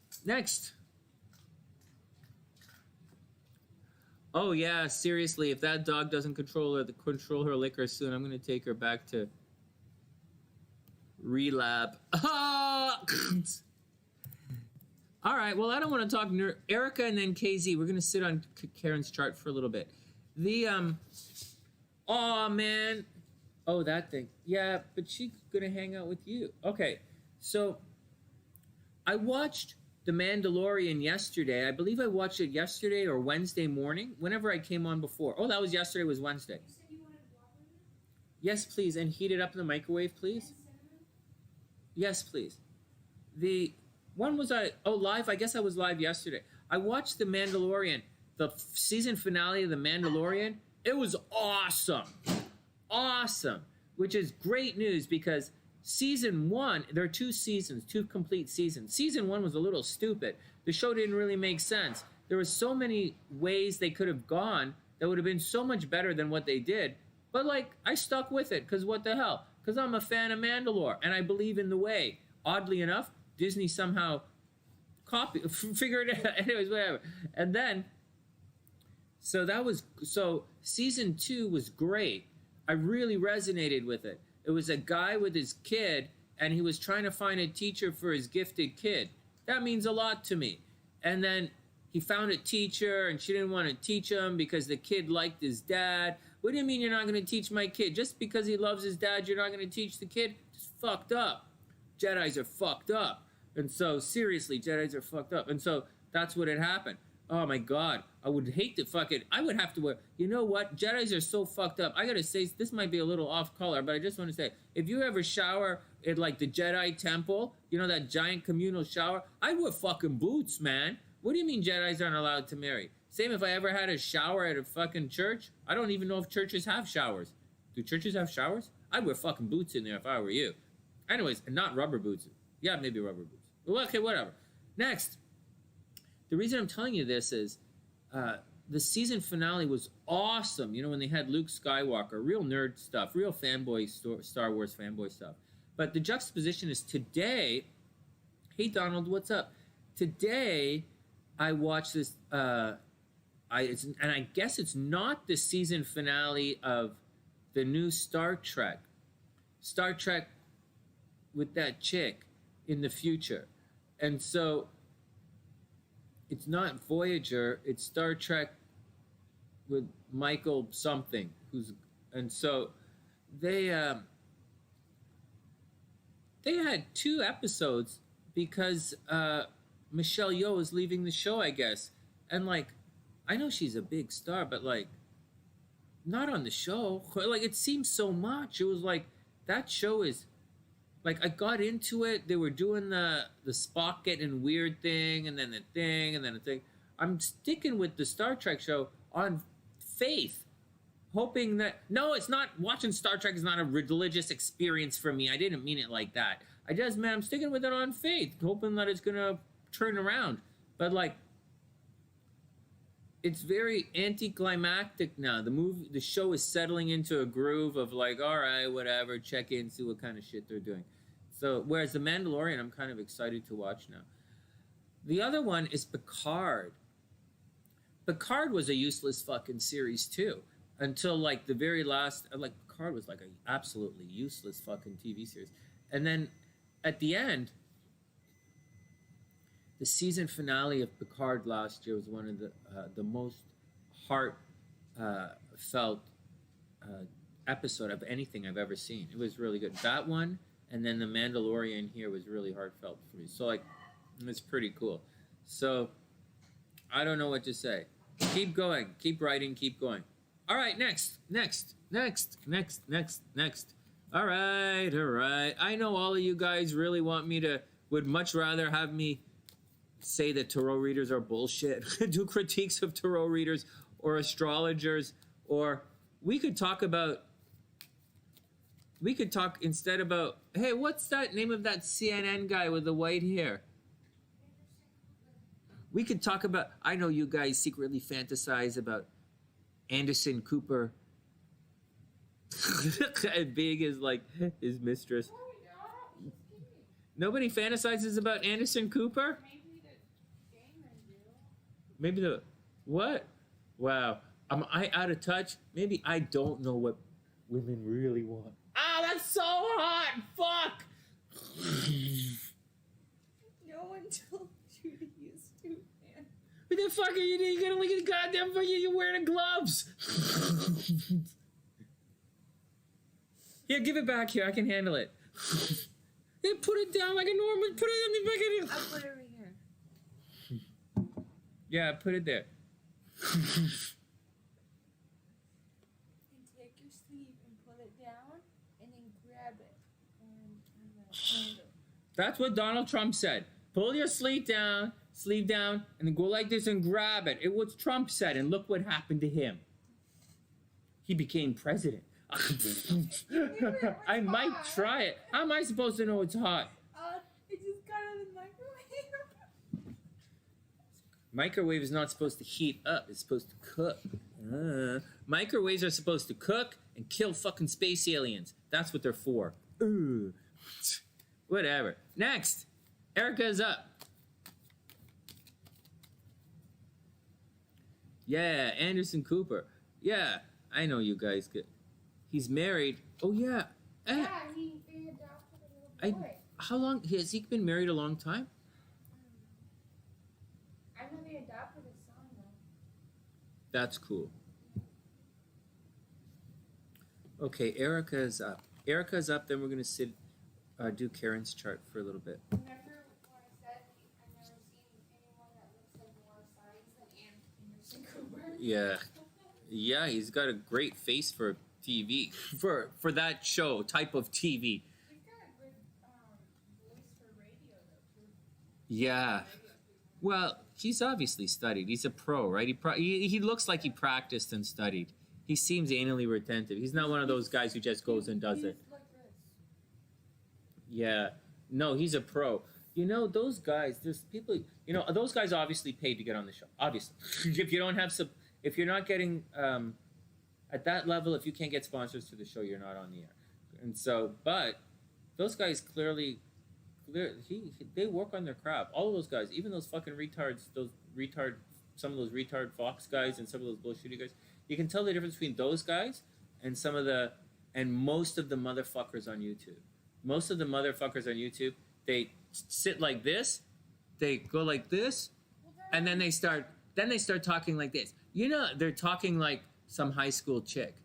Oh yeah, seriously, if that dog doesn't control her liquor soon, I'm gonna take her back to relab. Ah! All right. Well, I don't want to talk Erica and then KZ. We're gonna sit on Karen's chart for a little bit. The Oh man. Oh, that thing. Yeah, but she's gonna hang out with you. Okay. So I watched The Mandalorian yesterday. I believe I watched it yesterday or Wednesday morning. Whenever I came on before. Oh, that was yesterday. Was Wednesday. You said you wanted water in it? Yes, please, and heat it up in the microwave, please. And cinnamon? Yes, please. The when was I? Oh, live. I guess I was live yesterday. I watched The Mandalorian, the season finale of The Mandalorian. It was awesome, awesome. Which is great news because season one, there are two seasons, two complete seasons. Season one was a little stupid. The show didn't really make sense. There were so many ways they could have gone that would have been so much better than what they did. But like, I stuck with it because what the hell? Because I'm a fan of Mandalore and I believe in the way. Oddly enough, Disney somehow figured it out. Anyways, whatever. And then, so season two was great. I really resonated with it. It was a guy with his kid and he was trying to find a teacher for his gifted kid. That means a lot to me. And then he found a teacher and she didn't want to teach him because the kid liked his dad. What do you mean you're not going to teach my kid? Just because he loves his dad, you're not going to teach the kid? It's fucked up. Jedis are fucked up. And so, seriously, Jedis are fucked up. And so, that's what had happened. Oh my God. I would hate to I would have to wear, you know what? Jedis are so fucked up. I gotta say, this might be a little off color, but I just want to say, if you ever shower at like the Jedi temple, you know, that giant communal shower, I wear fucking boots, man. What do you mean Jedis aren't allowed to marry? Same if I ever had a shower at a fucking church. I don't even know if churches have showers. Do churches have showers? I'd wear fucking boots in there if I were you. Anyways, and not rubber boots. Yeah, maybe rubber boots. Well, okay, whatever. Next. The reason I'm telling you this is the season finale was awesome. You know, when they had Luke Skywalker, real nerd stuff, real fanboy, Star Wars fanboy stuff. But the juxtaposition is today, hey Donald, what's up? Today, I watched this, and I guess it's not the season finale of the new Star Trek. Star Trek with that chick in the future. And so, it's not Voyager, it's Star Trek with Michael something, and so they had 2 episodes because Michelle Yeoh is leaving the show, I guess. And like, I know she's a big star, but like, not on the show. Like, it seems so much. It was like, that show is, like, I got into it. They were doing the Spock getting weird thing, and then the thing, and then the thing. I'm sticking with the Star Trek show on faith, hoping that, no, it's not, watching Star Trek is not a religious experience for me. I didn't mean it like that. I'm sticking with it on faith, hoping that it's going to turn around. But like, it's very anticlimactic now. The show is settling into a groove of like, all right, whatever, check in, see what kind of shit they're doing. So, whereas The Mandalorian, I'm kind of excited to watch now. The other one is Picard. Picard was a useless fucking series too, until like the very last. Like, Picard was like an absolutely useless fucking TV series, and then at the end, the season finale of Picard last year was one of the most heartfelt episode of anything I've ever seen. It was really good. That one, and then The Mandalorian here was really heartfelt for me. So like, it's pretty cool. So I don't know what to say. Keep going. Keep writing. Keep going. All right. Next. All right. I know all of you guys really would much rather have me say that tarot readers are bullshit, do critiques of tarot readers or astrologers, or we could talk instead about, hey, what's that name of that CNN guy with the white hair? We could talk about, I know you guys secretly fantasize about Anderson Cooper being his mistress. Nobody fantasizes about Anderson Cooper? Maybe the gamers do. Maybe the what? Wow. Am I out of touch? Maybe I don't know what women really want. Ah, that's so hot! Fuck! No one told you to use 2 hands. What the fuck are you doing? You gotta look at the goddamn fucking, you're wearing gloves! Here, give it back here. I can handle it. Hey, put it down like a normal. Put it in the fucking. I'll put it over here. Yeah, put it there. And take your sleeve and pull it down, and then grab it and handle. That's what Donald Trump said. Pull your sleeve down, and then go like this and grab it. It was Trump said, and look what happened to him. He became president. I might try it. How am I supposed to know it's hot? It just got out of the microwave. Microwave is not supposed to heat up. It's supposed to cook. Microwaves are supposed to cook and kill fucking space aliens. That's what they're for. Ooh. Whatever. Next. Erica's up. Yeah, Anderson Cooper. Yeah, I know you guys get. He's married. Oh yeah. Yeah, he adopted a little boy. How long has he been married? A long time. I know they adopted a son though. That's cool. Okay, Erica's up. Erica's up. Then we're gonna do Karen's chart for a little bit. Remember when I said I've never seen anyone that looks like more signs than Anderson Cooper? Yeah. Yeah, he's got a great face for TV. For that show type of TV. He's got a good voice for radio though too. Yeah. Well, he's obviously studied. He's a pro, right? He looks like he practiced and studied. He seems anally retentive. He's not one of those guys who just goes and does it. Like this. Yeah. No, he's a pro. You know, those guys, there's people, you know, those guys obviously paid to get on the show. Obviously. If you don't have some, if you're not getting, at that level, if you can't get sponsors to the show, you're not on the air. And so, but those guys they work on their craft. All of those guys, even those fucking retards, some of those retard Fox guys and some of those bullshitty guys, you can tell the difference between those guys and most of the motherfuckers on YouTube. Most of the motherfuckers on YouTube, they sit like this, they go like this, and then they start talking like this. You know, they're talking like some high school chick,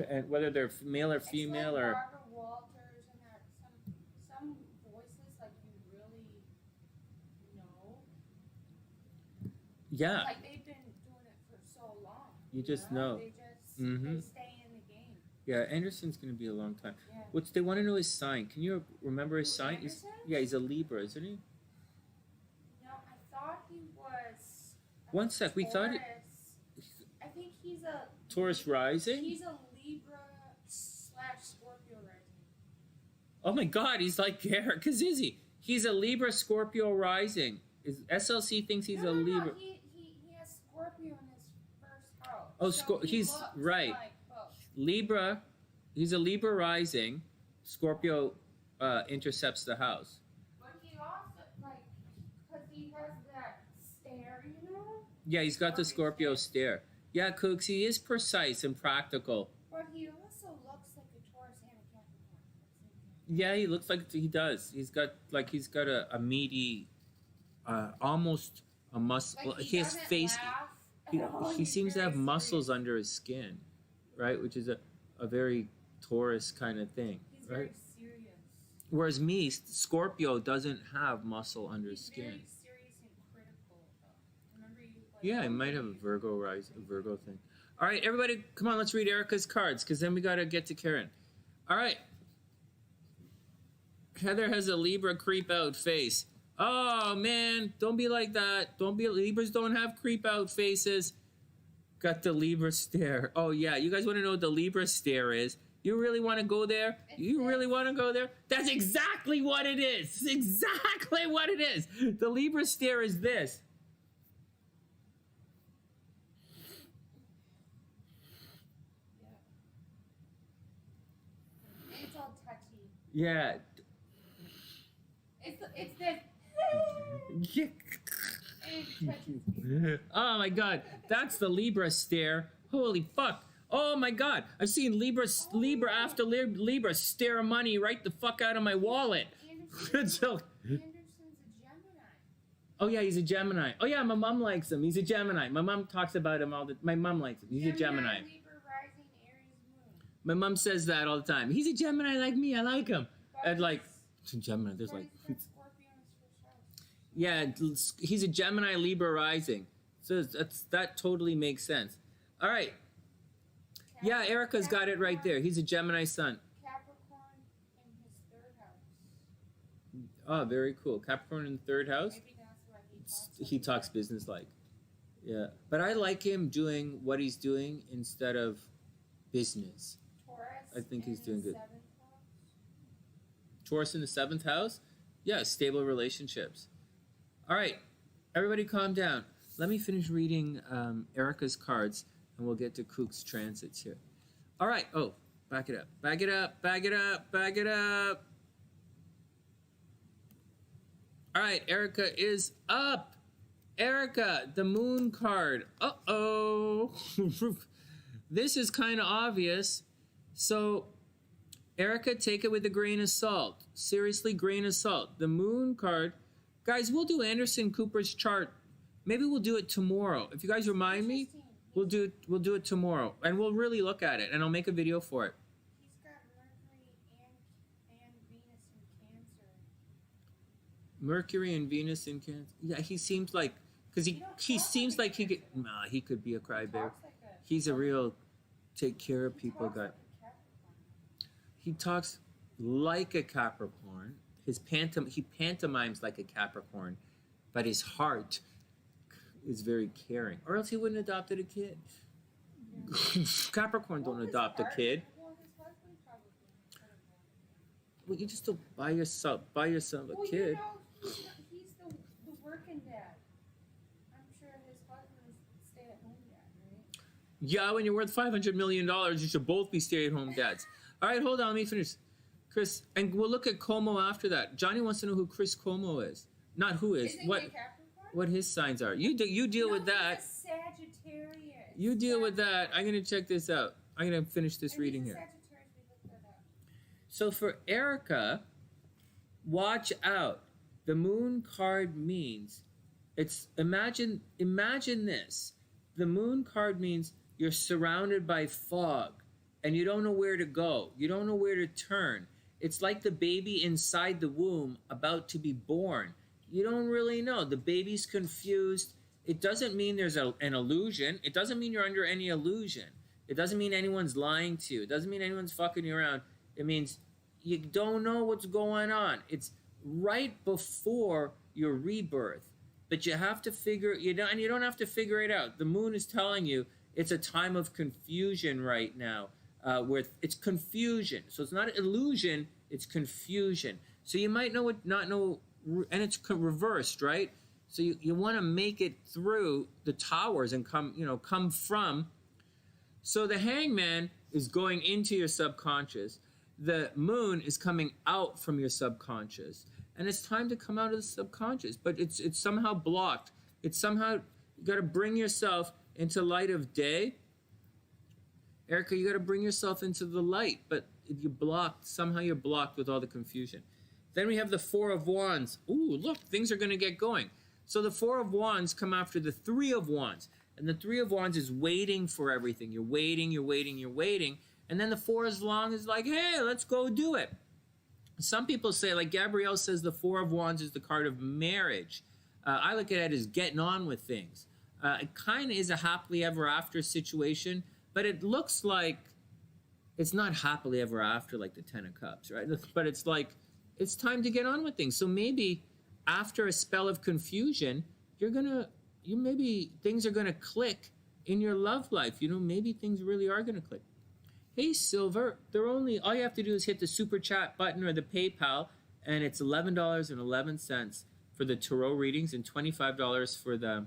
and whether they're male or female it's like or. Barbara Walters and that some voices like you really know. Yeah. Like they've been doing it for so long. You just know. They just Mhm. they stay in the game. Yeah, Anderson's gonna be a long time. Yeah. They want to know his sign. Can you remember his sign? Anderson? He's a Libra, isn't he? No, I thought he was. One sec, we thought it- I think he's a Taurus rising? He's a Libra / Scorpio rising. Oh my God, he's like Eric Kazizi. He's a Libra Scorpio rising. SLC thinks he's a Libra. No, he has Scorpio in his first house. Oh, so he he's looks right. like both. Libra, he's a Libra rising. Scorpio intercepts the house. But he also because he has that stare, you know. Yeah, he's got the Scorpio stare. Yeah, Kooks, he is precise and practical. But he also looks like a Taurus and a Capricorn. Yeah, he looks like he does. He's got a meaty, almost a muscle. Like He has doesn't face. laugh He, at all. he He's seems to very have muscles serious. under his skin, right? Which is a very Taurus kind of thing, He's right? very serious. Whereas me, Scorpio doesn't have muscle under his He's skin. very serious and critical. Remember you? Yeah, I might have a Virgo thing. All right, everybody, come on, let's read Erica's cards, because then we got to get to Karen. All right. Heather has a Libra creep out face. Oh, man, don't be like that. Libras don't have creep out faces. Got the Libra stare. Oh, yeah, you guys want to know what the Libra stare is? You really want to go there? You really want to go there? That's exactly what it is. It's exactly what it is. The Libra stare is this. It's all touchy. Yeah. It's this. Yeah. And Oh my God, that's the Libra stare. Holy fuck. Oh my God, I've seen Libra after Libra stare money right the fuck out of my wallet. So, Anderson's a Gemini. oh yeah, he's a Gemini. Oh yeah, my mom likes him. He's a Gemini. My mom talks about him all the. My mom likes him. He's a Gemini. Libra rising, Aries moon. My mom says that all the time. He's a Gemini like me. I like him. And like Gemini, there's like. Scorpio in his first house. Yeah, he's a Gemini Libra rising. So that totally makes sense. All right. Yeah, Erica's got it right there. He's a Gemini sun. Capricorn in his third house. Oh, very cool. Capricorn in the third house. Maybe that's why He talks business like. Yeah. But I like him doing what he's doing instead of business. Taurus I think he's in doing his good. seventh house. Taurus in the 7th house. Yeah, stable relationships. All right. Everybody calm down. Let me finish reading Erica's cards. And we'll get to Kook's transits here. All right. Oh, back it up. Back it up. Back it up. Back it up. All right. Erica is up. Erica, the moon card. Uh-oh. This is kind of obvious. So, Erica, take it with a grain of salt. Seriously, grain of salt. The moon card. Guys, we'll do Anderson Cooper's chart. Maybe we'll do it tomorrow. If you guys remind me. We'll do it tomorrow, and we'll really look at it, and I'll make a video for it. He's got Mercury and Venus in Cancer. Mercury and Venus in Cancer. Yeah, he seems like, because he seems like he could. Nah, he could be a crybear. He's a real take care of people guy. He talks like a Capricorn. He pantomimes like a Capricorn, but his heart is very caring, or else he wouldn't have adopted a kid. Capricorn don't adopt a kid. Well, his husband probably could have wanted him. Well, you just don't buy yourself a Well, kid. you know, he's the working dad. I'm sure his husband's stay-at-home dad, right? Yeah, when you're worth $500 million, you should both be stay-at-home dads. All right, hold on, let me finish. Chris, and we'll look at Como after that. Johnny wants to know who Chris Como is. Not who is, Isn't what he a Capricorn? what his signs are. You deal with that. He's a Sagittarius. You deal with that. I'm gonna check this out. I'm gonna finish this reading He's a here. Sagittarius, we looked that up. So for Erica, watch out. The moon card means it's imagine this. The moon card means you're surrounded by fog and you don't know where to go. You don't know where to turn. It's like the baby inside the womb about to be born. You don't really know. The baby's confused. It doesn't mean there's an illusion. It doesn't mean you're under any illusion. It doesn't mean anyone's lying to you. It doesn't mean anyone's fucking you around. It means you don't know what's going on. It's right before your rebirth. But you have to figure, and you don't have to figure it out. The moon is telling you it's a time of confusion right now. Where it's confusion. So it's not illusion, it's confusion. So you might know it, not know, and it's reversed, right? So you want to make it through the towers and come from. So the hangman is going into your subconscious. The moon is coming out from your subconscious. And it's time to come out of the subconscious, but it's somehow blocked. It's somehow, you got to bring yourself into light of day. Erica, you got to bring yourself into the light, but somehow you're blocked with all the confusion. Then we have the Four of Wands. Ooh, look, things are going to get going. So the Four of Wands come after the Three of Wands. And the Three of Wands is waiting for everything. You're waiting, you're waiting, you're waiting. And then the Four of Wands is like, hey, let's go do it. Some people say, like Gabrielle says, the Four of Wands is the card of marriage. I look at it as getting on with things. It kind of is a happily ever after situation, but it looks like it's not happily ever after like the Ten of Cups, right? But it's like, it's time to get on with things. So maybe after a spell of confusion, maybe things are gonna click in your love life. Maybe things really are gonna click. Hey, Silver, all you have to do is hit the super chat button or the PayPal, and it's $11.11 for the tarot readings and $25 for the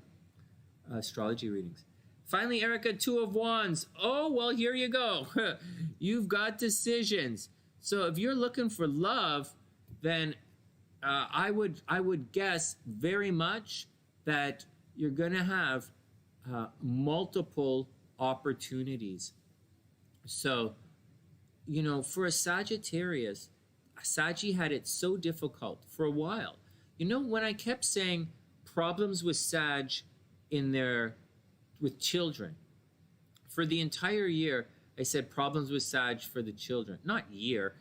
astrology readings. Finally, Erica, Two of Wands. Oh, well, here you go. You've got decisions. So if you're looking for love, then I would guess very much that you're going to have multiple opportunities. So, you know, for a Sagittarius, Saggy had it so difficult for a while. You know, when I kept saying problems with Sag with children, for the entire year, I said problems with Sag for the children. Not year,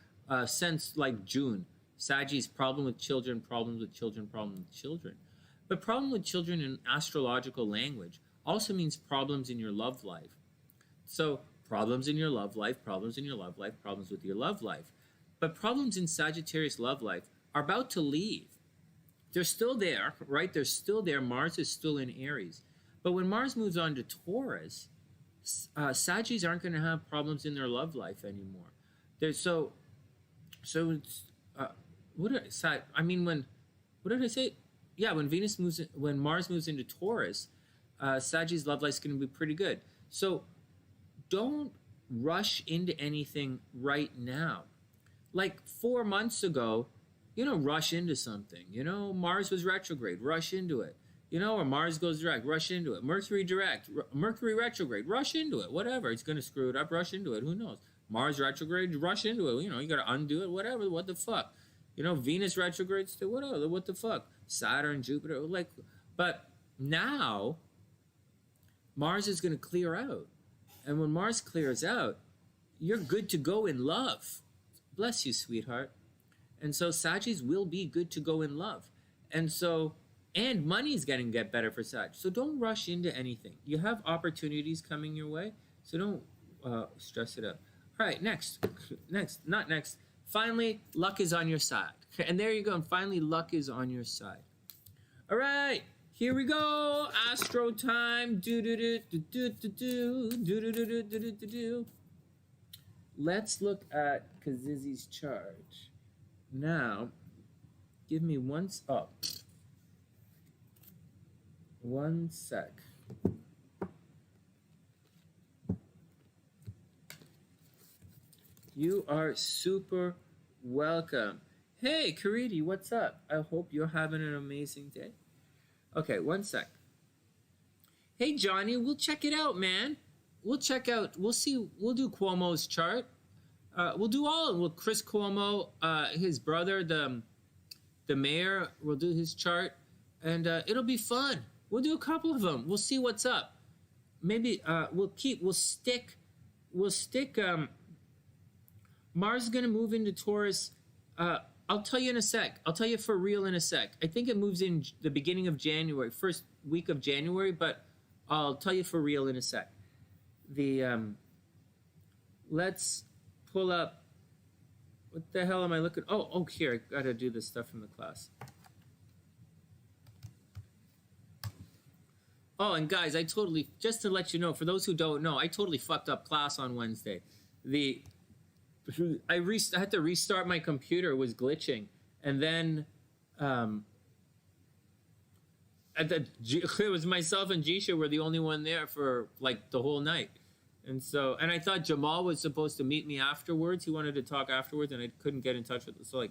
since like June. Saggy's problem with children, problems with children, problem with children. But problem with children in astrological language also means problems in your love life. So problems in your love life, problems in your love life, problems with your love life. But problems in Sagittarius love life are about to leave. They're still there, right? They're still there. Mars is still in Aries. But when Mars moves on to Taurus, Saggies aren't going to have problems in their love life anymore. It's, what did I say? Yeah, when Mars moves into Taurus, Saggies love life is going to be pretty good. So don't rush into anything right now. Like 4 months ago, rush into something. Mars was retrograde, rush into it. Or Mars goes direct, rush into it. Mercury direct, Mercury retrograde, rush into it. Whatever, it's going to screw it up, rush into it. Who knows? Mars retrograde, rush into it. You got to undo it, whatever. What the fuck? Venus retrograde, still whatever. What the fuck? Saturn, Jupiter, but now Mars is going to clear out. And when Mars clears out, you're good to go in love. Bless you, sweetheart. And so Saggies will be good to go in love. And money's going to get better for Sag. So don't rush into anything. You have opportunities coming your way, so don't stress it out. All right, next. Finally, luck is on your side. And there you go. And finally, luck is on your side. All right, here we go. Astro time. Let's look at Kazizi's chart. Now, give me one sec. You are super welcome. Hey, Karidi, what's up? I hope you're having an amazing day. Okay, one sec. Hey, Johnny, we'll check it out, man. We'll see. We'll do Cuomo's chart. We'll Chris Cuomo, his brother, the mayor, we'll do his chart. And it'll be fun. We'll do a couple of them. We'll see what's up. Maybe we'll stick. Mars is going to move into Taurus. I'll tell you in a sec. I'll tell you for real in a sec. I think it moves in the beginning of January, first week of January, but I'll tell you for real in a sec. Let's pull up. What the hell am I looking? Oh, here. I got to do this stuff from the class. Oh, and guys, just to let you know, for those who don't know, I totally fucked up class on Wednesday. I had to restart my computer, it was glitching. And then it was myself and Jisha were the only one there for like the whole night. And I thought Jamal was supposed to meet me afterwards. He wanted to talk afterwards, and I couldn't get in touch with him. So I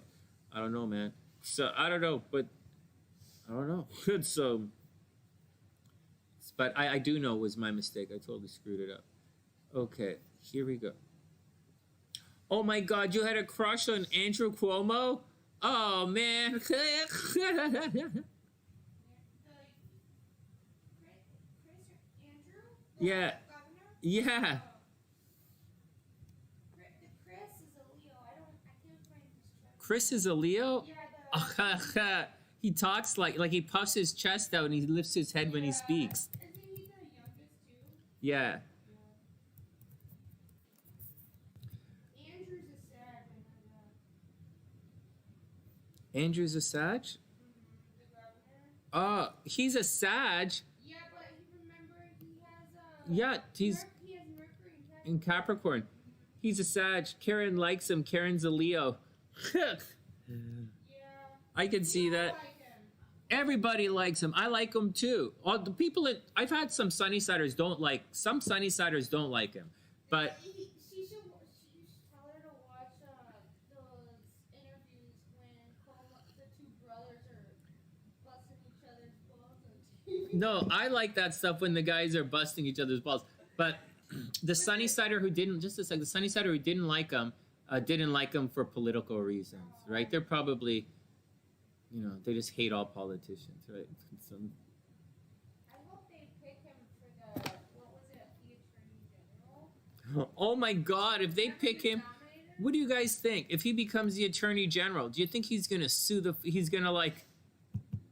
don't know, man. So I don't know, but I don't know. But I do know it was my mistake. I totally screwed it up. Okay, here we go. Oh my God, you had a crush on Andrew Cuomo? Oh man. Yeah. Yeah. Chris is a Leo? Yeah, he talks like he puffs his chest out and he lifts his head when he speaks. Isn't he the youngest too? Yeah. Andrew's a Sag, I know that. Andrew's a Sag? The governor. Oh, he's a Sag. Yeah, but remember he has he has Mercury in Capricorn. He's a Sag. Karen likes him. Karen's a Leo. Yeah. I can see that. Like him. Everybody likes him. I like him too. All the people I've had some Sunnysiders don't like. Some Sunnysiders don't like him, but She should tell her to watch those interviews when the two brothers are busting each other's balls. No, I like that stuff when the guys are busting each other's balls. But the Sunnysider who didn't, just a sec, the Sunnysider who didn't like him for political reasons, right? They're probably, they just hate all politicians, right? So, I hope they pick him for the, what was it, the Attorney General? oh my God, if they pick him, what do you guys think? If he becomes the Attorney General, do you think he's gonna he's gonna like,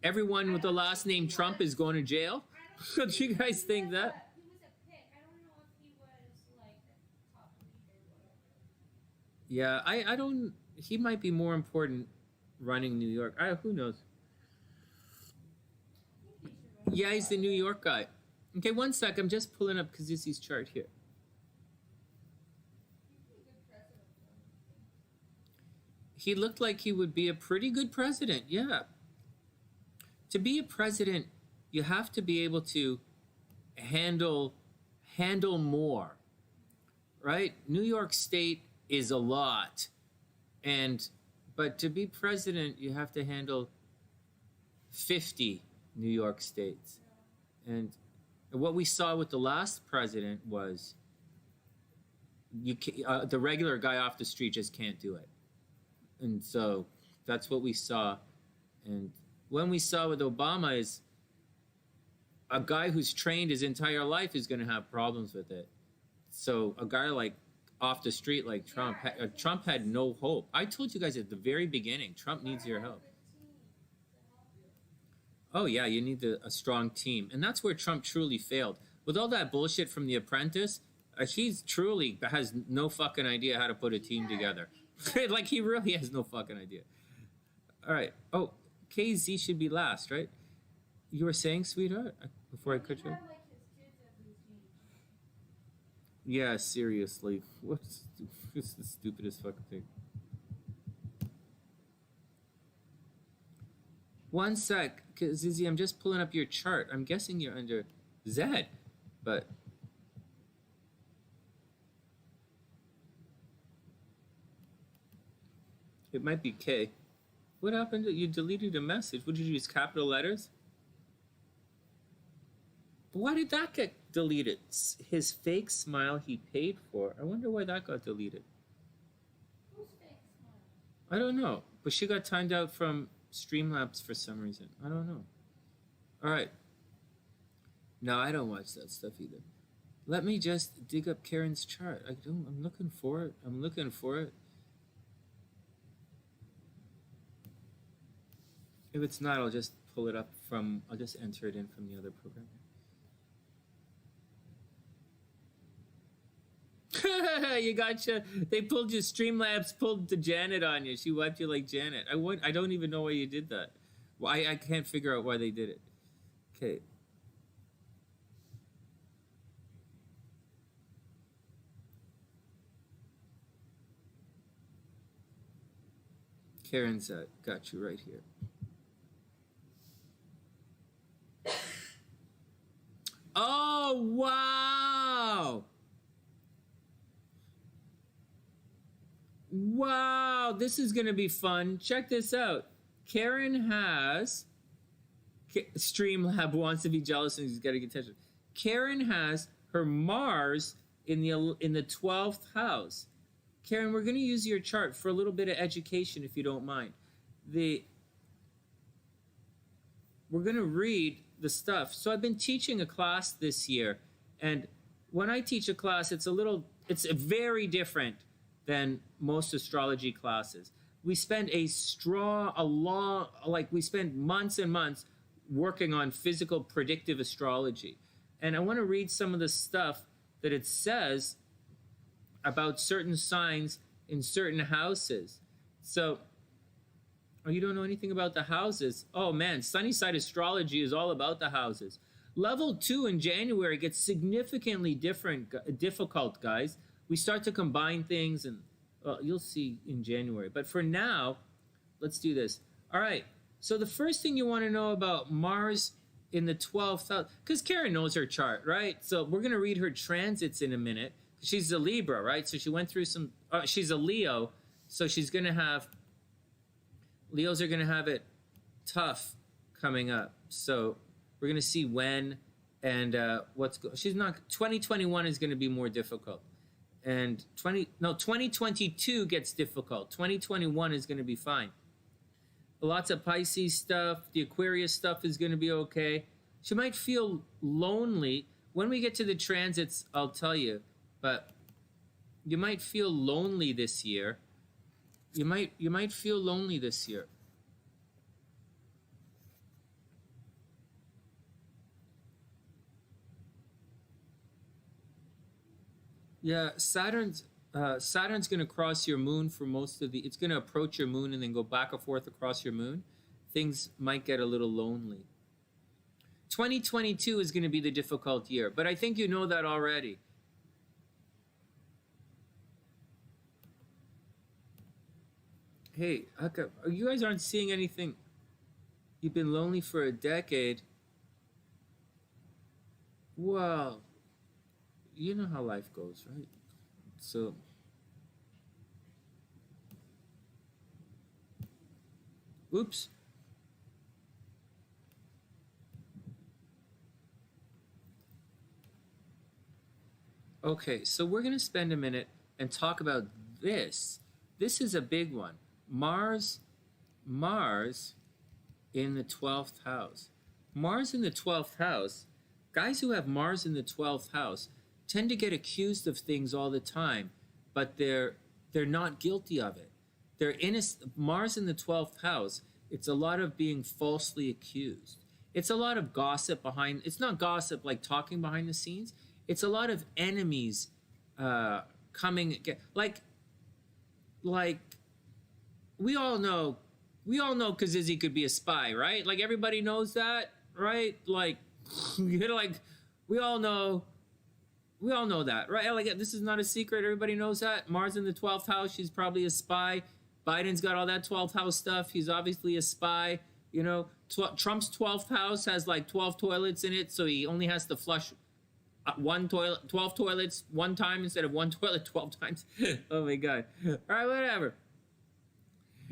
everyone with the last name Trump is going to jail? Do you guys think that? He was a pick. I don't know if he was like the top leader or whatever. Yeah, I don't, he might be more important running New York. Who knows? Yeah, he's the New York guy. Okay, one sec. I'm just pulling up Kazusi's chart here. He looked like he would be a pretty good president. Yeah. To be a president, you have to be able to handle more, right? New York State is a lot, but to be president, you have to handle 50 New York states. And what we saw with the last president was the regular guy off the street just can't do it. And so that's what we saw. And when we saw with Obama is a guy who's trained his entire life is going to have problems with it. So a guy like off the street like Trump, Trump had no hope. I told you guys at the very beginning, Trump needs your help. Oh yeah, you need a strong team. And that's where Trump truly failed. With all that bullshit from The Apprentice, he's truly has no fucking idea how to put a team together. Like he really has no fucking idea. All right. Oh, KZ should be last, right? You were saying, sweetheart, before I cut you? Yeah, seriously. What's the stupidest fucking thing? One sec, Zizi, I'm just pulling up your chart. I'm guessing you're under Z, but... It might be K. What happened? You deleted a message. What did you use? Capital letters? Why did that get deleted? His fake smile he paid for. I wonder why that got deleted. Who's fake smile? I don't know. But she got timed out from Streamlabs for some reason. I don't know. All right. No, I don't watch that stuff either. Let me just dig up Karen's chart. I'm looking for it. If it's not, I'll just pull it up I'll just enter it in from the other program. You gotcha. They pulled you, Streamlabs pulled the Janet on you. She wiped you like Janet. I don't even know why you did that. Well, I can't figure out why they did it. Okay. Karen's got you right here. Oh, wow. Wow, this is going to be fun. Check this out. Karen has... Streamlab wants to be jealous and he's got to get attention. Karen has her Mars in the 12th house. Karen, we're going to use your chart for a little bit of education if you don't mind. We're going to read the stuff. So I've been teaching a class this year, and when I teach a class, it's very different than most astrology classes. We spend we spend months and months working on physical predictive astrology. And I want to read some of the stuff that it says about certain signs in certain houses. So, you don't know anything about the houses? Oh man, SunnySide astrology is all about the houses. Level 2 in January gets significantly difficult, guys. We start to combine things, and you'll see in January. But for now, let's do this. All right, so the first thing you want to know about Mars in the 12th house, because Karen knows her chart, right? So we're going to read her transits in a minute. She's a Libra, right? So she went through she's a Leo, so she's going to have... Leos are going to have it tough coming up. So We're going to see when and she's not. 2021 is going to be more difficult, and 2022 gets difficult. 2021 is going to be fine. Lots of Pisces stuff. The Aquarius stuff is going to be okay. She might feel lonely. When we get to the transits, I'll tell you. But you might feel lonely this year. You might feel lonely this year. Yeah, Saturn's going to cross your moon for most of the. It's going to approach your moon and then go back and forth across your moon. Things might get a little lonely. 2022 is going to be the difficult year, but I think you know that already. Hey, you guys aren't seeing anything. You've been lonely for a decade. Well, you know how life goes, right? So, oops. Okay, so we're going to spend a minute and talk about this. This is a big one. Mars in the 12th house. Mars in the 12th house. Guys who have Mars in the 12th house tend to get accused of things all the time, but they're not guilty of it. They're innocent. Mars in the 12th house, it's a lot of being falsely accused. It's a lot of gossip behind. It's not gossip like talking behind the scenes. It's a lot of enemies coming. Like we all know Kazizi could be a spy, right? Like everybody knows that, right? Like like we all know that, right? Like this is not a secret. Everybody knows that. Mars in the 12th house, she's probably a spy. Biden's got all that 12th house stuff. He's obviously a spy. You know, Trump's 12th house has like 12 toilets in it, so he only has to flush one toilet, 12 toilets one time instead of one toilet 12 times. Oh my God. All right, whatever.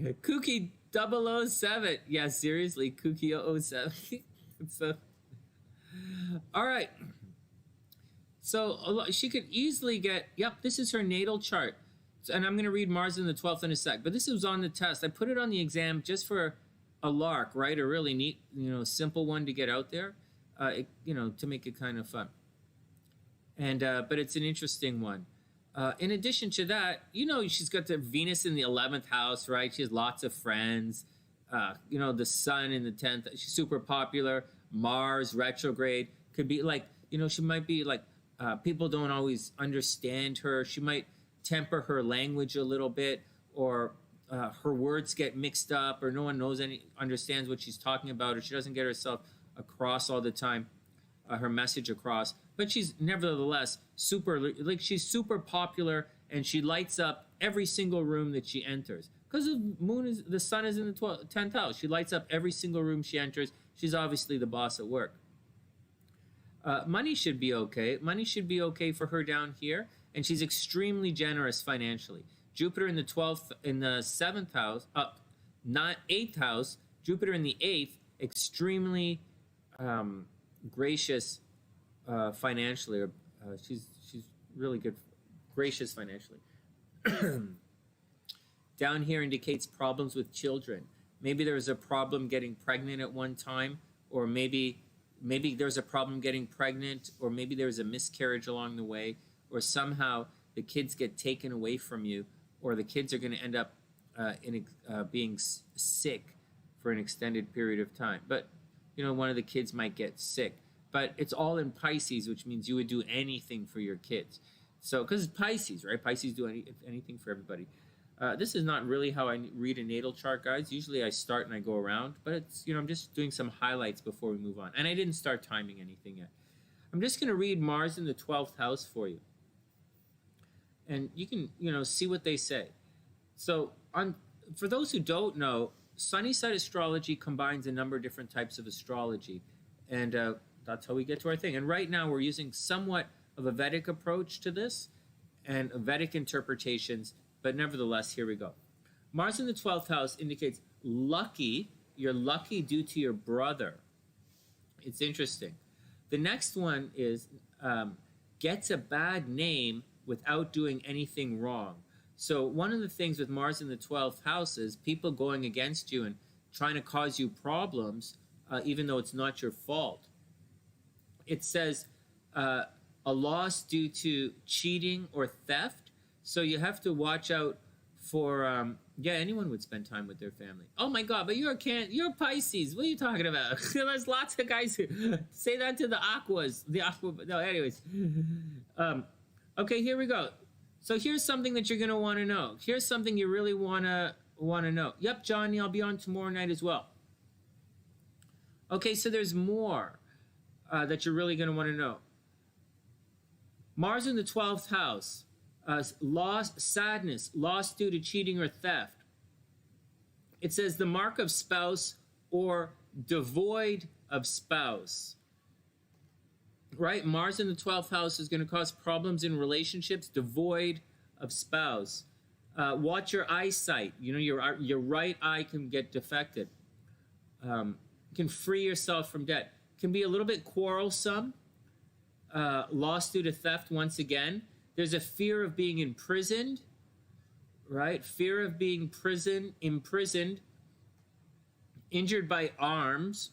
Kooky 007. Yeah, seriously, Kooky 007. So, all right. So she could easily get, yep, this is her natal chart. And I'm going to read Mars in the 12th in a sec. But this was on the test. I put it on the exam just for a lark, right? A really neat, simple one to get out there, to make it kind of fun. And but it's an interesting one. In addition to that, she's got the Venus in the 11th house, right? She has lots of friends. The Sun in the 10th. She's super popular. Mars retrograde could be like, she might be like, people don't always understand her. She might temper her language a little bit, or her words get mixed up, or no one understands what she's talking about, or she doesn't get herself across all the time, her message across. But she's nevertheless she's super popular, and she lights up every single room that she enters. Because the Sun is in the 10th house. She lights up every single room she enters. She's obviously the boss at work. Money should be okay. Money should be okay for her down here, and she's extremely generous financially. Jupiter in the 7th house, not 8th house. Jupiter in the 8th, extremely gracious financially. She's really good, gracious financially. Down here indicates problems with children. Maybe there was a problem getting pregnant at one time, or maybe there's a problem getting pregnant, or maybe there's a miscarriage along the way, or somehow the kids get taken away from you, or the kids are going to end up being sick for an extended period of time. But, one of the kids might get sick. But it's all in Pisces, which means you would do anything for your kids. So, because it's Pisces, right? Pisces do anything for everybody. This is not really how I read a natal chart, guys. Usually I start and I go around, but it's, I'm just doing some highlights before we move on. And I didn't start timing anything yet. I'm just going to read Mars in the 12th house for you. And you can, see what they say. So, for those who don't know, TheSunnySide astrology combines a number of different types of astrology. And that's how we get to our thing. And right now we're using somewhat of a Vedic approach to this and Vedic interpretations. But nevertheless, here we go. Mars in the 12th house indicates lucky. You're lucky due to your brother. It's interesting. The next one is gets a bad name without doing anything wrong. So one of the things with Mars in the 12th house is people going against you and trying to cause you problems, even though it's not your fault. It says a loss due to cheating or theft. So you have to watch out for anyone would spend time with their family. Oh my God, but you're Pisces. What are you talking about? There's lots of guys who say that to the Aquas. No, anyways. Okay, here we go. So here's something that you're gonna want to know. Here's something you really wanna know. Yep, Johnny, I'll be on tomorrow night as well. Okay, so there's more that you're really gonna want to know. Mars in the 12th house. Loss, sadness, loss due to cheating or theft. It says the mark of spouse or devoid of spouse. Right? Mars in the 12th house is going to cause problems in relationships, devoid of spouse. Watch your eyesight. You know, your right eye can get defected. Can free yourself from debt. Can be a little bit quarrelsome. Loss due to theft once again. There's a fear of being imprisoned, right? Fear of being imprisoned, injured by arms.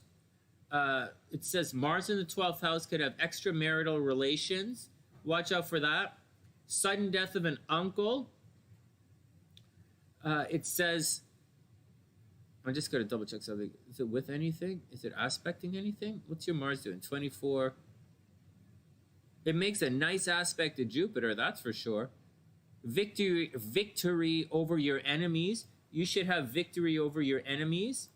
It says Mars in the 12th house could have extramarital relations. Watch out for that. Sudden death of an uncle. It says, I just got to double check something. Is it with anything? Is it aspecting anything? What's your Mars doing? 24. It makes a nice aspect to Jupiter, that's for sure. Victory over your enemies. You should have victory over your enemies.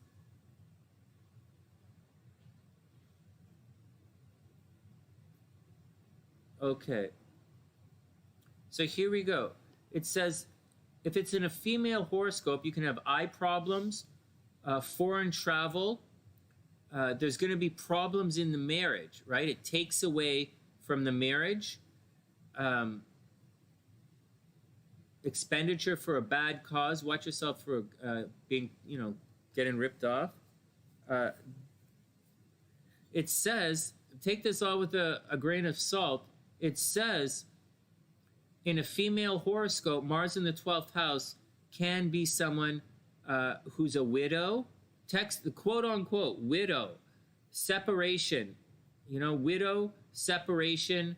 Okay. So here we go. It says, if it's in a female horoscope, you can have eye problems, foreign travel. There's going to be problems in the marriage, right? It takes away from the marriage, expenditure for a bad cause. Watch yourself for being, getting ripped off. It says, take this all with a grain of salt. It says, in a female horoscope, Mars in the 12th house can be someone who's a widow. Text the quote unquote widow, separation, widow, separation,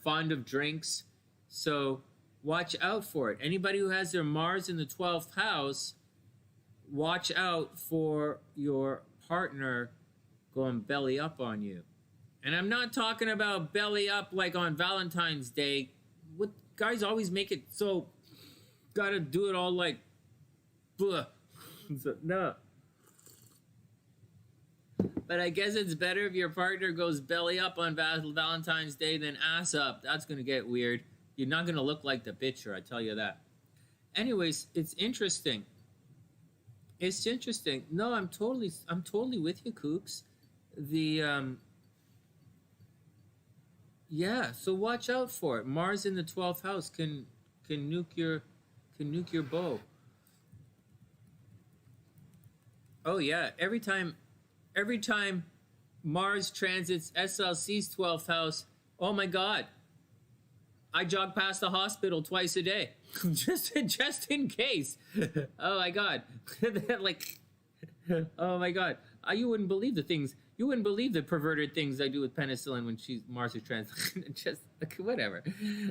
fond of drinks. So watch out for it. Anybody who has their Mars in the 12th house, watch out for your partner going belly up on you. And I'm not talking about belly up like on Valentine's Day. What guys always make it so gotta do it all like blah. So, no. But I guess it's better if your partner goes belly up on Valentine's Day than ass up. That's going to get weird. You're not going to look like the picture, I tell you that. Anyways, it's interesting. It's interesting. No, I'm totally with you, Kooks. So watch out for it. Mars in the 12th house can nuke your bow. Oh yeah, every time Mars transits SLC's 12th house, oh my God, I jog past the hospital twice a day, just in case. Oh my God, oh my God, you wouldn't believe the things. You wouldn't believe the perverted things I do with penicillin when Mars is transit. Just whatever.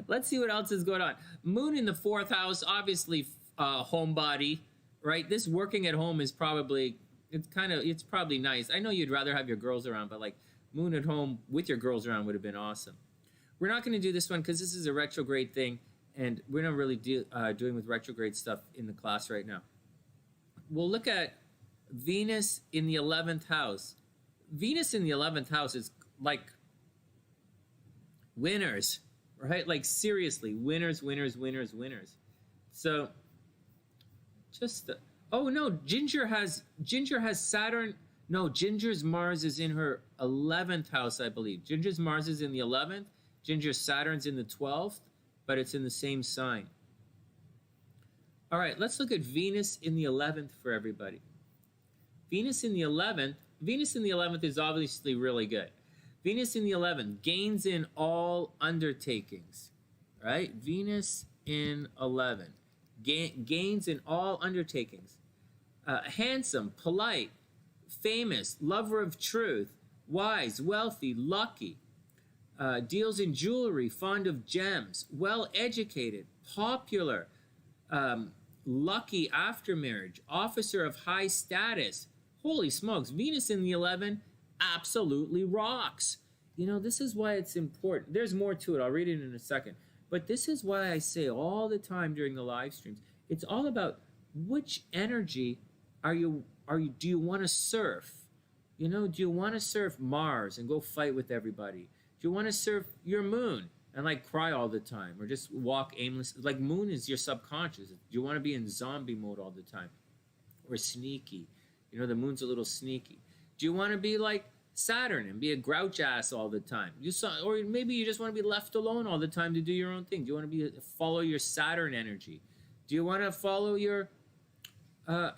Let's see what else is going on. Moon in the 4th house, obviously, homebody, right? This working at home is probably. It's probably nice. I know you'd rather have your girls around, but like Moon at home with your girls around would have been awesome. We're not going to do this one because this is a retrograde thing, and we're not really doing with retrograde stuff in the class right now. We'll look at Venus in the 11th house. Venus in the 11th house is like winners, right? Like seriously, winners. So just oh no, Ginger has Saturn. No, Ginger's Mars is in her 11th house, I believe. Ginger's Mars is in the 11th. Ginger's Saturn's in the 12th, but it's in the same sign. All right, let's look at Venus in the 11th for everybody. Venus in the 11th Venus in the 11th is obviously really good. Venus in the 11th, gains in all undertakings, right? Venus in 11, gains in all undertakings. Handsome, polite, famous, lover of truth, wise, wealthy, lucky, deals in jewelry, fond of gems, well educated, popular, lucky after marriage, officer of high status. Holy smokes, Venus in the 11 absolutely rocks. You know, this is why it's important. There's more to it. I'll read it in a second. But this is why I say all the time during the live streams, it's all about which energy do you want to surf? You know, do you want to surf Mars and go fight with everybody? Do you want to surf your moon and like cry all the time or just walk aimlessly? Like moon is your subconscious. Do you want to be in zombie mode all the time or sneaky? You know, the moon's a little sneaky. Do you want to be like Saturn and be a grouch ass all the time? Or maybe you just want to be left alone all the time to do your own thing. Do you want to follow your Saturn energy? Do you want to follow your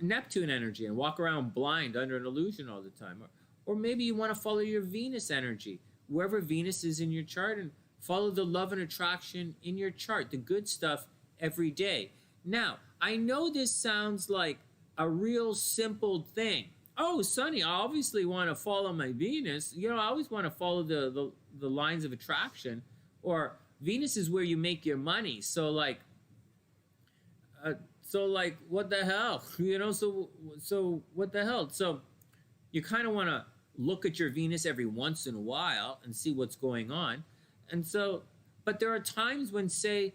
Neptune energy and walk around blind under an illusion all the time? Or maybe you want to follow your Venus energy, wherever Venus is in your chart, and follow the love and attraction in your chart, the good stuff every day. Now, I know this sounds like a real simple thing. Oh, Sonny, I obviously want to follow my Venus. You know, I always want to follow the lines of attraction. Or Venus is where you make your money. So like, what the hell? You know, so what the hell? So you kind of want to look at your Venus every once in a while and see what's going on. And so, but there are times when, say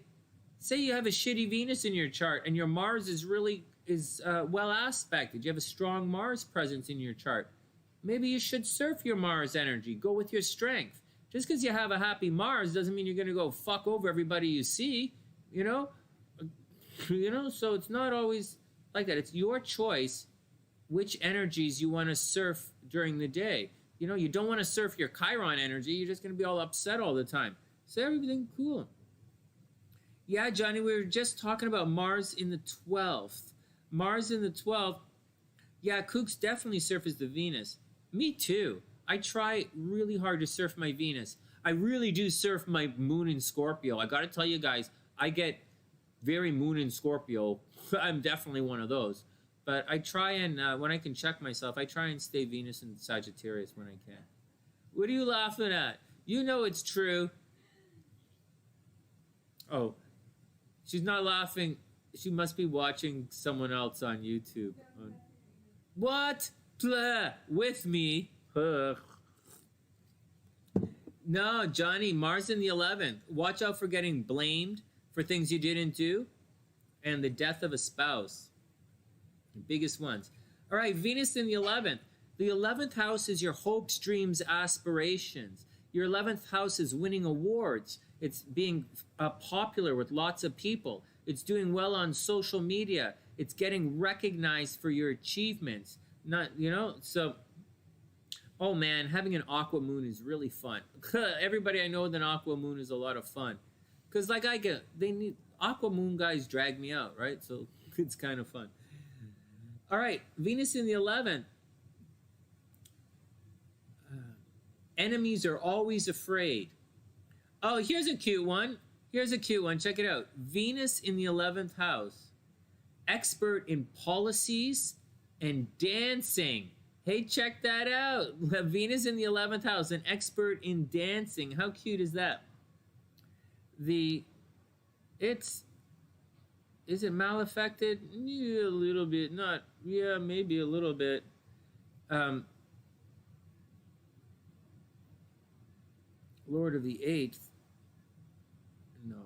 you have a shitty Venus in your chart and your Mars is well aspected. You have a strong Mars presence in your chart. Maybe you should surf your Mars energy. Go with your strength. Just because you have a happy Mars doesn't mean you're going to go fuck over everybody you see, you know? You know, so it's not always like that. It's your choice which energies you want to surf during the day. You know, you don't want to surf your Chiron energy. You're just going to be all upset all the time. So everything cool. Yeah, Johnny, we were just talking about Mars in the 12th. Mars in the 12th. Yeah, Kooks definitely surfaces the Venus. Me too. I try really hard to surf my Venus. I really do surf my moon in Scorpio. I got to tell you guys, I get very moon in Scorpio. I'm definitely one of those. But I try and, when I can check myself, I try and stay Venus in Sagittarius when I can. What are you laughing at? You know it's true. Oh, she's not laughing. She must be watching someone else on YouTube. What? Blah. With me? Ugh. No, Johnny, Mars in the 11th. Watch out for getting blamed for things you didn't do and the death of a spouse. The biggest ones. All right, Venus in the 11th. The 11th house is your hopes, dreams, aspirations. Your 11th house is winning awards. It's being popular with lots of people. It's doing well on social media. It's getting recognized for your achievements. Not, you know, so, oh man, having an aqua moon is really fun. Everybody I know with an aqua moon is a lot of fun. Because like they need, aqua moon guys drag me out, right? So it's kind of fun. All right, Venus in the 11th. Enemies are always afraid. Oh, here's a cute one. Here's a cute one. Check it out. Venus in the 11th house. Expert in policies and dancing. Hey, check that out. Venus in the 11th house. An expert in dancing. How cute is that? Is it maleffected? Yeah, a little bit. Not, yeah, maybe a little bit. Lord of the 8th. No.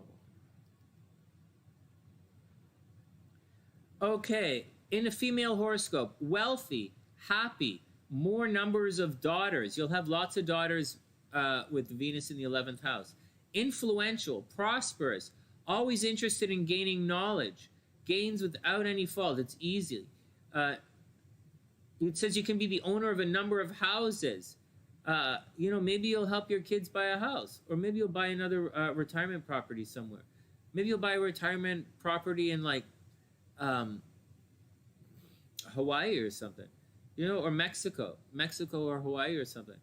Okay, in a female horoscope, wealthy, happy, more numbers of daughters. You'll have lots of daughters with Venus in the 11th house. Influential, prosperous, always interested in gaining knowledge, gains without any fault. It's easy. It says you can be the owner of a number of houses. You know, maybe you'll help your kids buy a house, or maybe you'll buy another retirement property somewhere. Maybe you'll buy a retirement property in like Hawaii or something. or Mexico or Hawaii or something.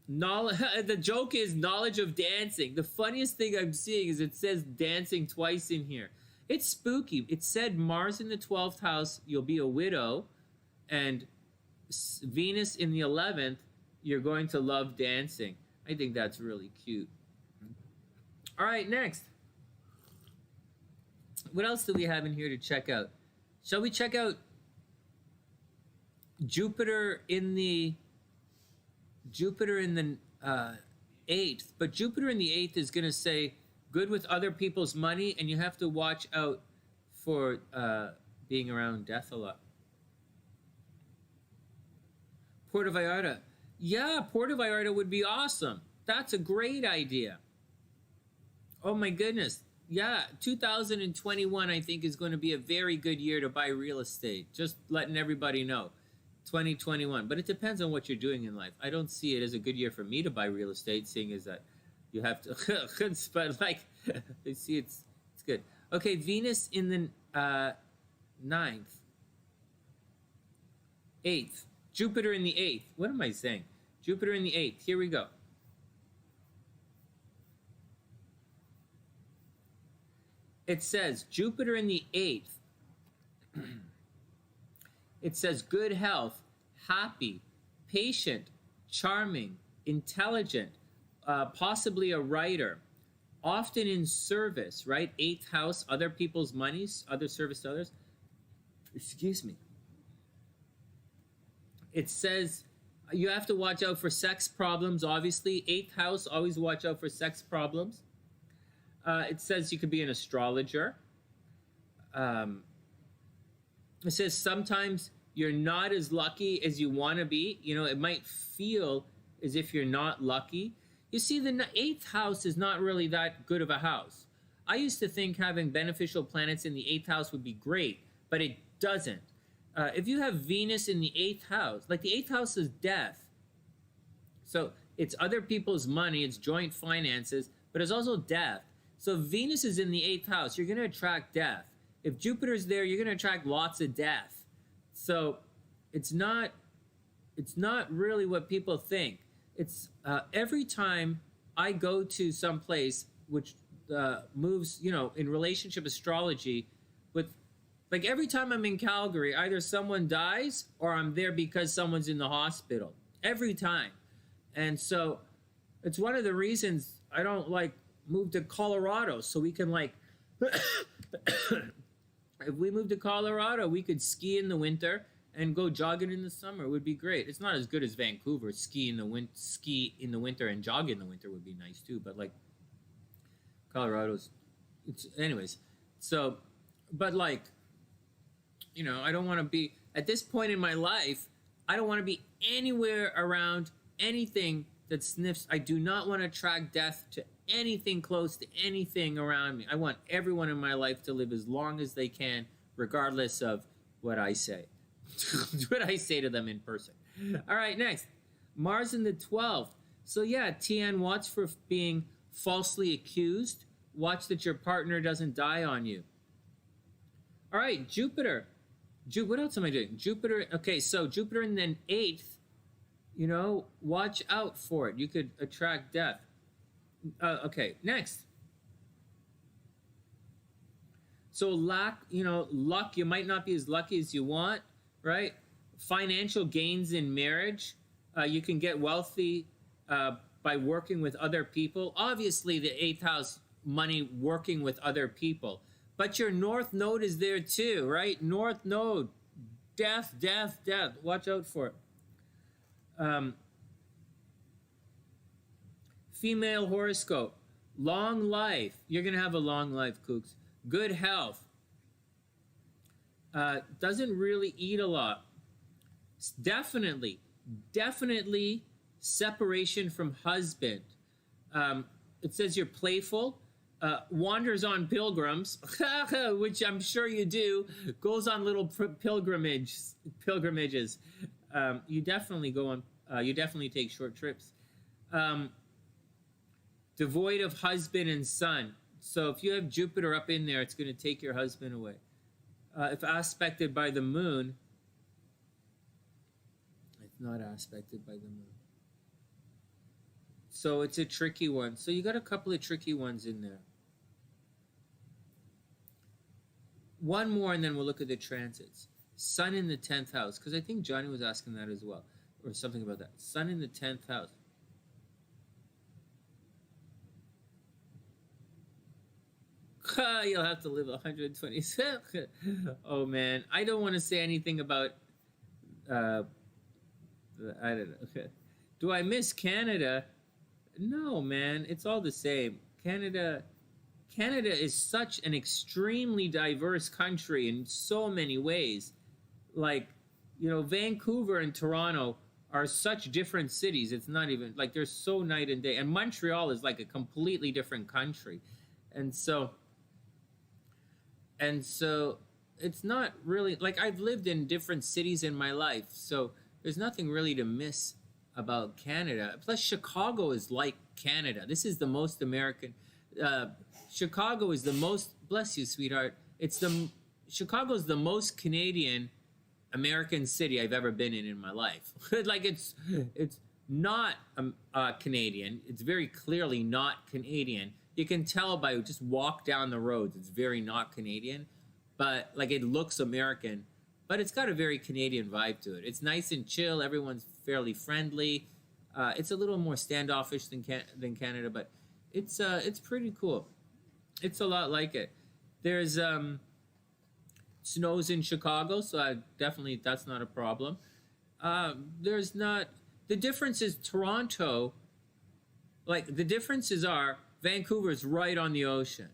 Knowledge. The joke is knowledge of dancing. The funniest thing I'm seeing is it says dancing twice in here. It's spooky. It said Mars in the 12th house, you'll be a widow, and Venus in the 11th, you're going to love dancing. I think that's really cute. All right, next. What else do we have in here to check out? Shall we check out Jupiter in the 8th? But Jupiter in the 8th is going to say good with other people's money, and you have to watch out for being around death a lot. Puerto Vallarta. Yeah, Puerto Vallarta would be awesome. That's a great idea. Oh my goodness. Yeah, 2021 I think is going to be a very good year to buy real estate. Just letting everybody know. 2021. But it depends on what you're doing in life. I don't see it as a good year for me to buy real estate, seeing as that you have to but like I see it's good. Okay, Venus in the 9th. 8th. Jupiter in the 8th. What am I saying? Jupiter in the 8th. Here we go. It says Jupiter in the 8th. It says good health, happy, patient, charming, intelligent, possibly a writer, often in service, right? 8th house, other people's monies, other service to others. Excuse me. It says you have to watch out for sex problems, obviously. 8th house, always watch out for sex problems. It says you could be an astrologer. It says sometimes you're not as lucky as you want to be. It might feel as if you're not lucky. You see, the 8th house is not really that good of a house. I used to think having beneficial planets in the 8th house would be great, but it doesn't. If you have Venus in the 8th house, like the 8th house is death. So it's other people's money, it's joint finances, but it's also death. So if Venus is in the 8th house, you're going to attract death. If Jupiter's there, you're going to attract lots of death. So it's not really what people think. It's every time I go to some place which moves, in relationship astrology with, like every time I'm in Calgary, either someone dies or I'm there because someone's in the hospital. Every time. And so it's one of the reasons I don't move to Colorado, so we can if we moved to Colorado, we could ski in the winter and go jogging in the summer. It would be great. It's not as good as Vancouver. Ski in the winter and jog in the winter would be nice too. But Colorado's, anyways. So, but I don't want to be at this point in my life. I don't want to be anywhere around anything that sniffs. I do not want to attract death to anything close to anything around me. I want everyone in my life to live as long as they can, regardless of what I say. What I say to them in person. All right, next. Mars in the 12th. So yeah, Tian, watch for being falsely accused. Watch that your partner doesn't die on you. All right, Jupiter. What else am I doing? Jupiter. Okay, so Jupiter in the 8th, watch out for it. You could attract death. Okay, next. So luck, you might not be as lucky as you want, right? Financial gains in marriage. You can get wealthy by working with other people. Obviously, the 8th house, money working with other people. But your North Node is there too, right? North Node. Death, death, death. Watch out for it. Female horoscope. Long life. You're going to have a long life, Kooks. Good health. Doesn't really eat a lot. Definitely separation from husband. It says you're playful. Wanders on pilgrims, which I'm sure you do. Goes on little pilgrimages. You definitely go on. You definitely take short trips. Devoid of husband and son. So if you have Jupiter up in there, it's going to take your husband away. If aspected by the moon, It's not aspected by the moon. So it's a tricky one. So you got a couple of tricky ones in there. One more and then we'll look at the transits. Sun in the 10th house, because I think Johnny was asking that as well, or something about that. Sun in the 10th house. You'll have to live 127. Oh man, I don't want to say anything about. I don't know. Do I miss Canada? No, man. It's all the same. Canada is such an extremely diverse country in so many ways. Like, you know, Vancouver and Toronto are such different cities. It's not even like they're so night and day. And Montreal is like a completely different country. And so it's not really like I've lived in different cities in my life. So there's nothing really to miss about Canada. Plus, Chicago is like Canada. This is the most American. Chicago is the most. Bless you, sweetheart. Chicago's the most Canadian American city I've ever been in my life. Like it's not Canadian. It's very clearly not Canadian. You can tell by just walk down the roads. It's very not Canadian, but like it looks American. But it's got a very Canadian vibe to it. It's nice and chill. Everyone's fairly friendly. It's a little more standoffish than Canada, but it's pretty cool. It's a lot like it. There's snows in Chicago, so that's not a problem. There's not. The difference is Toronto. Like the differences are Vancouver's right on the ocean.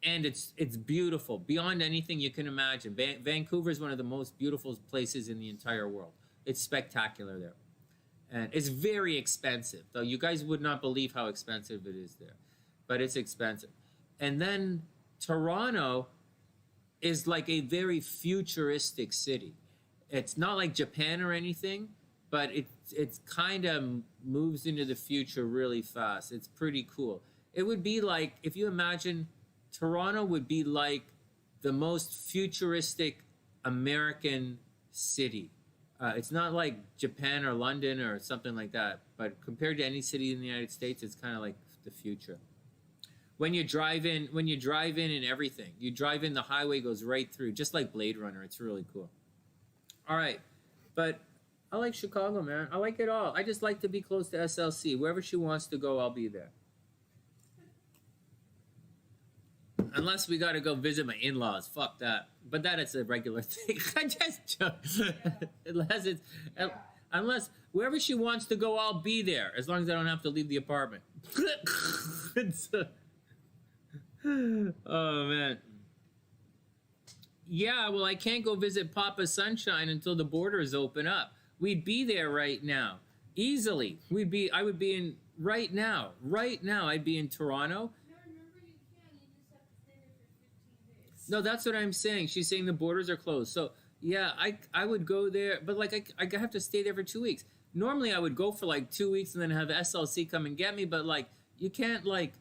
And it's beautiful beyond anything you can imagine. Vancouver is one of the most beautiful places in the entire world. It's spectacular there. And it's very expensive, though you guys would not believe how expensive it is there. But it's expensive. And then Toronto is like a very futuristic city. It's not like Japan or anything, but it's kind of moves into the future really fast. It's pretty cool. It would be like, if you imagine, Toronto would be like the most futuristic American city. It's not like Japan or London or something like that, but compared to any city in the United States, it's kind of like the future. When you drive in and everything, you drive in, the highway goes right through, just like Blade Runner. It's really cool. All right, but I like Chicago, man. I like it all. I just like to be close to SLC. Wherever she wants to go, I'll be there. Unless we got to go visit my in-laws. Fuck that. But that is a regular thing. I just joke. Unless wherever she wants to go, I'll be there. As long as I don't have to leave the apartment. Oh, man. Yeah, well, I can't go visit Papa Sunshine until the borders open up. We'd be there right now. Easily. I would be in right now. Right now, I'd be in Toronto. No, that's what I'm saying. She's saying the borders are closed. So, yeah, I would go there. But, like, I have to stay there for 2 weeks. Normally, I would go for, like, 2 weeks and then have SLC come and get me. But, like, you can't, like...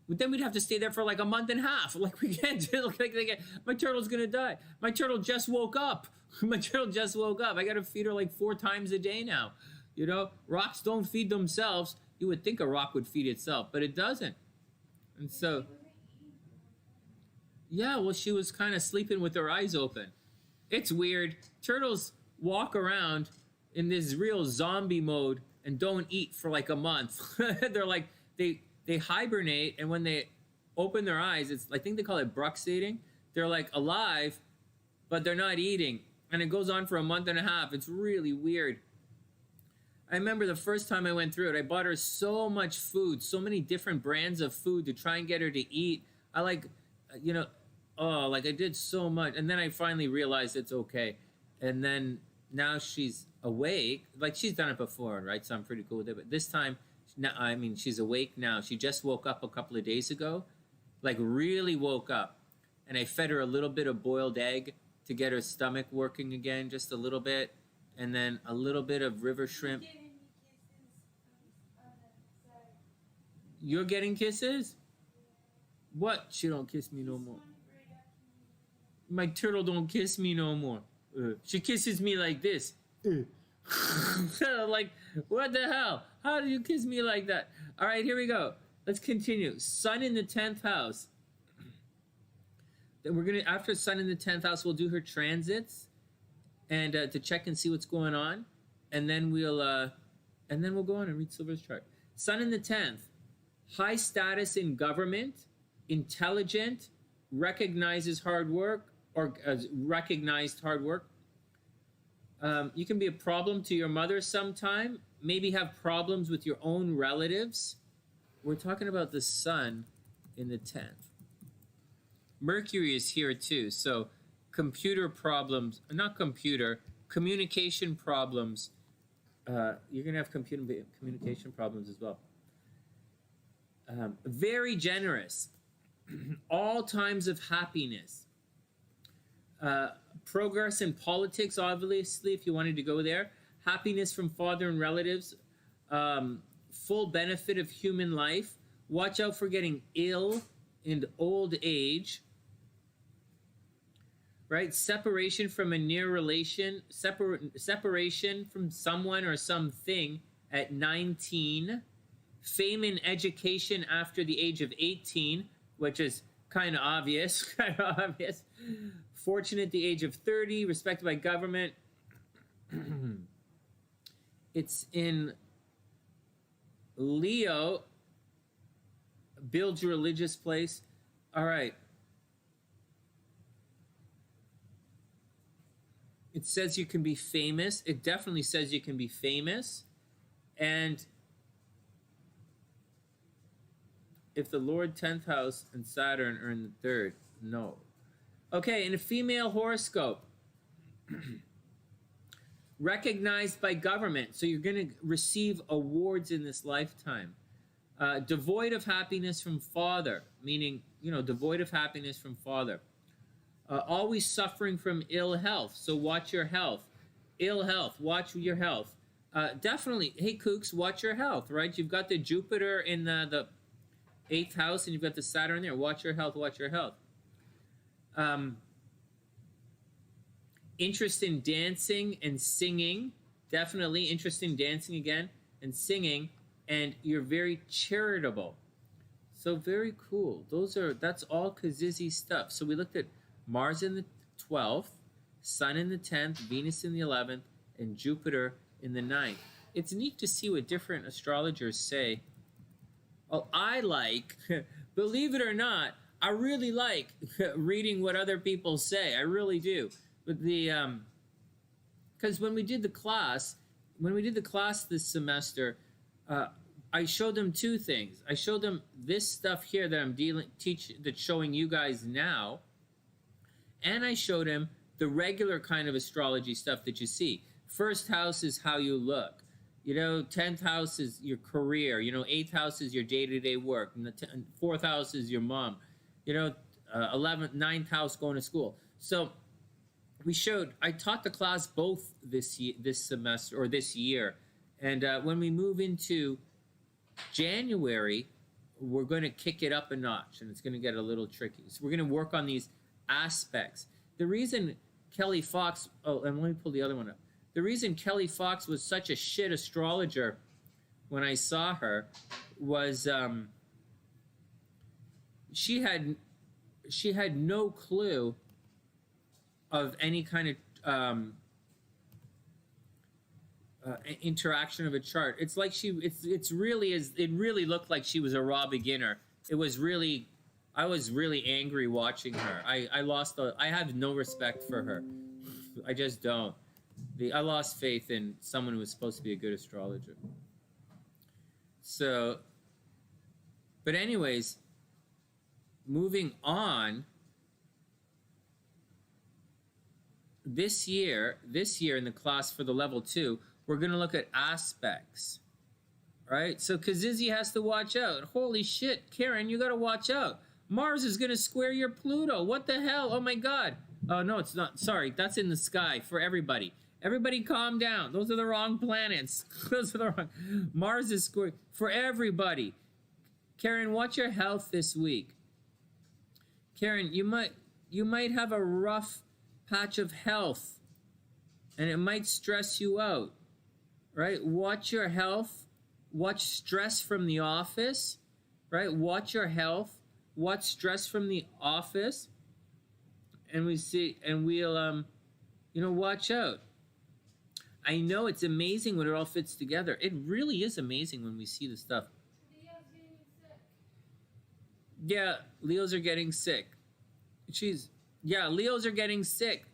Then we'd have to stay there for, like, a month and a half. Like, we can't do... Like, my turtle's going to die. My turtle just woke up. My turtle just woke up. I got to feed her, like, 4 times a day now. You know? Rocks don't feed themselves. You would think a rock would feed itself. But it doesn't. And so... Yeah, well, she was kind of sleeping with her eyes open. It's weird. Turtles walk around in this real zombie mode and don't eat for like a month. They're like, they hibernate, and when they open their eyes, I think they call it bruxating. They're like alive, but they're not eating. And it goes on for a month and a half. It's really weird. I remember the first time I went through it, I bought her so much food, so many different brands of food to try and get her to eat. I like, you know... Oh, like I did so much. And then I finally realized it's okay. And then now she's awake. Like she's done it before, right? So I'm pretty cool with it. But this time, I mean, she's awake now. She just woke up a couple of days ago. Like really woke up. And I fed her a little bit of boiled egg to get her stomach working again, just a little bit. And then a little bit of river shrimp. You're getting kisses? What? She don't kiss me no more. My turtle don't kiss me no more. She kisses me like this. Like, what the hell? How do you kiss me like that? All right, here we go. Let's continue. Sun in the 10th house. Then we're gonna, after Sun in the 10th house, we'll do her transits and to check and see what's going on, and then we'll go on and read Silver's chart. Sun in the 10th, high status in government, intelligent, recognizes hard work or recognized hard work. You can be a problem to your mother sometime. Maybe have problems with your own relatives. We're talking about the Sun in the 10th. Mercury is here too, so computer problems, not computer, communication problems. You're gonna have communication problems as well. Very generous. All times of happiness. Progress in politics, obviously, if you wanted to go there. Happiness from father and relatives. Full benefit of human life. Watch out for getting ill in old age. Right? Separation from a near relation. Separation from someone or something at 19. Fame in education after the age of 18, which is kind of obvious. Fortune at the age of 30, respected by government. It's in Leo. Build your religious place. All right. It says you can be famous. It definitely says you can be famous. And if the Lord 10th house and Saturn are in the 3rd, no. Okay, in a female horoscope, recognized by government, so you're going to receive awards in this lifetime. Devoid of happiness from father, meaning, devoid of happiness from father. Always suffering from ill health, so watch your health. Ill health, watch your health. Definitely, hey kooks, watch your health, right? You've got the Jupiter in the 8th house, and you've got the Saturn there. Watch your health, watch your health. Interest in dancing and singing. Definitely interest in dancing again and singing. And you're very charitable. So very cool. That's all Kazizi stuff. So we looked at Mars in the 12th, Sun in the 10th, Venus in the 11th, and Jupiter in the 9th. It's neat to see what different astrologers say. Oh, I like, believe it or not, I really like reading what other people say. I really do. But because when we did the class this semester, I showed them two things. I showed them this stuff here that I'm that's showing you guys now, and I showed them the regular kind of astrology stuff that you see. First house is how you look. 10th house is your career. 8th house is your day-to-day work. And the 4th house is your mom. 11th, 9th house going to school. So I taught the class both this semester or this year. And when we move into January, we're going to kick it up a notch, and it's going to get a little tricky. So we're going to work on these aspects. The reason Kelly Fox, and let me pull the other one up. The reason Kelly Fox was such a shit astrologer when I saw her was she had no clue of any kind of interaction of a chart. It's like it really looked like she was a raw beginner. I was really angry watching her. I have no respect for her. I just don't. I lost faith in someone who was supposed to be a good astrologer. So, but anyways, moving on. This year in the class for the level 2, we're going to look at aspects. Right? So Kazizi has to watch out. Holy shit, Karen, you got to watch out. Mars is going to square your Pluto. What the hell? Oh my God. Oh, no, it's not. Sorry, that's in the sky for everybody. Everybody calm down. Those are the wrong planets. Those are the wrong. Mars is square for everybody. Karen, watch your health this week. Karen, you might have a rough patch of health, and it might stress you out. right? Watch your health. Watch stress from the office, right? Watch your health. Watch stress from the office. And we'll watch out. I know it's amazing when it all fits together. It really is amazing when we see the stuff. Leo's getting sick. Yeah, Leos are getting sick. Leos are getting sick.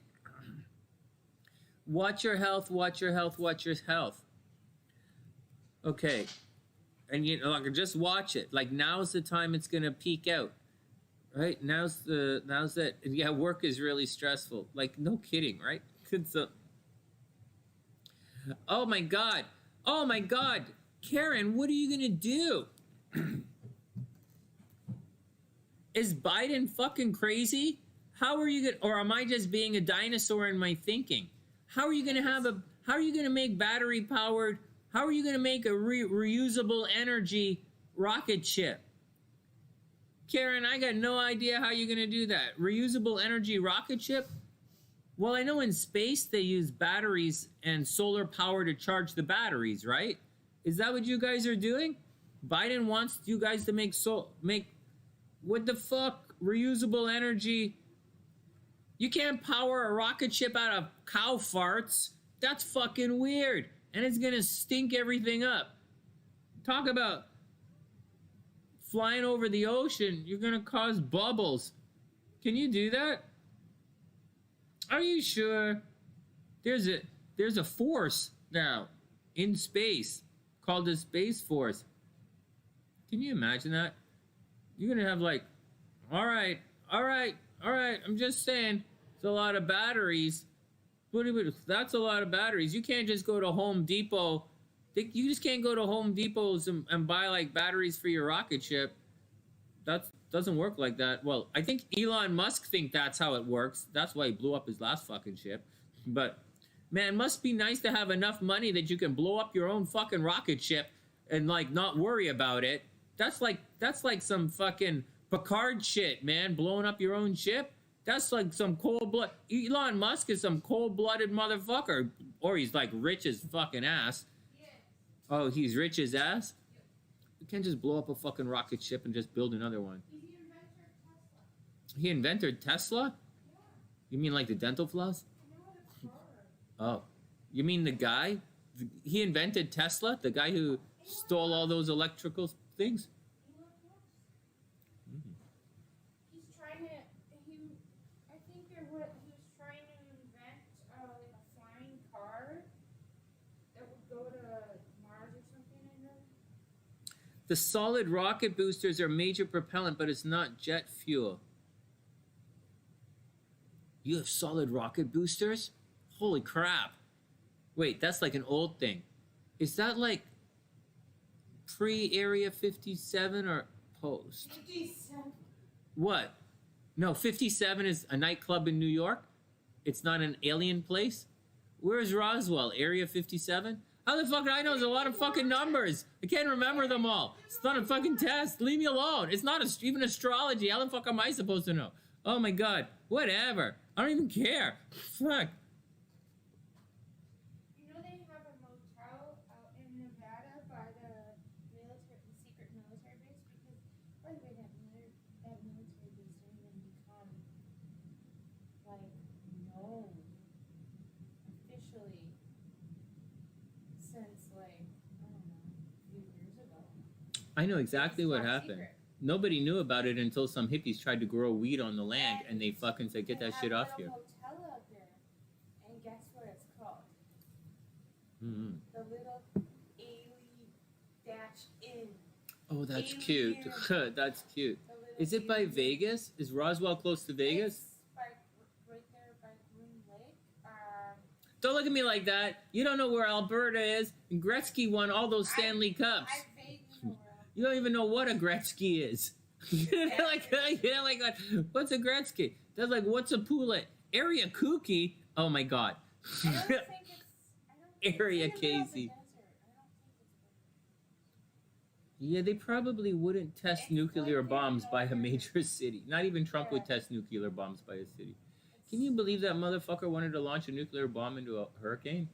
Watch your health, watch your health, watch your health. Okay. And just watch it. Like, now's the time it's gonna peak out. Right? Now's it. Yeah, work is really stressful. Like, no kidding, right? Oh my god. Oh my god. Karen, what are you gonna do? Is Biden fucking crazy? How are you gonna, or am I just being a dinosaur in my thinking? How are you gonna make battery powered, how are you gonna make a reusable energy rocket ship? Karen, I got no idea how you're gonna do that. Reusable energy rocket ship? Well, I know in space they use batteries and solar power to charge the batteries, right? Is that what you guys are doing? Biden wants you guys to make what the fuck? Reusable energy? You can't power a rocket ship out of cow farts. That's fucking weird. And it's gonna stink everything up. Talk about flying over the ocean. You're gonna cause bubbles. Can you do that? Are you sure? There's a force now in space called the Space Force. Can you imagine that? You're gonna have like, all right, I'm just saying, it's a lot of batteries. That's a lot of batteries. You can't just go to Home Depot. You just can't go to Home Depots and buy like batteries for your rocket ship. That doesn't work like that. Well, I think Elon Musk think that's how it works. That's why he blew up his last fucking ship. But man, it must be nice to have enough money that you can blow up your own fucking rocket ship and like not worry about it. That's like some fucking Picard shit, man. Blowing up your own ship. That's like some cold blood. Elon Musk is some cold-blooded motherfucker, or he's like rich as fucking ass. Yes. Oh, he's rich as ass. You can't just blow up a fucking rocket ship and just build another one. He's the inventor of Tesla. He invented Tesla? Yeah. You mean like the dental floss? I know what it's for. Oh, you mean the guy? He invented Tesla? The guy who stole all those electrical things? Elon Musk. He's trying to. I think he was trying to invent like a flying car that would go to Mars or something. I know. The solid rocket boosters are major propellant, but it's not jet fuel. You have solid rocket boosters? Holy crap. Wait, that's like an old thing. Is that like pre-Area 57 or post? 57. What? No, 57 is a nightclub in New York? It's not an alien place? Where's Roswell? Area 57? How the fuck do I know? There's a lot of fucking numbers. I can't remember them all. It's not a fucking test. Leave me alone. It's not even astrology. How the fuck am I supposed to know? Oh my god. Whatever. I don't even care. Fuck. You know they have a motel out in Nevada by the secret military base? Because, by the way, that military base didn't even become, like, known officially since, like, I don't know, a few years ago. I know exactly It's what top happened. secret. Nobody knew about it until some hippies tried to grow weed on the land and they fucking said, get that shit off They here. have a little motel out there, and guess what it's called? Mm-hmm. The little Inn. Oh, that's Alien. cute. That's cute. The little Is it by alien. Vegas? Is Roswell close to Vegas? It's right there by Groom Lake. Don't look at me like that. You don't know where Alberta is. And Gretzky won all those Stanley Cups. I vaguely know where. You don't even know what a Gretzky is. What's a Gretzky? That's like, what's a poulet? Area Kooky? Oh my god. I don't think it's. Area it's in the middle of the Casey. desert. I don't think it's. Yeah, they probably wouldn't test It's nuclear like bombs by a northern- major city. Not even Trump would Yeah. test nuclear bombs by a city. Can you believe that motherfucker wanted to launch a nuclear bomb into a hurricane?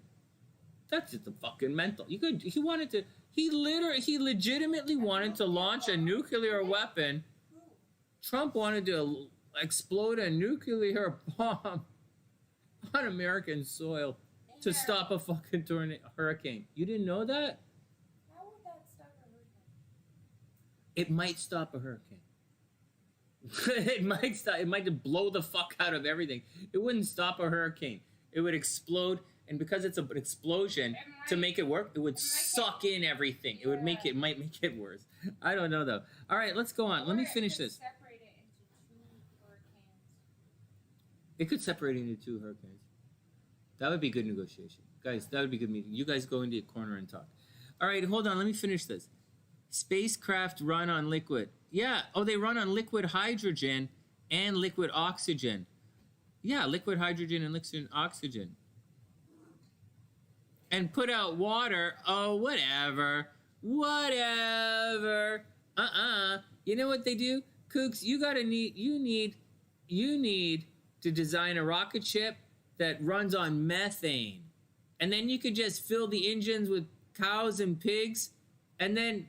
That's just a fucking mental. He legitimately wanted to launch a nuclear weapon. Trump wanted to explode a nuclear bomb on American soil to stop a fucking hurricane. You didn't know that? How would that stop a hurricane? It might stop a hurricane. It might blow the fuck out of everything. It wouldn't stop a hurricane. It would explode, and because it's an explosion, to make it work, it would suck in everything. It might make it worse. I don't know though. All right, let's go on. Let me finish this. Separate it into 2 hurricanes. It could separate into 2 hurricanes. That would be good negotiation. Guys, that would be good meeting. You guys go into a corner and talk. All right, hold on. Let me finish this. Spacecraft run on liquid. Yeah. Oh, they run on liquid hydrogen and liquid oxygen. Yeah, liquid hydrogen and liquid oxygen. And put out water. Oh, whatever. Whatever. You know what they do? Kooks, you need to design a rocket ship that runs on methane. And then you could just fill the engines with cows and pigs, and then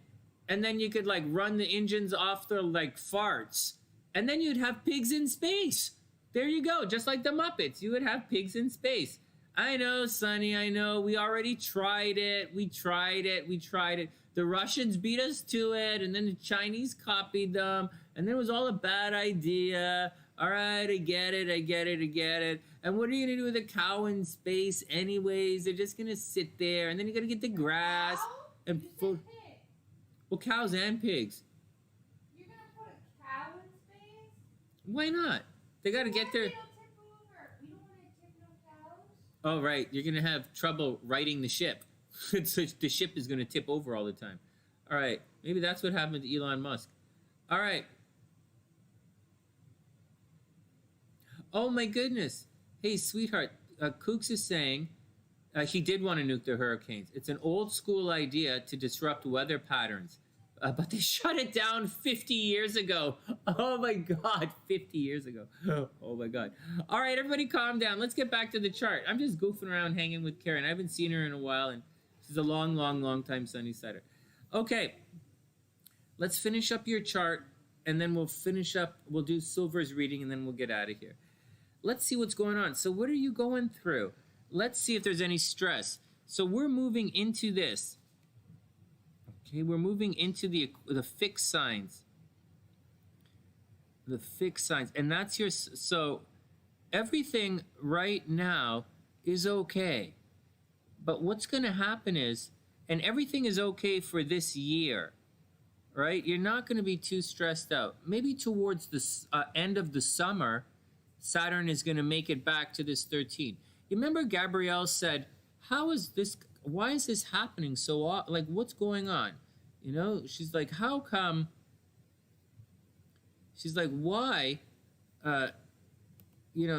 you could like run the engines off their like farts. And then you'd have pigs in space. There you go, just like the Muppets. You would have pigs in space. I know, Sonny, I know. We already tried it. We tried it. The Russians beat us to it, and then the Chinese copied them, and then it was all a bad idea. All right, I get it. And what are you going to do with a cow in space anyways? They're just going to sit there, and then you got to get the grass. And Pig. well, cows and pigs. You're going to put a cow in space? Why not? They got to get there. They don't tip over. We don't want to tip no cows. Oh, right. You're going to have trouble righting the ship. So the ship is going to tip over all the time. All right. Maybe that's what happened to Elon Musk. All right. Oh, my goodness. Hey, sweetheart. Kooks is saying he did want to nuke the hurricanes. It's an old school idea to disrupt weather patterns. But they shut it down 50 years ago. Oh, my God. 50 years ago. Oh, my God. All right, everybody calm down. Let's get back to the chart. I'm just goofing around hanging with Karen. I haven't seen her in a while, and she's a long, long, long time Sunny-Sider. Okay. Let's finish up your chart, and then we'll do Silver's reading, and then we'll get out of here. Let's see what's going on. So what are you going through? Let's see if there's any stress. So we're moving into this. Okay, we're moving into the fixed signs. The fixed signs. And that's your... So everything right now is okay. But what's going to happen is... And everything is okay for this year. Right? You're not going to be too stressed out. Maybe towards the end of the summer... Saturn is going to make it back to this 13. You remember Gabrielle said, why is this happening so often? Like, what's going on? You know, she's like, how come? She's like, why?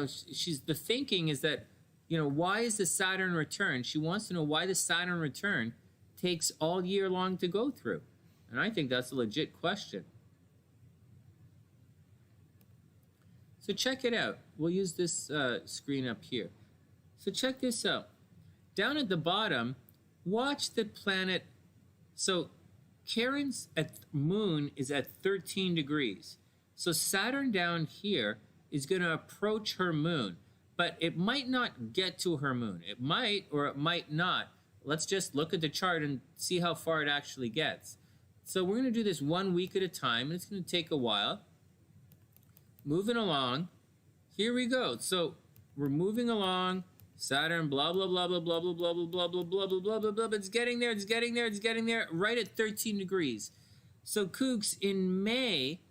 She's the thinking is that, why is the Saturn return? She wants to know why the Saturn return takes all year long to go through. And I think that's a legit question. So check it out. We'll use this screen up here. So check this out. Down at the bottom, watch the planet. So Karen's moon is at 13 degrees. So Saturn down here is going to approach her moon. But it might not get to her moon. It might or it might not. Let's just look at the chart and see how far it actually gets. So we're going to do this 1 week at a time. And it's going to take a while. Moving along. Here we go. So we're moving along. Saturn, blah, blah, blah, blah, blah, blah, blah, blah, blah, blah, blah, blah, blah, blah, blah. It's getting there. It's getting there. It's getting there. Right at 13 degrees. So Kooks, in May,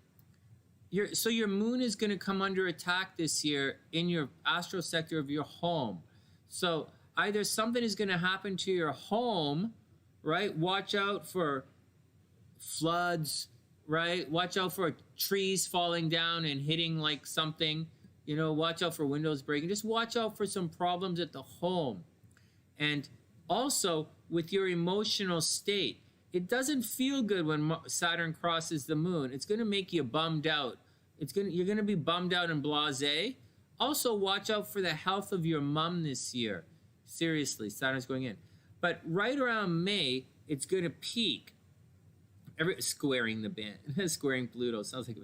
your moon is going to come under attack this year in your astro sector of your home. So either something is going to happen to your home, right? Watch out for floods, right? Watch out for trees falling down and hitting like something. Watch out for windows breaking. Just watch out for some problems at the home. And also with your emotional state. It doesn't feel good when Saturn crosses the moon. It's going to make you bummed out. You're going to be bummed out and blasé. Also, watch out for the health of your mom this year. Seriously, Saturn's going in. But right around May, it's going to peak. Squaring the band. Squaring Pluto. Sounds like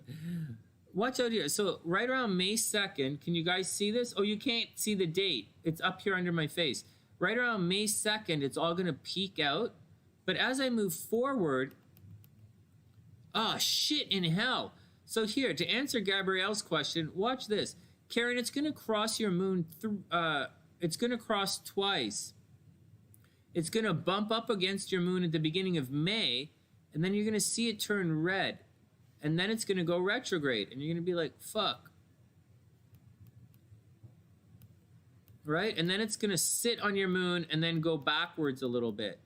watch out here. So right around May 2nd, can you guys see this? Oh, you can't see the date. It's up here under my face. Right around May 2nd, it's all going to peak out. But as I move forward, oh, shit in hell. So here, to answer Gabrielle's question, watch this. Karen, it's going to cross your moon. It's going to cross twice. It's going to bump up against your moon at the beginning of May, and then you're going to see it turn red. And then it's going to go retrograde, and you're going to be like, fuck. Right? And then it's going to sit on your moon and then go backwards a little bit.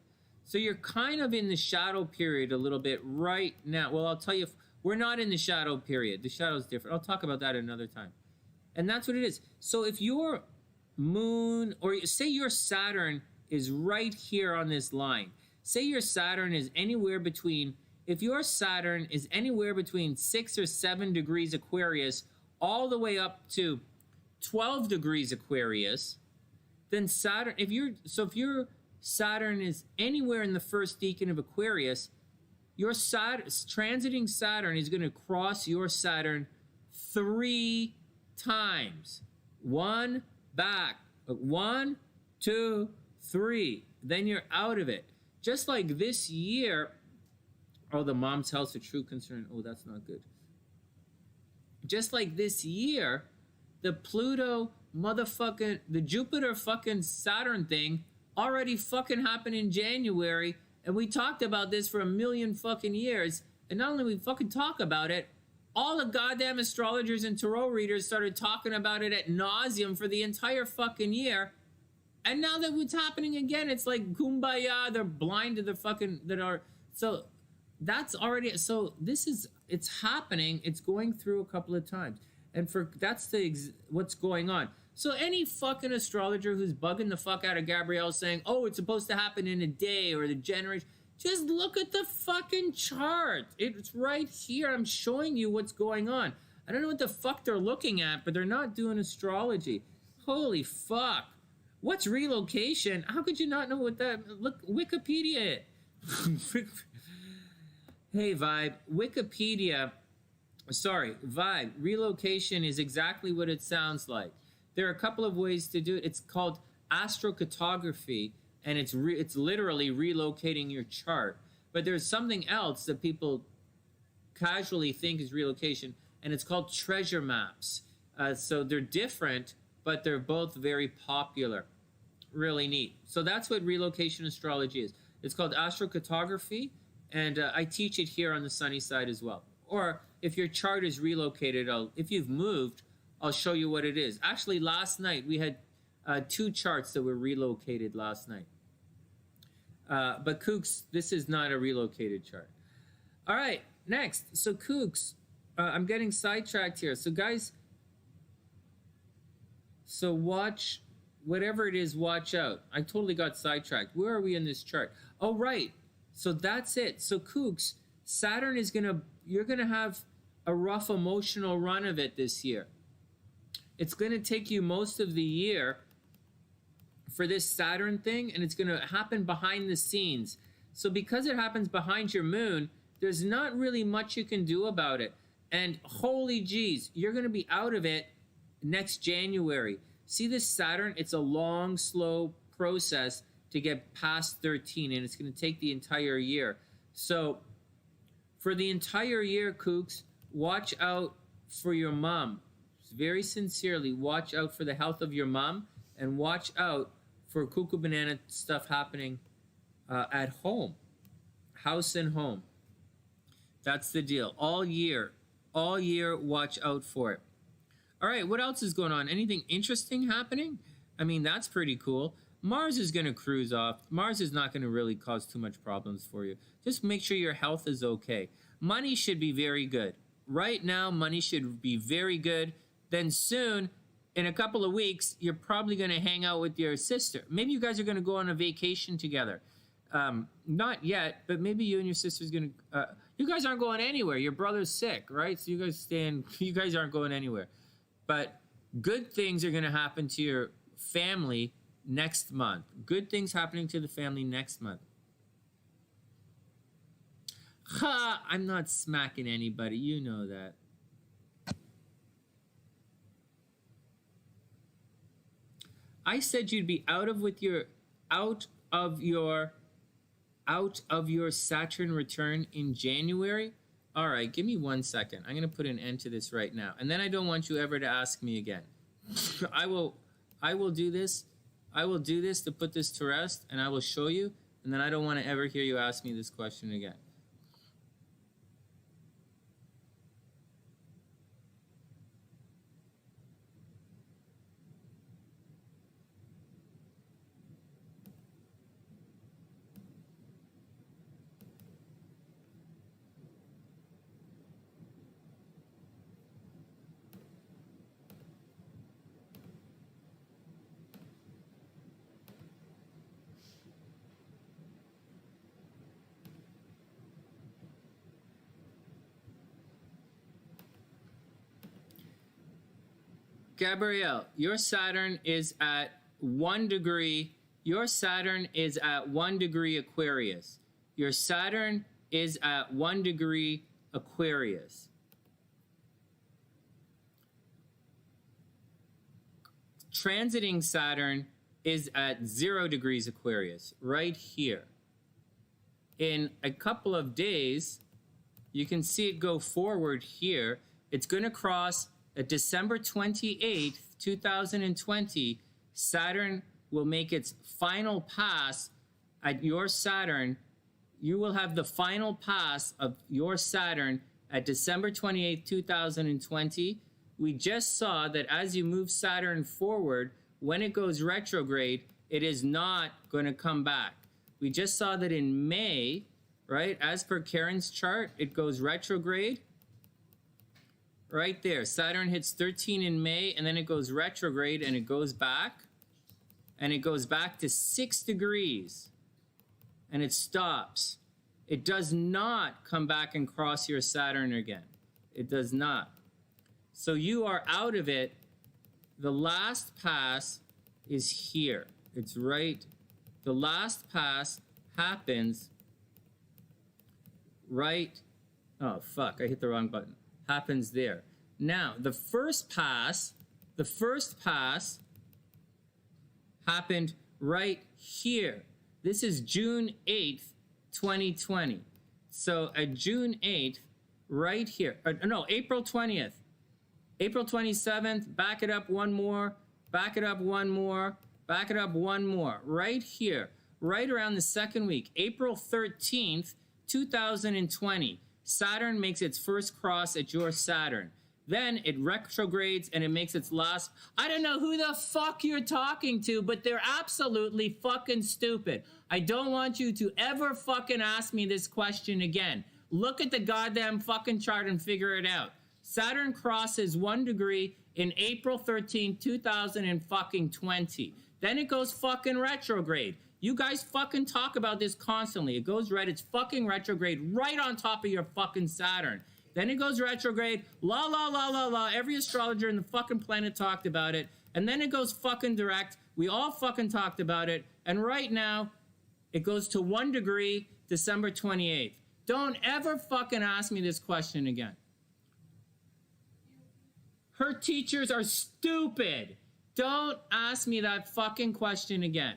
So you're kind of in the shadow period a little bit right now. Well, I'll tell you, we're not in the shadow period. The shadow's different. I'll talk about that another time. And that's what it is. So if your moon, or say your Saturn is right here on this line. Say your Saturn is anywhere between, if your Saturn is anywhere between 6 or 7 degrees Aquarius, all the way up to 12 degrees Aquarius, then Saturn, if your Saturn is anywhere in the first decan of Aquarius, your transiting Saturn is going to cross your Saturn 3 times. 1, back, 1, 2, 3. Then you're out of it. Just like this year, oh, the mom's house, a true concern. Oh, that's not good. Just like this year, the Pluto motherfucking, the Jupiter fucking Saturn thing already fucking happened in January, and we talked about this for a million fucking years, and not only we fucking talk about it, all the goddamn astrologers and tarot readers started talking about it at nauseum for the entire fucking year, and now that it's happening again, it's like kumbaya, they're blind to the fucking, that are, so that's already, so this is, it's happening, it's going through a couple of times, and for, that's the, what's going on. So any fucking astrologer who's bugging the fuck out of Gabrielle saying, oh, it's supposed to happen in a day or the generation, just look at the fucking chart. It's right here. I'm showing you what's going on. I don't know what the fuck they're looking at, but they're not doing astrology. Holy fuck. What's relocation? How could you not know what that, look, Wikipedia it. Hey, Vibe, Wikipedia, sorry, Vibe, relocation is exactly what it sounds like. There are a couple of ways to do it. It's called astrocartography, and it's literally relocating your chart. But there's something else that people casually think is relocation, and it's called treasure maps. So they're different, but they're both very popular. Really neat. So that's what relocation astrology is. It's called astrocartography, and I teach it here on the sunny side as well. Or if your chart is relocated, if you've moved, I'll show you what it is. Actually, last night, we had 2 charts that were relocated last night. But Kooks, this is not a relocated chart. All right, next. So Kooks, I'm getting sidetracked here. So guys, so watch, whatever it is, watch out. I totally got sidetracked. Where are we in this chart? Oh, right. So that's it. So Kooks, Saturn is you're gonna have a rough emotional run of it this year. It's going to take you most of the year for this Saturn thing, and it's going to happen behind the scenes. So because it happens behind your moon, there's not really much you can do about it. And holy geez, you're going to be out of it next January. See this Saturn? It's a long, slow process to get past 13, and it's going to take the entire year. So for the entire year, Kooks, watch out for your mom. Very sincerely, watch out for the health of your mom, and watch out for cuckoo banana stuff happening at home, house and home. That's the deal. All year, watch out for it. All right, what else is going on? Anything interesting happening? I mean, that's pretty cool. Mars is going to cruise off. Mars is not going to really cause too much problems for you. Just make sure your health is okay. Money should be very good. Right now, money should be very good. Then soon, in a couple of weeks, you're probably going to hang out with your sister. Maybe you guys are going to go on a vacation together. Not yet, but maybe you and your sister's going to... you guys aren't going anywhere. Your brother's sick, right? So you guys aren't going anywhere. But good things are going to happen to your family next month. Good things happening to the family next month. Ha! I'm not smacking anybody. You know that. I said you'd be out of your Saturn return in January. All right, give me 1 second. I'm gonna put an end to this right now, and then I don't want you ever to ask me again. I will do this. I will do this to put this to rest, and I will show you, and then I don't want to ever hear you ask me this question again. Gabrielle, your Saturn is at 1 degree. Your Saturn is at 1 degree Aquarius. Your Saturn is at 1 degree Aquarius. Transiting Saturn is at 0 degrees Aquarius, right here. In a couple of days, you can see it go forward here. It's going to cross at December 28th, 2020, Saturn will make its final pass at your Saturn. You will have the final pass of your Saturn at December 28th, 2020. We just saw that as you move Saturn forward, when it goes retrograde, it is not going to come back. We just saw that in May, right? As per Karen's chart, it goes retrograde. Right there, Saturn hits 13 in May, and then it goes retrograde, and it goes back. And it goes back to 6 degrees. And it stops. It does not come back and cross your Saturn again. It does not. So you are out of it. The last pass is here. It's right. The last pass happens right. Oh, fuck, I hit the wrong button. Happens there. Now, the first pass happened right here. This is June 8th, 2020. So at June 8th, right here, no, April 20th, April 27th, back it up one more, back it up one more, back it up one more, right here, right around the second week, April 13th, 2020. Saturn makes its first cross at your Saturn. Then it retrogrades and it makes its last. I don't know who the fuck you're talking to, but they're absolutely fucking stupid. I don't want you to ever fucking ask me this question again. Look at the goddamn fucking chart and figure it out. Saturn crosses 1 degree in April 13, 2020. Then it goes fucking retrograde. You guys fucking talk about this constantly. It goes red. It's fucking retrograde right on top of your fucking Saturn. Then it goes retrograde. La, la, la, la, la. Every astrologer in the fucking planet talked about it. And then it goes fucking direct. We all fucking talked about it. And right now, it goes to 1 degree, December 28th. Don't ever fucking ask me this question again. Her teachers are stupid. Don't ask me that fucking question again.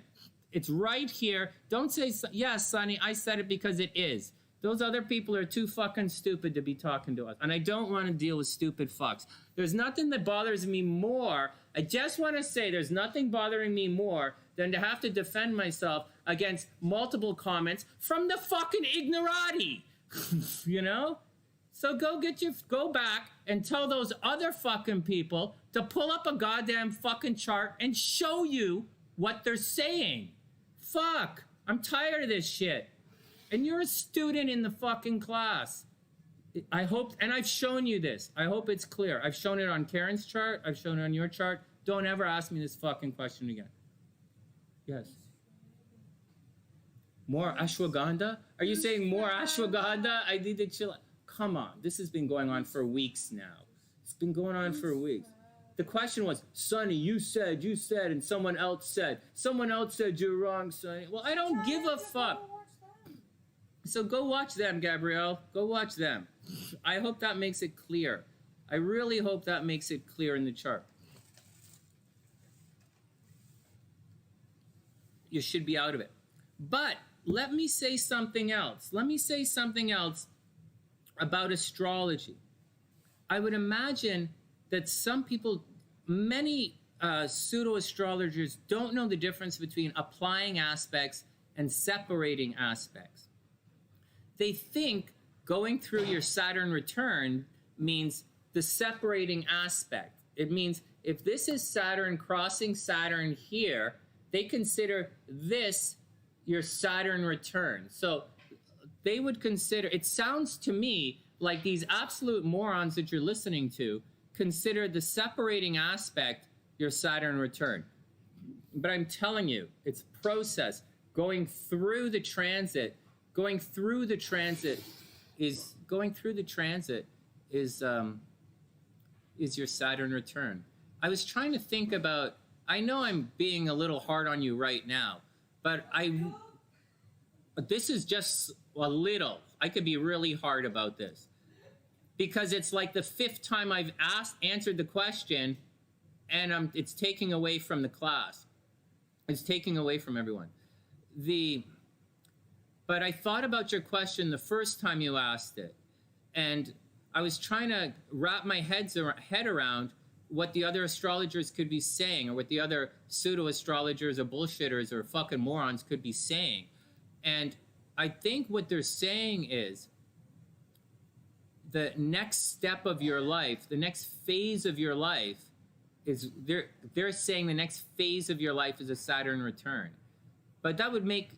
It's right here. Don't say, yes, Sonny, I said it because it is. Those other people are too fucking stupid to be talking to us. And I don't want to deal with stupid fucks. There's nothing that bothers me more. I just want to say there's nothing bothering me more than to have to defend myself against multiple comments from the fucking ignorati. You know? So go back and tell those other fucking people to pull up a goddamn fucking chart and show you what they're saying. Fuck. I'm tired of this shit. And you're a student in the fucking class. I hope, and I've shown you this. I hope it's clear. I've shown it on Karen's chart. I've shown it on your chart. Don't ever ask me this fucking question again. Yes. More ashwagandha? Are you saying more ashwagandha? I need to chill. Come on. This has been going on for weeks now. It's been going on for weeks. the question was, Sonny, you said, and someone else said you're wrong, Sonny. Well, I don't give a fuck. So go watch them, Gabrielle. Go watch them. I hope that makes it clear. I really hope that makes it clear in the chart. You should be out of it. But let me say something else. Let me say something else about astrology. I would imagine that some people, many pseudo-astrologers don't know the difference between applying aspects and separating aspects. They think going through your Saturn return means the separating aspect. It means if this is Saturn crossing Saturn here, they consider this your Saturn return. So they would consider, it sounds to me like these absolute morons that you're listening to consider the separating aspect your Saturn return. But I'm telling you, it's process. Going through the transit is your Saturn return. I was trying to think about, I know I'm being a little hard on you right now, but this is just a little. I could be really hard about this because it's like the 5th time I've answered the question, and it's taking away from the class. It's taking away from everyone. But I thought about your question the first time you asked it, and I was trying to wrap my head around what the other astrologers could be saying, or what the other pseudo-astrologers or bullshitters or fucking morons could be saying. And I think what they're saying is the next step of your life, the next phase of your life is, they're saying the next phase of your life is a Saturn return. But that would make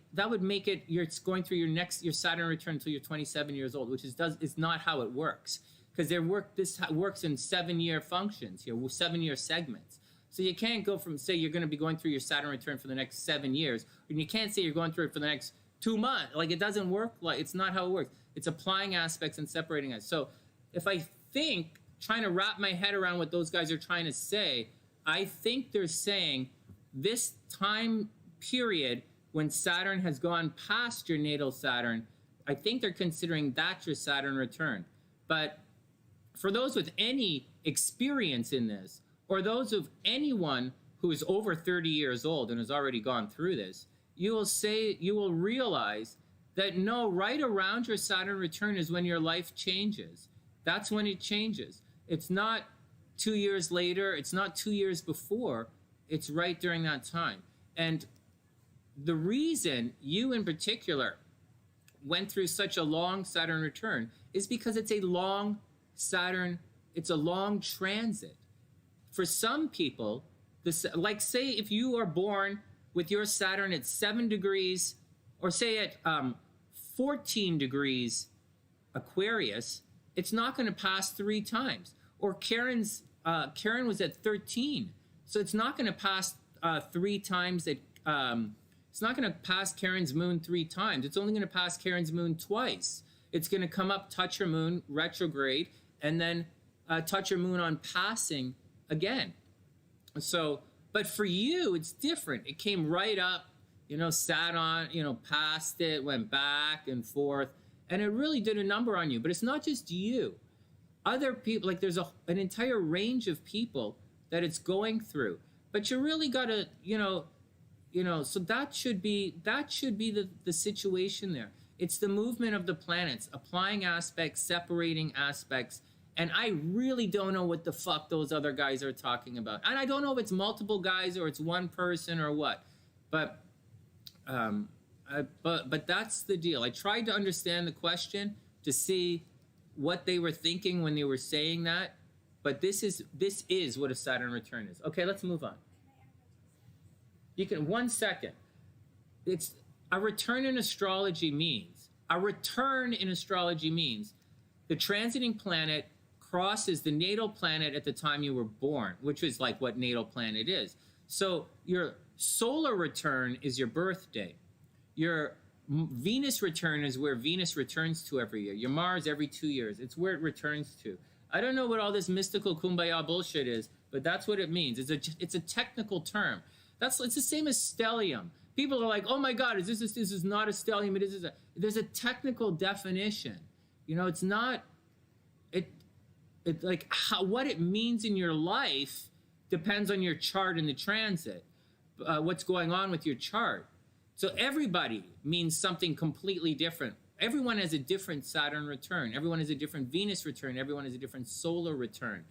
it, you're going through your Saturn return until you're 27 years old, which is not how it works. Because this works in 7-year functions, 7-year segments. So you can't go from, say, you're going to be going through your Saturn return for the next 7 years, and you can't say you're going through it for the next 2 months. Like, it doesn't work. Like, it's not how it works. It's applying aspects and separating us. So if I think, trying to wrap my head around what those guys are trying to say, I think they're saying this time period when Saturn has gone past your natal Saturn, I think they're considering that your Saturn return. But for those with any experience in this, or those of anyone who is over 30 years old and has already gone through this, you will realize that no, right around your Saturn return is when your life changes. That's when it changes. It's not 2 years later, it's not 2 years before, it's right during that time. And the reason you in particular went through such a long Saturn return is because it's a long Saturn, it's a long transit. For some people, like say if you are born with your Saturn at 7 degrees, or say at 14 degrees Aquarius, it's not going to pass 3 times. Or Karen was at 13, so it's not going to pass 3 times at, it's not going to pass Karen's moon 3 times. It's only going to pass Karen's moon twice. It's going to come up, touch her moon, retrograde, and then touch her moon on passing again. So, but for you, it's different. It came right up, sat on, passed it, went back and forth, and it really did a number on you. But it's not just you. Other people, like there's an entire range of people that it's going through. But you really got to, so that should be the situation there. It's the movement of the planets, applying aspects, separating aspects. And I really don't know what the fuck those other guys are talking about. And I don't know if it's multiple guys or it's one person or what. But that's the deal. I tried to understand the question to see what they were thinking when they were saying that. But this is what a Saturn return is. Okay, let's move on. You can, 1 second. It's a return in astrology means the transiting planet crosses the natal planet at the time you were born, which is like what natal planet is. So your solar return is your birthday. Your Venus return is where Venus returns to every year. Your Mars every 2 years. It's where it returns to. I don't know what all this mystical kumbaya bullshit is, but that's what it means. It's a technical term. It's the same as stellium. People are like, oh my God, this is not a stellium. There's a technical definition. You know, it's not. It like what it means in your life depends on your chart and the transit. What's going on with your chart. So everybody means something completely different. Everyone has a different Saturn return. Everyone has a different Venus return. Everyone has a different solar return.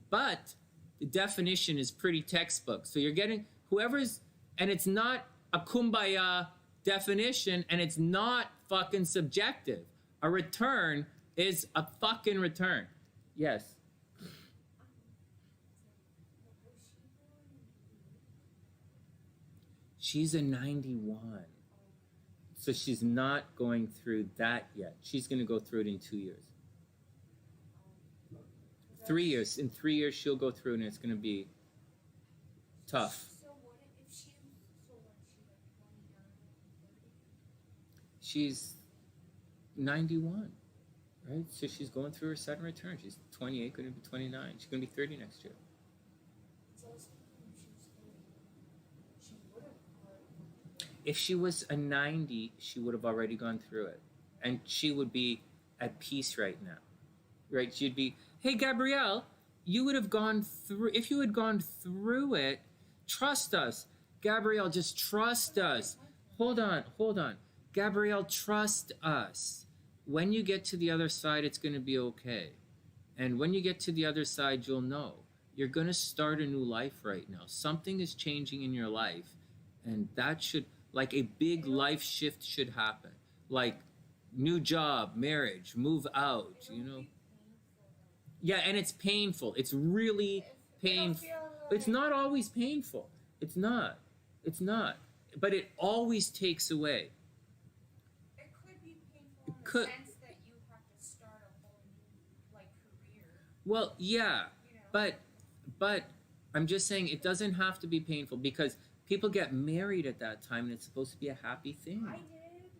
But the definition is pretty textbook. So you're getting whoever's, and it's not a kumbaya definition, and it's not fucking subjective. A return is a fucking return. Yes. She's a 91. So she's not going through that yet. She's going to go through it in 2 years. 3 years. In 3 years, she'll go through it, and it's going to be tough. So what if she, so what, she like 29 or 30? She's 91, right? So she's going through her Saturn return. She's 28, going to be 29. She's going to be 30 next year. So if she was 30, she would have already. If she was a 90, she would have already gone through it. And she would be at peace right now. Right? She'd be, hey, Gabrielle, you would have gone through, if you had gone through it, trust us. Gabrielle, just trust us. Hold on. Gabrielle, trust us. When you get to the other side, it's going to be okay. And when you get to the other side, you'll know. You're going to start a new life right now. Something is changing in your life. And that should, like a big life shift should happen. Like new job, marriage, move out, you know. Yeah, and it's painful. It's really painful. It's not always painful. It's not. But it always takes away. It could be painful in could. the sense that you have to start a whole new like career. Well, yeah, You know? but I'm just saying it doesn't have to be painful because people get married at that time and it's supposed to be a happy thing. I did.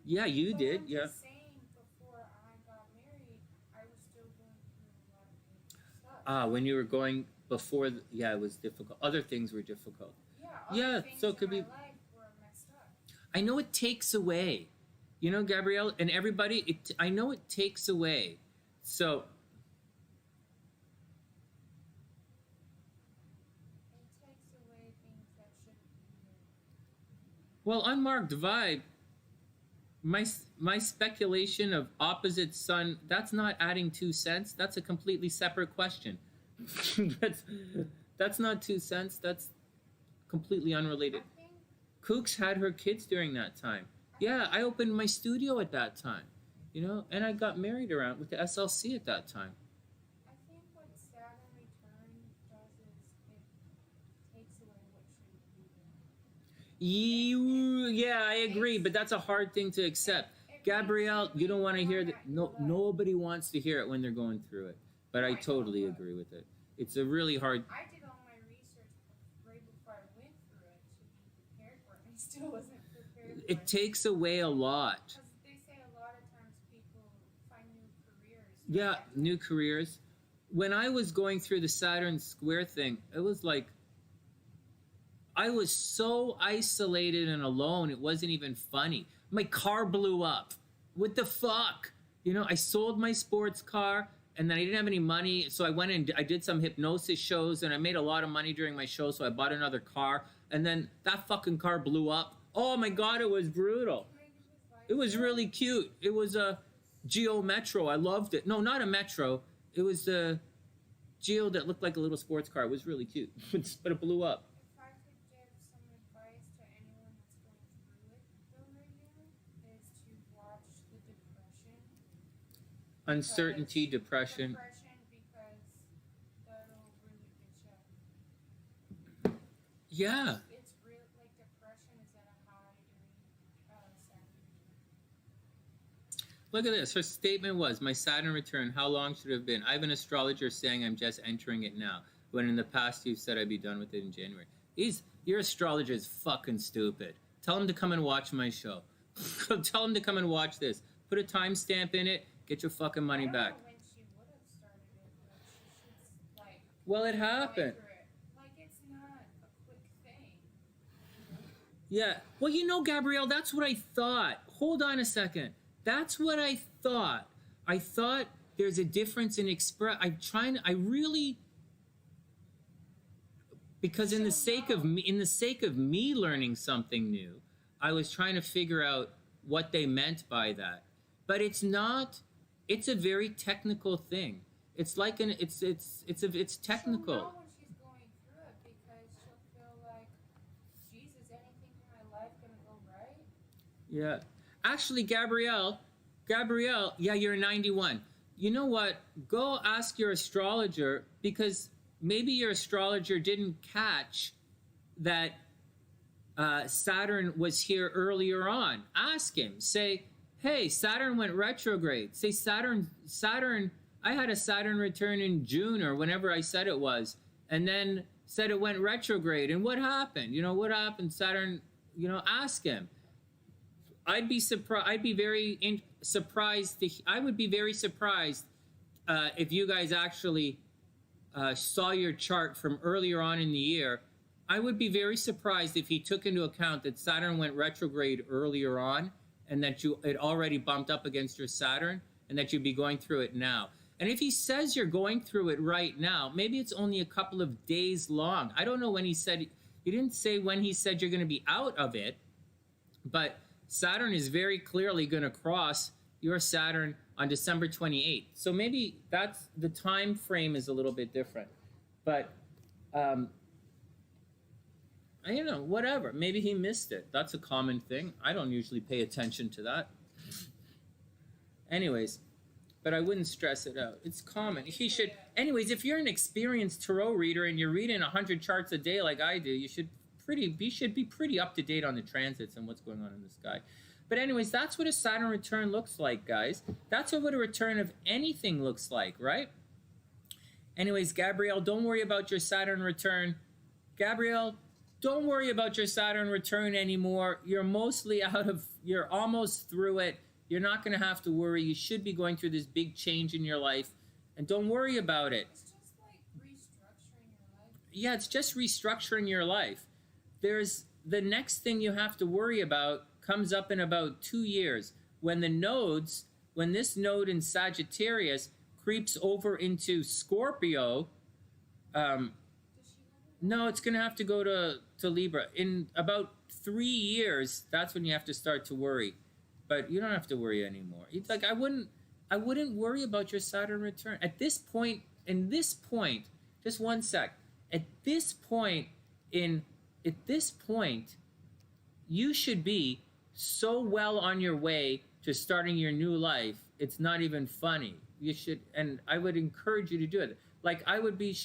Yeah, you But did. I'm Yeah. just saying, before I got married, I was still going through a lot of painful stuff. When you were going before, yeah, it was difficult. Other things were difficult. Yeah, Yeah, other things so it could in be. my life were messed up. I know it takes away. You know, Gabrielle and everybody. I know it takes away. So It takes away things that shouldn't be there. well, unmarked vibe. My speculation of opposite sun, that's not adding 2 cents. That's a completely separate question. that's not 2 cents. That's completely unrelated. I think Kooks had her kids during that time. Yeah, I opened my studio at that time. You know, and I got married around with the SLC at that time. I think what Saturn return does is it takes away what shouldn't be there. Yeah, I agree, but that's a hard thing to accept. Gabrielle, you don't want to hear that. No, nobody wants to hear it when they're going through it. But I totally agree with it. It's a really hard. I did all my research right before I went through it to be prepared for it, and I still wasn't prepared for it. It takes away a lot. Because they say a lot of times people find new careers. Yeah, new careers. When I was going through the Saturn Square thing, it was like I was so isolated and alone, it wasn't even funny. My car blew up. What the fuck? You know, I sold my sports car and then I didn't have any money. So I went and I did some hypnosis shows and I made a lot of money during my show. So I bought another car and then that fucking car blew up. Oh my God, it was brutal. It was really cute. It was a Geo Metro. I loved it. No, not a Metro. It was the Geo that looked like a little sports car. It was really cute, but it blew up. If I could give some advice to anyone that's going through it though right now, is to watch the depression. Uncertainty, depression. Depression, because that'll really get you. Yeah. It's real, like depression is at a high during Saturn return. Look at this. Her statement was, my Saturn return, how long should it have been? I have an astrologer saying I'm just entering it now, when in the past you said I'd be done with it in January. Your astrologer is fucking stupid. Tell him to come and watch my show. Tell him to come and watch this. Put a timestamp in it. Get your fucking money back. I don't know when she would have started it, but she should, like... Well, it happened. Like, it's not a quick thing. Yeah. Well, you know, Gabrielle, that's what I thought. Hold on a second. That's what I thought. I thought there's a difference in I really, because in the sake of me learning something new, I was trying to figure out what they meant by that. But it's not, it's a very technical thing. It's like it's technical. She'll know when she's going through it because she'll feel like, Jesus, anything in my life gonna go right? Yeah. Actually, Gabrielle, yeah, you're 91. You know what? Go ask your astrologer, because maybe your astrologer didn't catch that Saturn was here earlier on. Ask him. Say, hey, Saturn went retrograde. Say, Saturn, I had a Saturn return in June or whenever I said it was, and then said it went retrograde. And what happened? You know, what happened? Saturn, you know, ask him. I'd be surprised. I would be very surprised if you guys actually saw your chart from earlier on in the year. I would be very surprised if he took into account that Saturn went retrograde earlier on, and that it already bumped up against your Saturn, and that you'd be going through it now. And if he says you're going through it right now, maybe it's only a couple of days long. I don't know when he didn't say when he said you're going to be out of it, but Saturn is very clearly going to cross your Saturn on December 28th. So maybe that's the time frame is a little bit different. But I don't know, whatever. Maybe he missed it. That's a common thing. I don't usually pay attention to that. Anyways, but I wouldn't stress it out. It's common. He should. Anyways, if you're an experienced tarot reader and you're reading 100 charts a day like I do, you should be pretty up to date on the transits and what's going on in the sky. But anyways, that's what a Saturn return looks like, guys. That's what a return of anything looks like, right? Anyways, Gabrielle, don't worry about your Saturn return. Gabrielle, don't worry about your Saturn return anymore. You're almost through it. You're not going to have to worry. You should be going through this big change in your life. And don't worry about it. It's just like restructuring your life. Yeah, it's just restructuring your life. There's the next thing you have to worry about comes up in about 2 years when this node in Sagittarius creeps over into Scorpio. No, it's going to have to go to Libra. In about 3 years, that's when you have to start to worry. But you don't have to worry anymore. It's like I wouldn't worry about your Saturn return. At this point, just one sec. At this point, you should be so well on your way to starting your new life. It's not even funny. You should, and I would encourage you to do it. Like I would be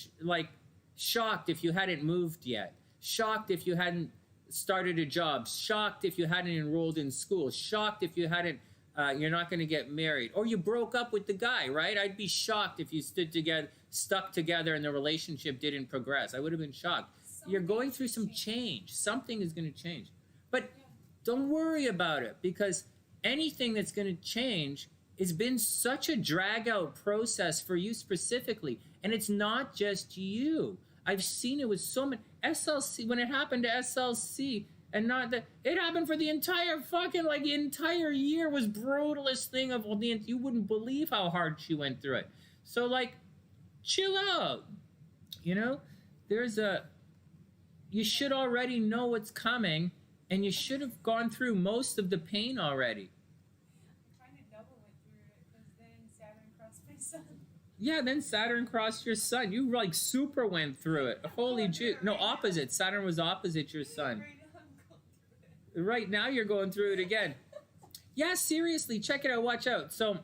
shocked if you hadn't moved yet. Shocked if you hadn't started a job. Shocked if you hadn't enrolled in school. Shocked if you hadn't, you're not going to get married. Or you broke up with the guy, right? I'd be shocked if you stuck together and the relationship didn't progress. I would have been shocked. You're going through some change. Something is going to change. But don't worry about it, because anything that's going to change has been such a drag-out process for you specifically. And it's not just you. I've seen it with so many. SLC, when it happened to SLC, and not that, it happened for the entire the entire year was brutalest thing of the, you wouldn't believe how hard she went through it. So chill out. You know, you should already know what's coming, and you should have gone through most of the pain already. I kind of double went through it because then Saturn crossed my sun. Yeah, then Saturn crossed your sun. You super went through it. Holy Jew. No, opposite. Saturn was opposite your sun. Right now you're going through it again. Yeah, seriously, check it out. Watch out. So,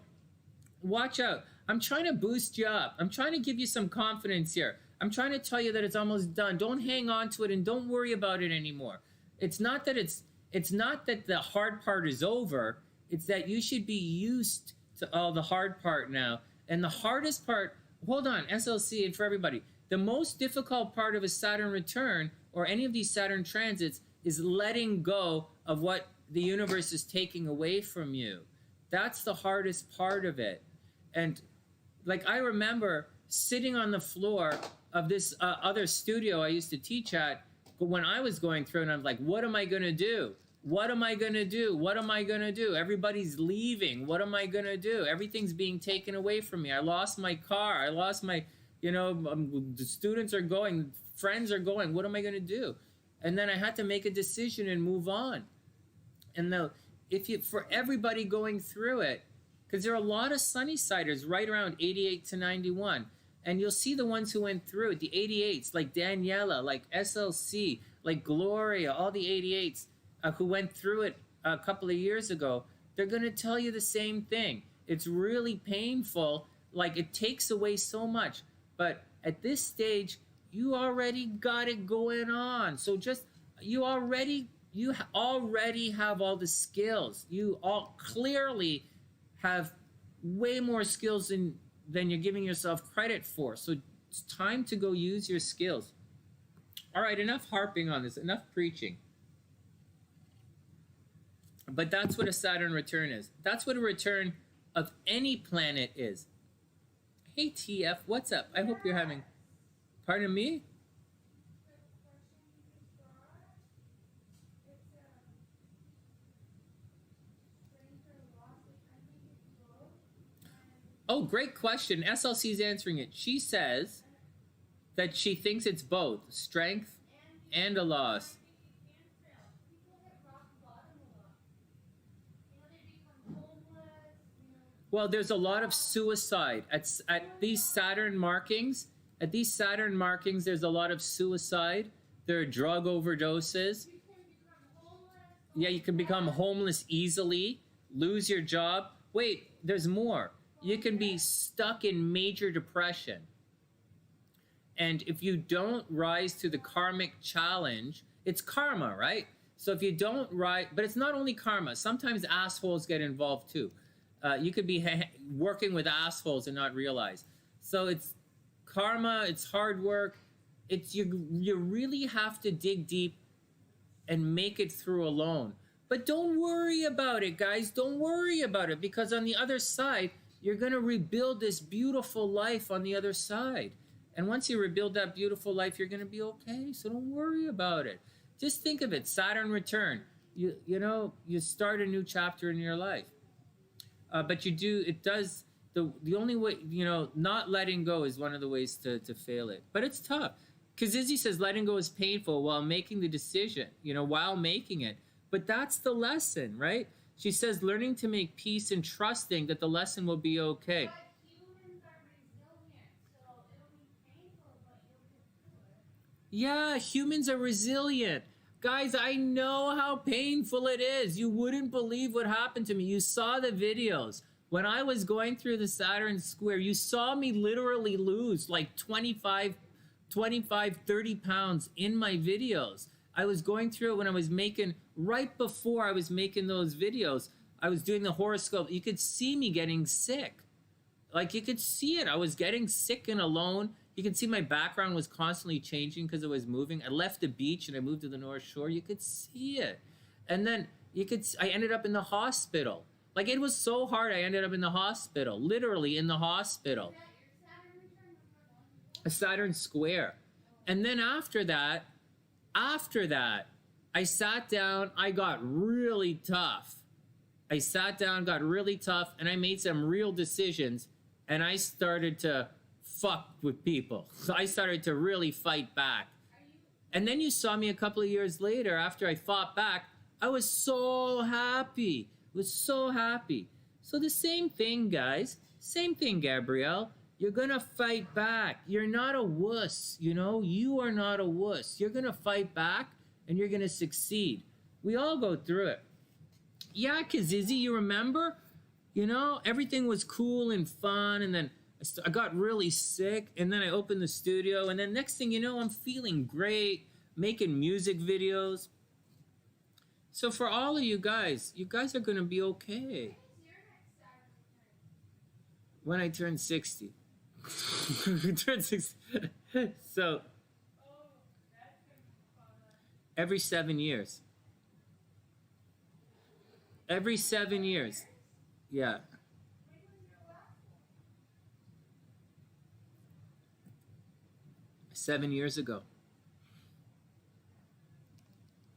watch out. I'm trying to boost you up. I'm trying to give you some confidence here. I'm trying to tell you that it's almost done. Don't hang on to it and don't worry about it anymore. It's not that the hard part is over. It's that you should be used to all the hard part now. And the hardest part, hold on, SLC and for everybody, the most difficult part of a Saturn return or any of these Saturn transits is letting go of what the universe is taking away from you. That's the hardest part of it. And I remember sitting on the floor of this other studio I used to teach at. But when I was going through, and I'm like, what am I gonna do? What am I gonna do? What am I gonna do? Everybody's leaving. What am I gonna do? Everything's being taken away from me. I lost my car. I lost my, the students are going, friends are going. What am I gonna do? And then I had to make a decision and move on. And for everybody going through it, because there are a lot of Sunnysiders right around 88 to 91. And you'll see the ones who went through it, the 88s, like Daniela, like SLC, like Gloria, all the 88s who went through it a couple of years ago. They're going to tell you the same thing. It's really painful. Like, it takes away so much. But at this stage, you already got it going on. So just, you already have all the skills. You all clearly have way more skills than you're giving yourself credit for. So it's time to go use your skills. All right, enough harping on this, enough preaching. But that's what a Saturn return is. That's what a return of any planet is. Hey, TF, what's up? I hope you're having... Pardon me? Oh, great question. SLC's answering it. She says that she thinks it's both strength and a loss. Well, there's a lot of suicide at these Saturn markings. At these Saturn markings, there's a lot of suicide. There are drug overdoses. Yeah, you can become homeless easily, lose your job. Wait, there's more. You can be stuck in major depression. And if you don't rise to the karmic challenge, it's karma, right? So if you don't rise, but it's not only karma. Sometimes assholes get involved too. You could be working with assholes and not realize. So it's karma, it's hard work. It's you really have to dig deep and make it through alone. But don't worry about it, guys. Don't worry about it, because on the other side, you're going to rebuild this beautiful life on the other side. And once you rebuild that beautiful life, you're going to be okay. So don't worry about it. Just think of it, Saturn return. You start a new chapter in your life. But the only way, not letting go is one of the ways to fail it. But it's tough. Because Izzy says letting go is painful while making the decision, while making it. But that's the lesson, right? She says learning to make peace and trusting that the lesson will be okay. But humans are resilient, so it'll be painful, but you'll get through it. Yeah, humans are resilient. Guys, I know how painful it is. You wouldn't believe what happened to me. You saw the videos. When I was going through the Saturn square, you saw me literally lose like 25, 30 pounds in my videos. I was going through it when I was right before I was making those videos, I was doing the horoscope. You could see me getting sick. Like, you could see it. I was getting sick and alone. You can see my background was constantly changing because I was moving. I left the beach and I moved to the North Shore. You could see it. And then I ended up in the hospital. Like, it was so hard. I ended up in the hospital, literally in the hospital. A Saturn square. And then after that, I sat down, I got really tough. And I made some real decisions, and I started to fuck with people. So I started to really fight back. And then you saw me a couple of years later, after I fought back, I was so happy. So the same thing, guys. Same thing, Gabrielle. You're gonna fight back. You're not a wuss, You are not a wuss. You're gonna fight back, and you're gonna succeed. We all go through it. Yeah, Kazizi, you remember? Everything was cool and fun, and then I got really sick, and then I opened the studio, and then next thing you know, I'm feeling great, making music videos. So for all of you guys are gonna be okay. When I turn 60. So every 7 years. Every 7 years. Yeah. 7 years ago.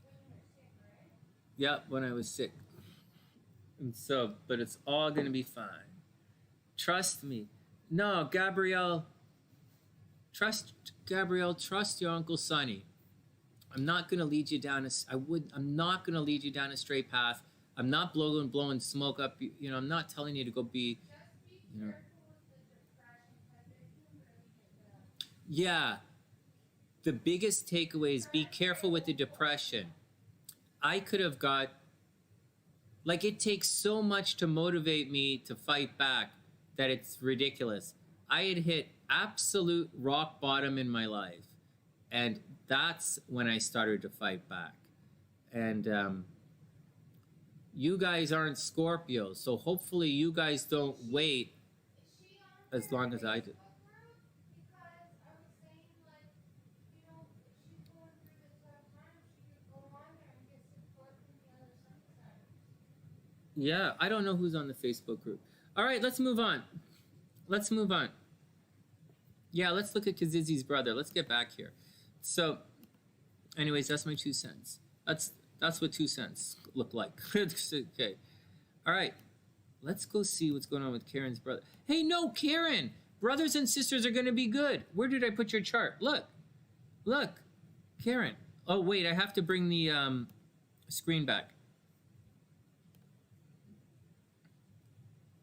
When you were sick, right? Yep, when I was sick. And so, but it's all going to be fine. Trust me. No, Gabrielle. Trust your Uncle Sonny. I'm not going to lead you down I'm not going to lead you down a straight path. I'm not blowing smoke up. You know, I'm not telling you to go be, Just be you know. careful with the depression because it can really get bad. Yeah. The biggest takeaway is be careful with the depression. I could have got, like, it takes so much to motivate me to fight back that it's ridiculous. I had hit absolute rock bottom in my life. And that's when I started to fight back. And you guys aren't Scorpios, so hopefully you guys don't wait Is she on as long as I do. Facebook group? Because I was saying, like, you know, if she's going through the tough time, she could go on there and get support from the other Sunnysiders. Yeah, I don't know who's on the Facebook group. All right, let's move on. Let's move on. Yeah, let's look at Kazizi's brother. Let's get back here. So, anyways, that's my 2 cents. That's what 2 cents look like. Okay. All right. Let's go see what's going on with Karen's brother. Hey, no, Karen. Brothers and sisters are going to be good. Where did I put your chart? Look. Look. Karen. Oh, wait. I have to bring the screen back.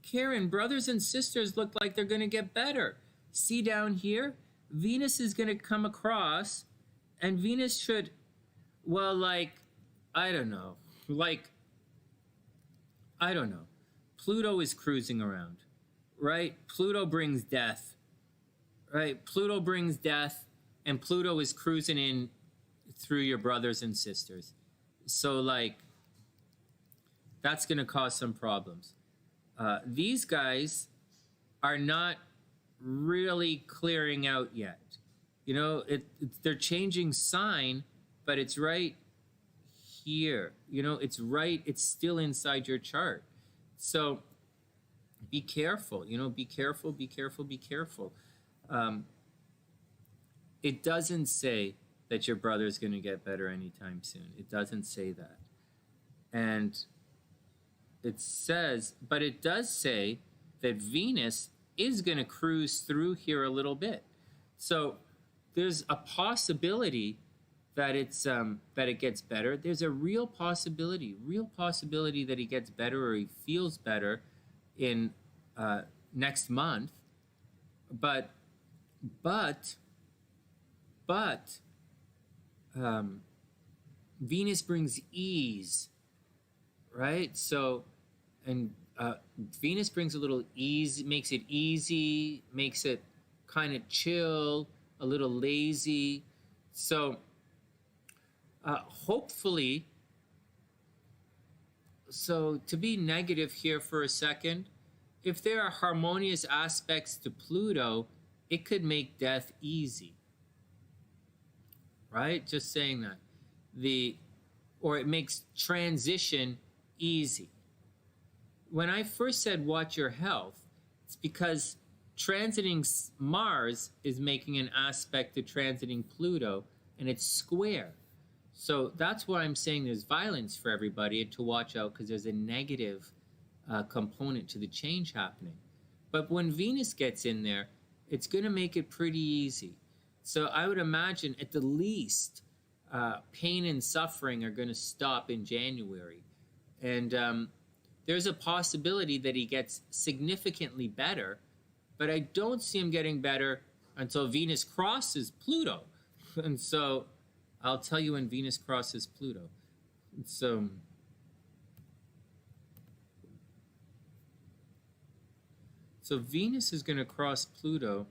Karen, brothers and sisters look like they're going to get better. See down here? Venus is going to come across, and Venus should, well, like, I don't know. Like, I don't know. Pluto is cruising around, right? Pluto brings death, right? Pluto brings death, and Pluto is cruising in through your brothers and sisters. So, like, that's going to cause some problems. These guys are not really clearing out yet. You know, they're changing sign, but it's right here. You know, it's still inside your chart. So be careful, you know, be careful. It doesn't say that your brother's going to get better anytime soon. It doesn't say that. And it says, but it does say that Venus is going to cruise through here a little bit. So there's a possibility that it gets better. There's a real possibility that he gets better or he feels better in next month. But Venus brings ease, right? So, and Venus brings a little ease, makes it easy, makes it kind of chill, a little lazy. So hopefully, so to be negative here for a second, if there are harmonious aspects to Pluto, it could make death easy, right? Just saying that. Or it makes transition easy. When I first said watch your health, it's because transiting Mars is making an aspect to transiting Pluto, and it's square. So that's why I'm saying there's violence for everybody and to watch out, because there's a negative component to the change happening. But when Venus gets in there, it's going to make it pretty easy. So I would imagine at the least pain and suffering are going to stop in January. And there's a possibility that he gets significantly better, but I don't see him getting better until Venus crosses Pluto. And so I'll tell you when Venus crosses Pluto. So Venus is going to cross Pluto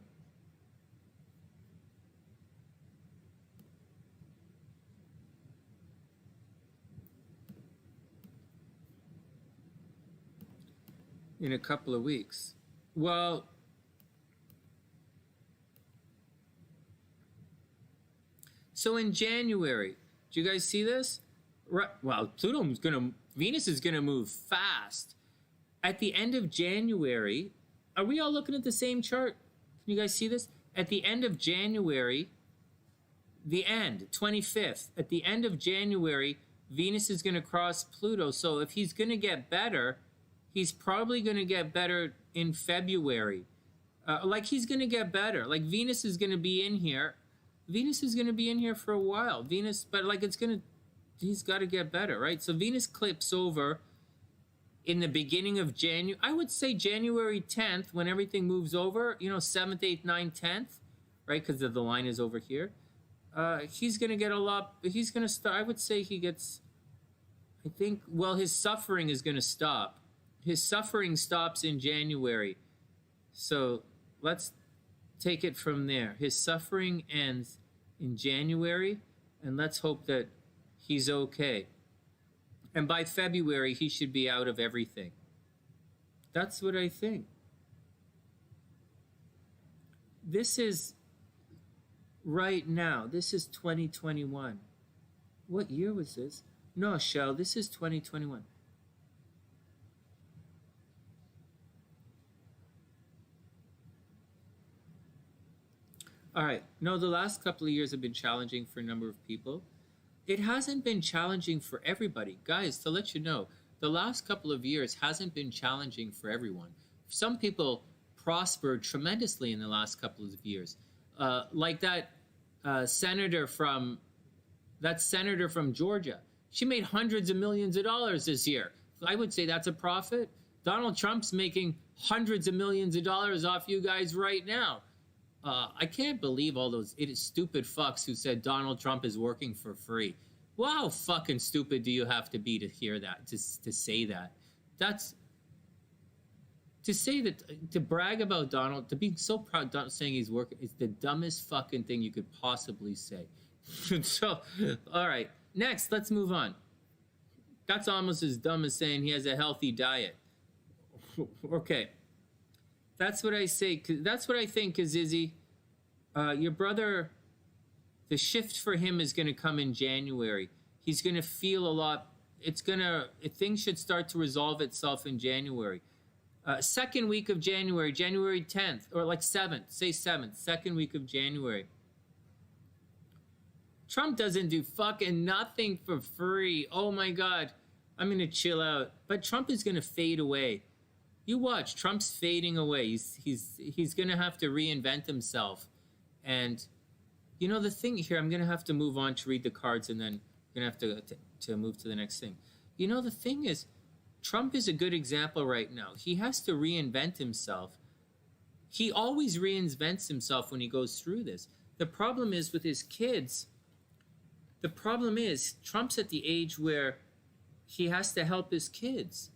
in a couple of weeks. Well, so in January, do you guys see this? Right. Well, Venus is gonna move fast. At the end of January, are we all looking at the same chart? Can you guys see this? At the end of January, the end, 25th. At the end of January, Venus is going to cross Pluto. So if he's going to get better, he's probably going to get better in February. Like he's going to get better. Like Venus is going to be in here. Venus is going to be in here for a while. Venus, but like he's got to get better, right? So Venus clips over in the beginning of January. I would say January 10th when everything moves over, 7th, 8th, 9th, 10th, right? Because the line is over here. He's going to get a lot. He's going to start. I would say he gets, I think, well, his suffering is going to stop. His suffering stops in January. So let's take it from there. His suffering ends in January, and let's hope that he's okay. And by February, he should be out of everything. That's what I think. This is right now. This is 2021. What year was this? No, Shell, this is 2021. All right. No, the last couple of years have been challenging for a number of people. It hasn't been challenging for everybody. Guys, to let you know, the last couple of years hasn't been challenging for everyone. Some people prospered tremendously in the last couple of years. Like that senator from Georgia. She made hundreds of millions of dollars this year. I would say that's a profit. Donald Trump's making hundreds of millions of dollars off you guys right now. I can't believe all those stupid fucks who said Donald Trump is working for free. Well, how fucking stupid do you have to be to hear that, to say that? That's, to say that, to brag about Donald, to be so proud saying he's working is the dumbest fucking thing you could possibly say. So, all right, next, let's move on. That's almost as dumb as saying he has a healthy diet. Okay. That's what I say. That's what I think, Izzy. Your brother, the shift for him is going to come in January. He's going to feel a lot. Things should start to resolve itself in January. Second week of January, January 10th, or like 7th, say 7th, second week of January. Trump doesn't do fucking nothing for free. Oh my God. I'm going to chill out. But Trump is going to fade away. You watch, Trump's fading away. He's going to have to reinvent himself. And, the thing here, I'm going to have to move on to read the cards and then I'm going to have to move to the next thing. The thing is, Trump is a good example right now. He has to reinvent himself. He always reinvents himself when he goes through this. The problem is with his kids, Trump's at the age where he has to help his kids.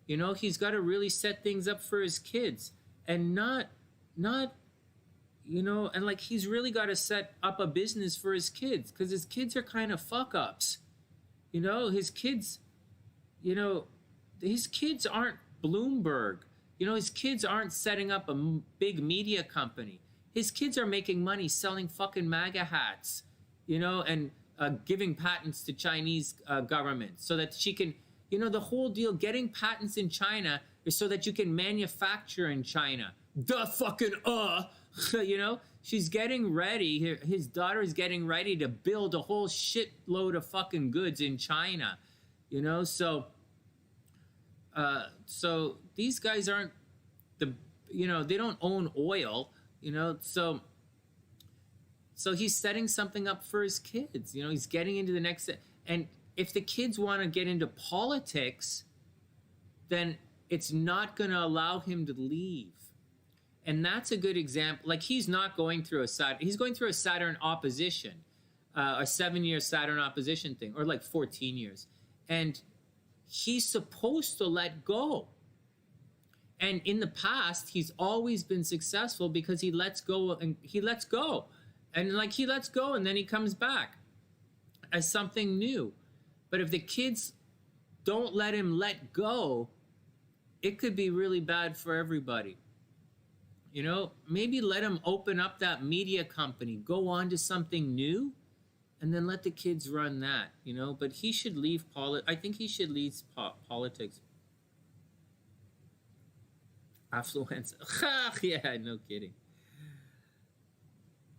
He's got to really set things up for his kids and not, and like he's really got to set up a business for his kids because his kids are kind of fuck ups. His kids aren't Bloomberg. His kids aren't setting up a big media company. His kids are making money selling fucking MAGA hats, and giving patents to Chinese government so that she can, the whole deal, getting patents in China is so that you can manufacture in China. She's getting ready. His daughter is getting ready to build a whole shitload of fucking goods in China, so these guys aren't they don't own oil, so he's setting something up for his kids, he's getting into the next, and if the kids want to get into politics, then it's not going to allow him to leave. And that's a good example. Like he's not going through he's going through a Saturn opposition, a 7-year Saturn opposition thing, or like 14 years. And he's supposed to let go. And in the past, he's always been successful because he lets go and he lets go. And like he lets go and then he comes back as something new. But if the kids don't let him let go, it could be really bad for everybody. Maybe let him open up that media company, go on to something new, and then let the kids run that, But he should leave I think he should leave politics. Affluenza. Yeah, no kidding.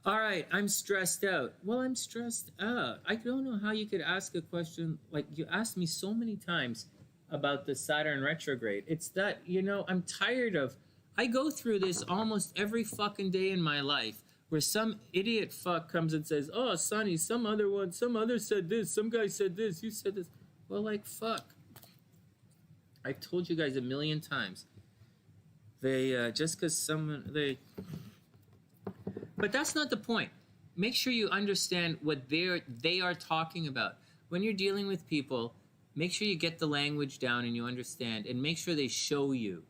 All right, I'm stressed out. Well, I'm stressed out. I don't know how you could ask a question like you asked me so many times about the Saturn retrograde. It's that, I'm tired of. I go through this almost every fucking day in my life where some idiot fuck comes and says, "Oh, Sonny, some other said this, some guy said this, you said this." Well, like, fuck. I've told you guys a million times. They, just because but that's not the point. Make sure you understand what they are talking about. When you're dealing with people, make sure you get the language down and you understand, and make sure they show you,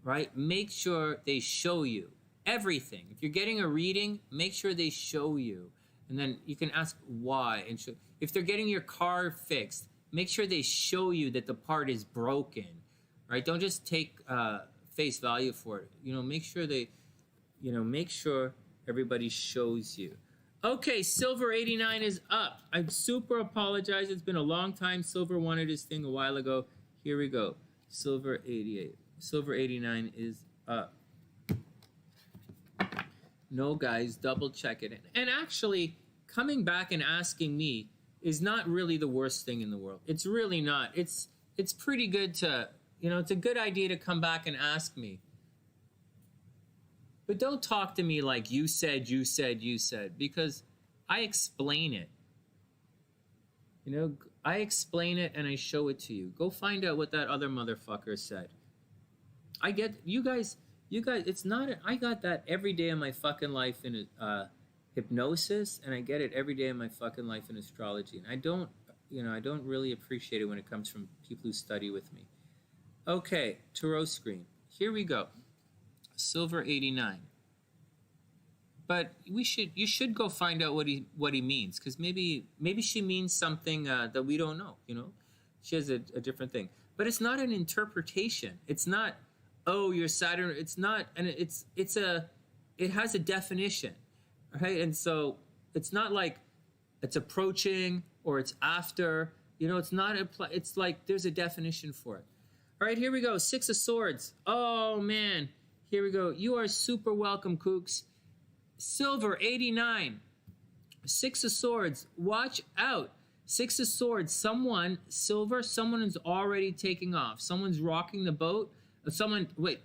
right? Make sure they show you everything. If you're getting a reading, make sure they show you. And then you can ask why. And if they're getting your car fixed, make sure they show you that the part is broken, right? Don't just take face value for it. Make sure make sure everybody shows you. Okay, Silver 89 is up. I super apologize. It's been a long time. Silver wanted his thing a while ago. Here we go. Silver 88. Silver 89 is up. No, guys, double check it. And actually, coming back and asking me is not really the worst thing in the world. It's really not. It's pretty good to, it's a good idea to come back and ask me. But don't talk to me like you said, because I explain it. I explain it and I show it to you. Go find out what that other motherfucker said. I get, you guys, it's not, I got that every day of my fucking life in hypnosis, and I get it every day of my fucking life in astrology. And I don't really appreciate it when it comes from people who study with me. Okay, tarot screen. Here we go. Silver 89. But you should go find out what he means, because maybe she means something that we don't know. She has a different thing. But it's not an interpretation. It's not, oh, your Saturn. It's not, and it has a definition, right? And so it's not like it's approaching or it's after. It's not it's like there's a definition for it. All right, here we go. Six of Swords. Oh man. Here we go. You are super welcome, Kooks. Silver 89. Six of Swords. Watch out. Six of Swords. Someone is already taking off. Someone's rocking the boat.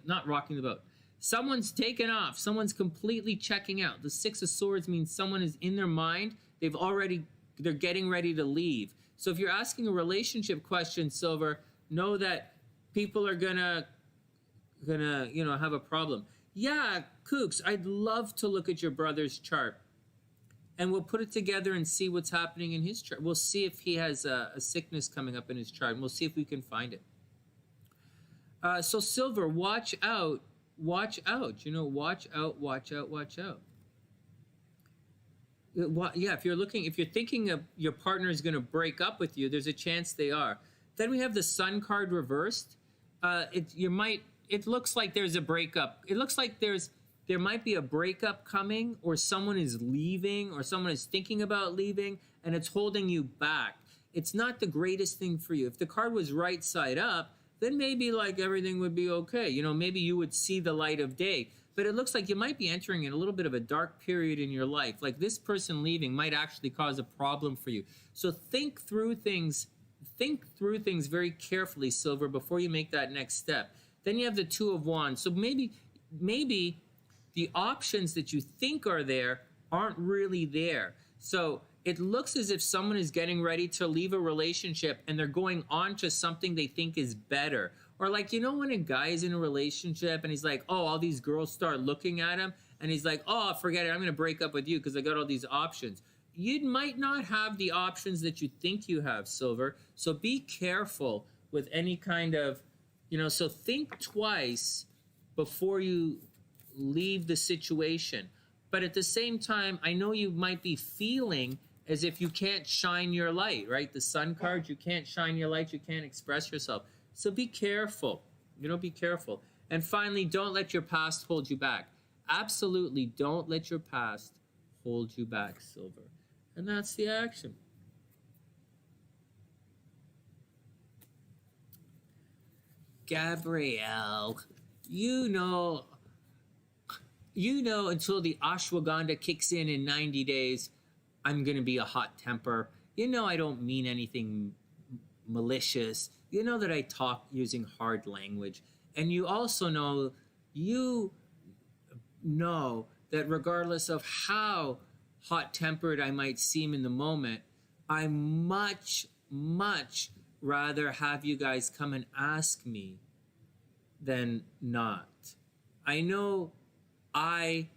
Not rocking the boat. Someone's taken off. Someone's completely checking out. The Six of Swords means someone is in their mind. They're getting ready to leave. So if you're asking a relationship question, Silver, know that people are gonna have a problem. Yeah, Kooks, I'd love to look at your brother's chart, and we'll put it together and see what's happening in his chart. We'll see if he has a sickness coming up in his chart, and we'll see if we can find it. So Silver, watch out. Watch out. Watch out. Yeah, if you're thinking of your partner is going to break up with you, there's a chance they are. Then we have the Sun card reversed. It looks like there's a breakup. It looks like there might be a breakup coming, or someone is leaving, or someone is thinking about leaving, and it's holding you back. It's not the greatest thing for you. If the card was right side up, then maybe like everything would be okay. Maybe you would see the light of day. But it looks like you might be entering in a little bit of a dark period in your life. Like this person leaving might actually cause a problem for you. So think through things very carefully, Silver, before you make that next step. Then you have the Two of Wands. So maybe the options that you think are there aren't really there. So it looks as if someone is getting ready to leave a relationship and they're going on to something they think is better. Or like, when a guy is in a relationship and he's like, oh, all these girls start looking at him, and he's like, oh, forget it, I'm going to break up with you because I got all these options. You might not have the options that you think you have, Silver. So be careful with any kind of, so think twice before you leave the situation. But at the same time, I know you might be feeling as if you can't shine your light, right? The Sun card, you can't shine your light, you can't express yourself. So be careful, be careful. And finally, don't let your past hold you back. Absolutely don't let your past hold you back, Silver. And that's the action. Gabrielle, you know, until the ashwagandha kicks in 90 days, I'm going to be a hot temper. You know, I don't mean anything malicious. You know that I talk using hard language. And you also know, you know that regardless of how hot-tempered I might seem in the moment, I much, much rather have you guys come and ask me than not. I know I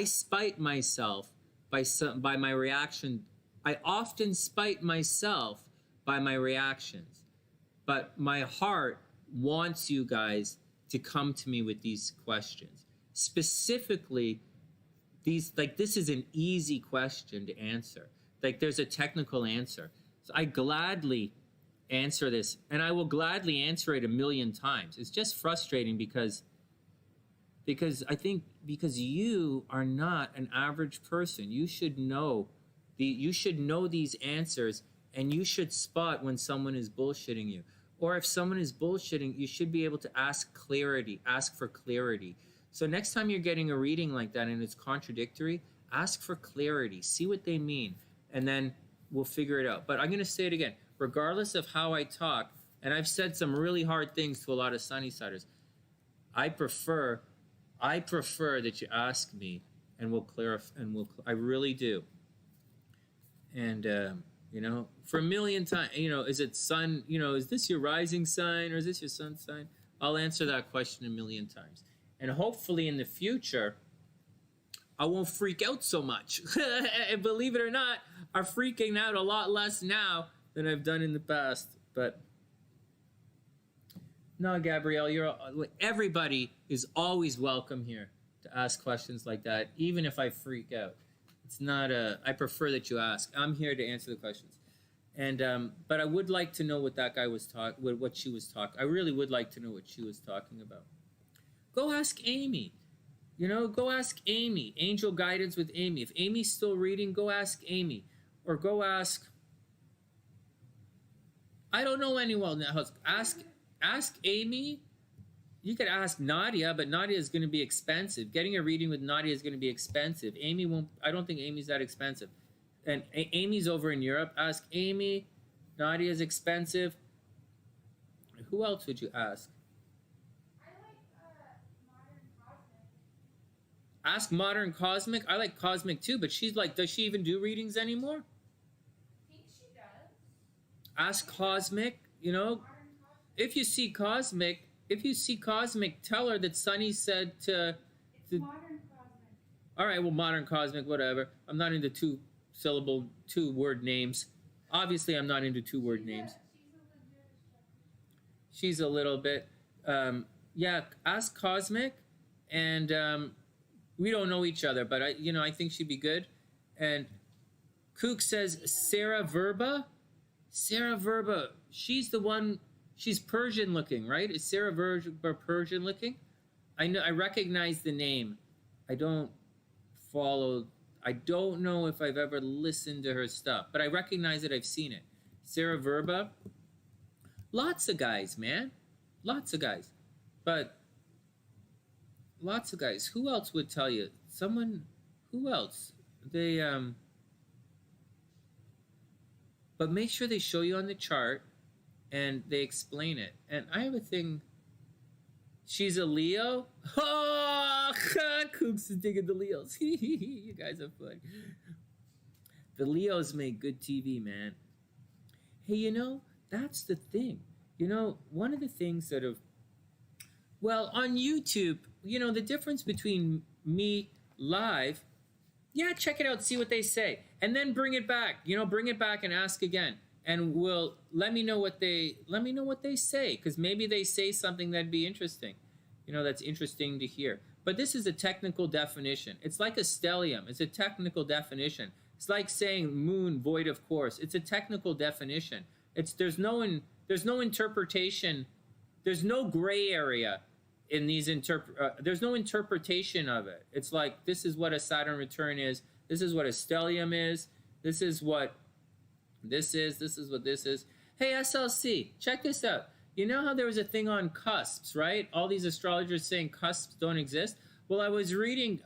spite myself by my reaction. I often spite myself by my reactions, but my heart wants you guys to come to me with these questions. Specifically, this is an easy question to answer. Like, there's a technical answer. So I gladly answer this, and I will gladly answer it 1,000,000 times. It's just frustrating because I think because you are not an average person. You should know these answers, and you should spot when someone is bullshitting you. Or if someone is bullshitting, you should be able to ask for clarity. So next time you're getting a reading like that and it's contradictory, ask for clarity, see what they mean, and then we'll figure it out. But I'm going to say it again, regardless of how I talk, and I've said some really hard things to a lot of Sunnysiders, I prefer that you ask me, and we'll clarify, I really do. And, you know, for 1,000,000 times, you know, is it sun, you know, is this your rising sign or is this your sun sign? I'll answer that question 1,000,000 times. And hopefully in the future, I won't freak out so much. And believe it or not, I'm freaking out a lot less now than I've done in the past. But no, Gabrielle, everybody is always welcome here to ask questions like that, even if I freak out. It's not I prefer that you ask. I'm here to answer the questions. And but I would like to know what that guy was what she was talking. I really would like to know what she was talking about. Go ask Amy. You know, go ask Amy. Angel guidance with Amy. If Amy's still reading, go ask Amy. Or go ask, I don't know anyone in that house. Ask Amy. You could ask Nadia, but Nadia is going to be expensive. Getting a reading with Nadia is going to be expensive. Amy won't, I don't think Amy's that expensive. And Amy's over in Europe. Ask Amy. Nadia's expensive. Who else would you ask? Ask Modern Cosmic. I like Cosmic too, but she's like, does she even do readings anymore? I think she does. Ask Cosmic, you know. If you see Cosmic, tell her that Sonny said to Modern Cosmic. All right, well, Modern Cosmic, whatever. I'm not into two-word names. Obviously, I'm not into two-word names. She's a little bit. Yeah, ask Cosmic, and we don't know each other, but I think she'd be good. And Kook says Sarah Verba. Sarah Verba, she's the one. She's Persian looking, right? Is Sarah Verba Persian looking? I recognize the name. I don't know if I've ever listened to her stuff, but I recognize it. I've seen it. Sarah Verba. Lots of guys, man. Lots of guys. But lots of guys. Who else would tell you? Who else? But make sure they show you on the chart and they explain it. And I have a thing. She's a Leo. Oh, Kooks is digging the Leos. You guys are funny. The Leos make good TV, man. Hey, you know, that's the thing. You know, one of the things that on YouTube, you know, the difference between me live, yeah, check it out, see what they say. And then bring it back, and ask again. And let me know what they say, because maybe they say something that'd be interesting. You know, that's interesting to hear. But this is a technical definition. It's like a stellium. It's a technical definition. It's like saying moon void of course. It's a technical definition. There's no interpretation. There's no gray area in these there's no interpretation of it. It's like, this is what a Saturn return is. This is what a stellium is. This is what this is. This is what this is. Hey, SLC, check this out. You know how there was a thing on cusps, right? All these astrologers saying cusps don't exist. Well, I was reading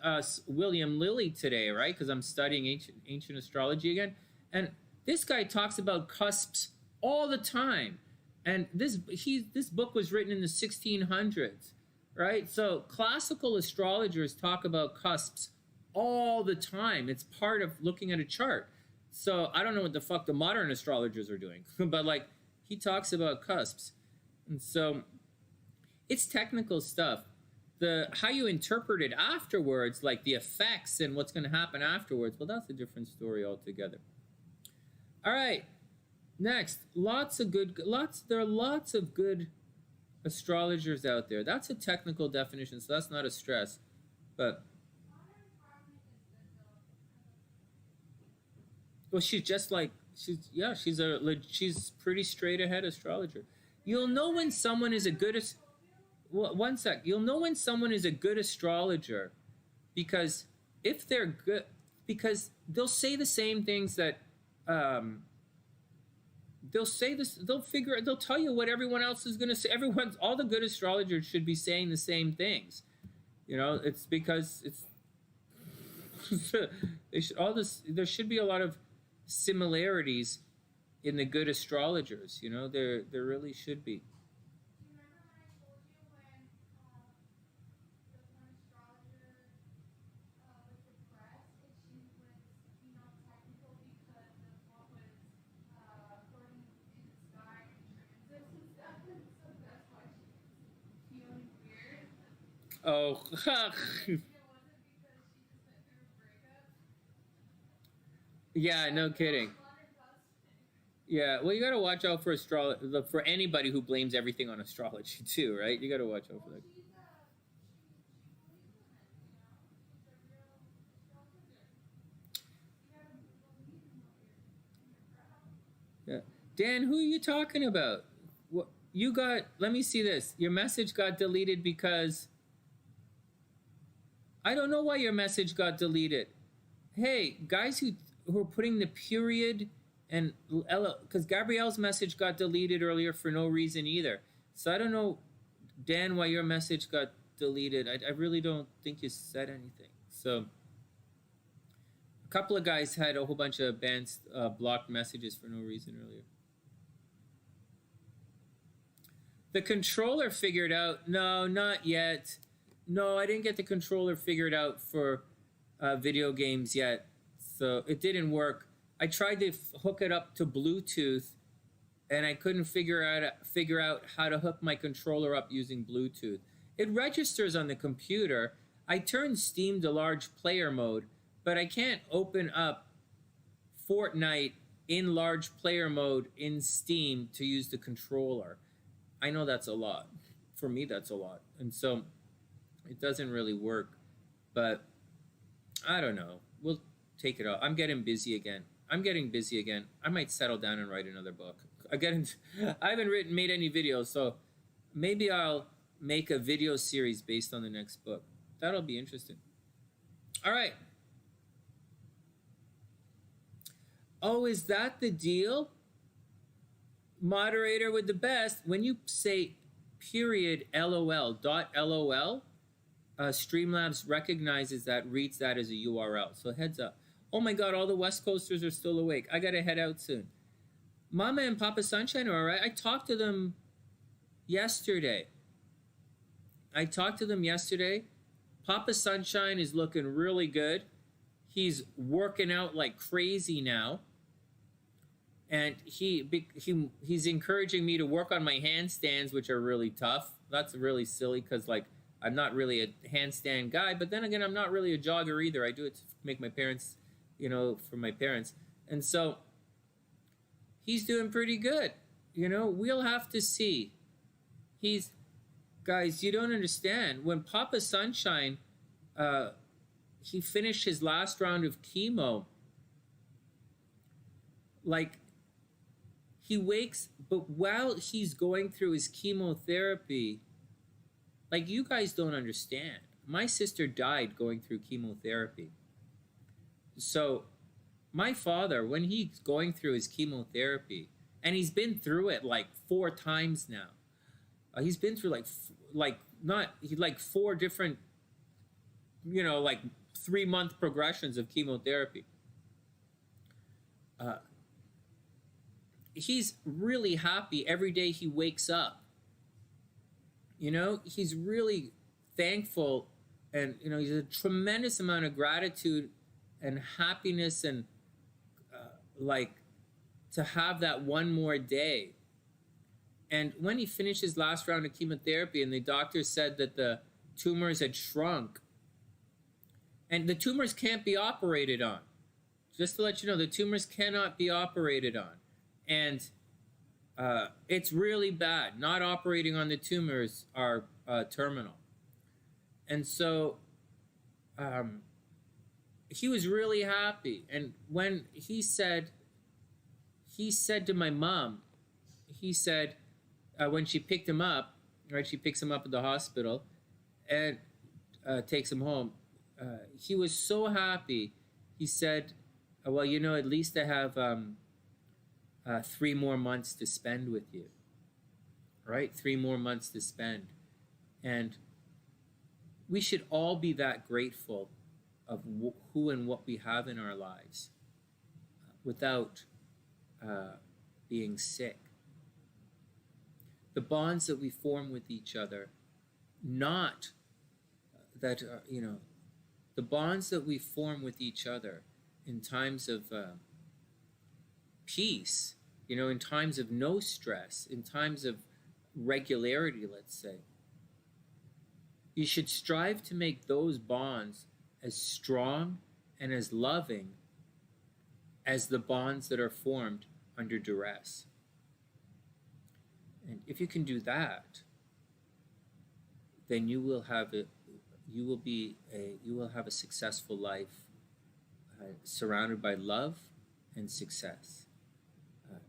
William Lilly today, right? Because I'm studying ancient astrology again, and this guy talks about cusps all the time. And this book was written in the 1600s, right? So classical astrologers talk about cusps all the time. It's part of looking at a chart. So I don't know what the fuck the modern astrologers are doing, but like he talks about cusps, and so it's technical stuff. The how you interpret it afterwards, like the effects and what's going to happen afterwards, well, that's a different story altogether. All right, next, there are lots of good astrologers out there. That's a technical definition, so that's not a stress, but well, she's pretty straight ahead astrologer. You'll know when someone is a good one sec. You'll know when someone is a good astrologer because if they're good, because they'll say the same things that they'll tell you what everyone else is going to say. All the good astrologers should be saying the same things. You know, it's because there should be a lot of similarities in the good astrologers. You know, there really should be. Oh, yeah, no kidding. Yeah, well, you got to watch out for for anybody who blames everything on astrology too, right? You got to watch out for that. Yeah, Dan, who are you talking about? What you got? Let me see this. Your message got deleted because I don't know why your message got deleted. Hey, guys who are putting the period and because Gabrielle's message got deleted earlier for no reason either. So I don't know, Dan, why your message got deleted. I really don't think you said anything. So a couple of guys had a whole bunch of blocked messages for no reason earlier. The controller figured out. No, not yet. No, I didn't get the controller figured out for video games yet. So it didn't work. I tried to hook it up to Bluetooth, and I couldn't figure out how to hook my controller up using Bluetooth. It registers on the computer. I turned Steam to large player mode, but I can't open up Fortnite in large player mode in Steam to use the controller. I know that's a lot. For me, that's a lot. And so it doesn't really work, but I don't know. We'll take it off. I'm getting busy again. I might settle down and write another book. I haven't made any videos, so maybe I'll make a video series based on the next book. That'll be interesting. All right. Oh, is that the deal? Moderator with the best. When you say period LOL, Streamlabs recognizes that, reads that as a URL. So heads up. Oh my God, all the West Coasters are still awake. I gotta head out soon. Mama and Papa Sunshine are all right. I talked to them yesterday. Papa Sunshine is looking really good. He's working out like crazy now. And he's encouraging me to work on my handstands, which are really tough. That's really silly because like I'm not really a handstand guy, but then again, I'm not really a jogger either. I do it to make my parents, for my parents. And so he's doing pretty good. We'll have to see. Guys, you don't understand. When Papa Sunshine, he finished his last round of chemo, like he wakes, but while he's going through his chemotherapy, like you guys don't understand. My sister died going through chemotherapy. So my father, when he's going through his chemotherapy, and he's been through it like 4 times now. He's been through like 4 different like 3-month progressions of chemotherapy. He's really happy every day he wakes up. He's really thankful, and he's a tremendous amount of gratitude and happiness, and like to have that one more day. And when he finished his last round of chemotherapy and the doctor said that the tumors had shrunk, and the tumors can't be operated on, just to let you know, the tumors cannot be operated on. And it's really bad. Not operating on the tumors are terminal. And so he was really happy. And when he said to my mom, he said, when she picked him up, right, she picks him up at the hospital and takes him home, he was so happy. He said, well, at least I have 3 more months to spend with you, right? 3 more months to spend. And we should all be that grateful of who and what we have in our lives without being sick. The bonds that we form with each other, not that, the bonds that we form with each other in times of peace, in times of no stress, in times of regularity, let's say. You should strive to make those bonds as strong and as loving as the bonds that are formed under duress. And if you can do that, then you will have a successful life surrounded by love and success.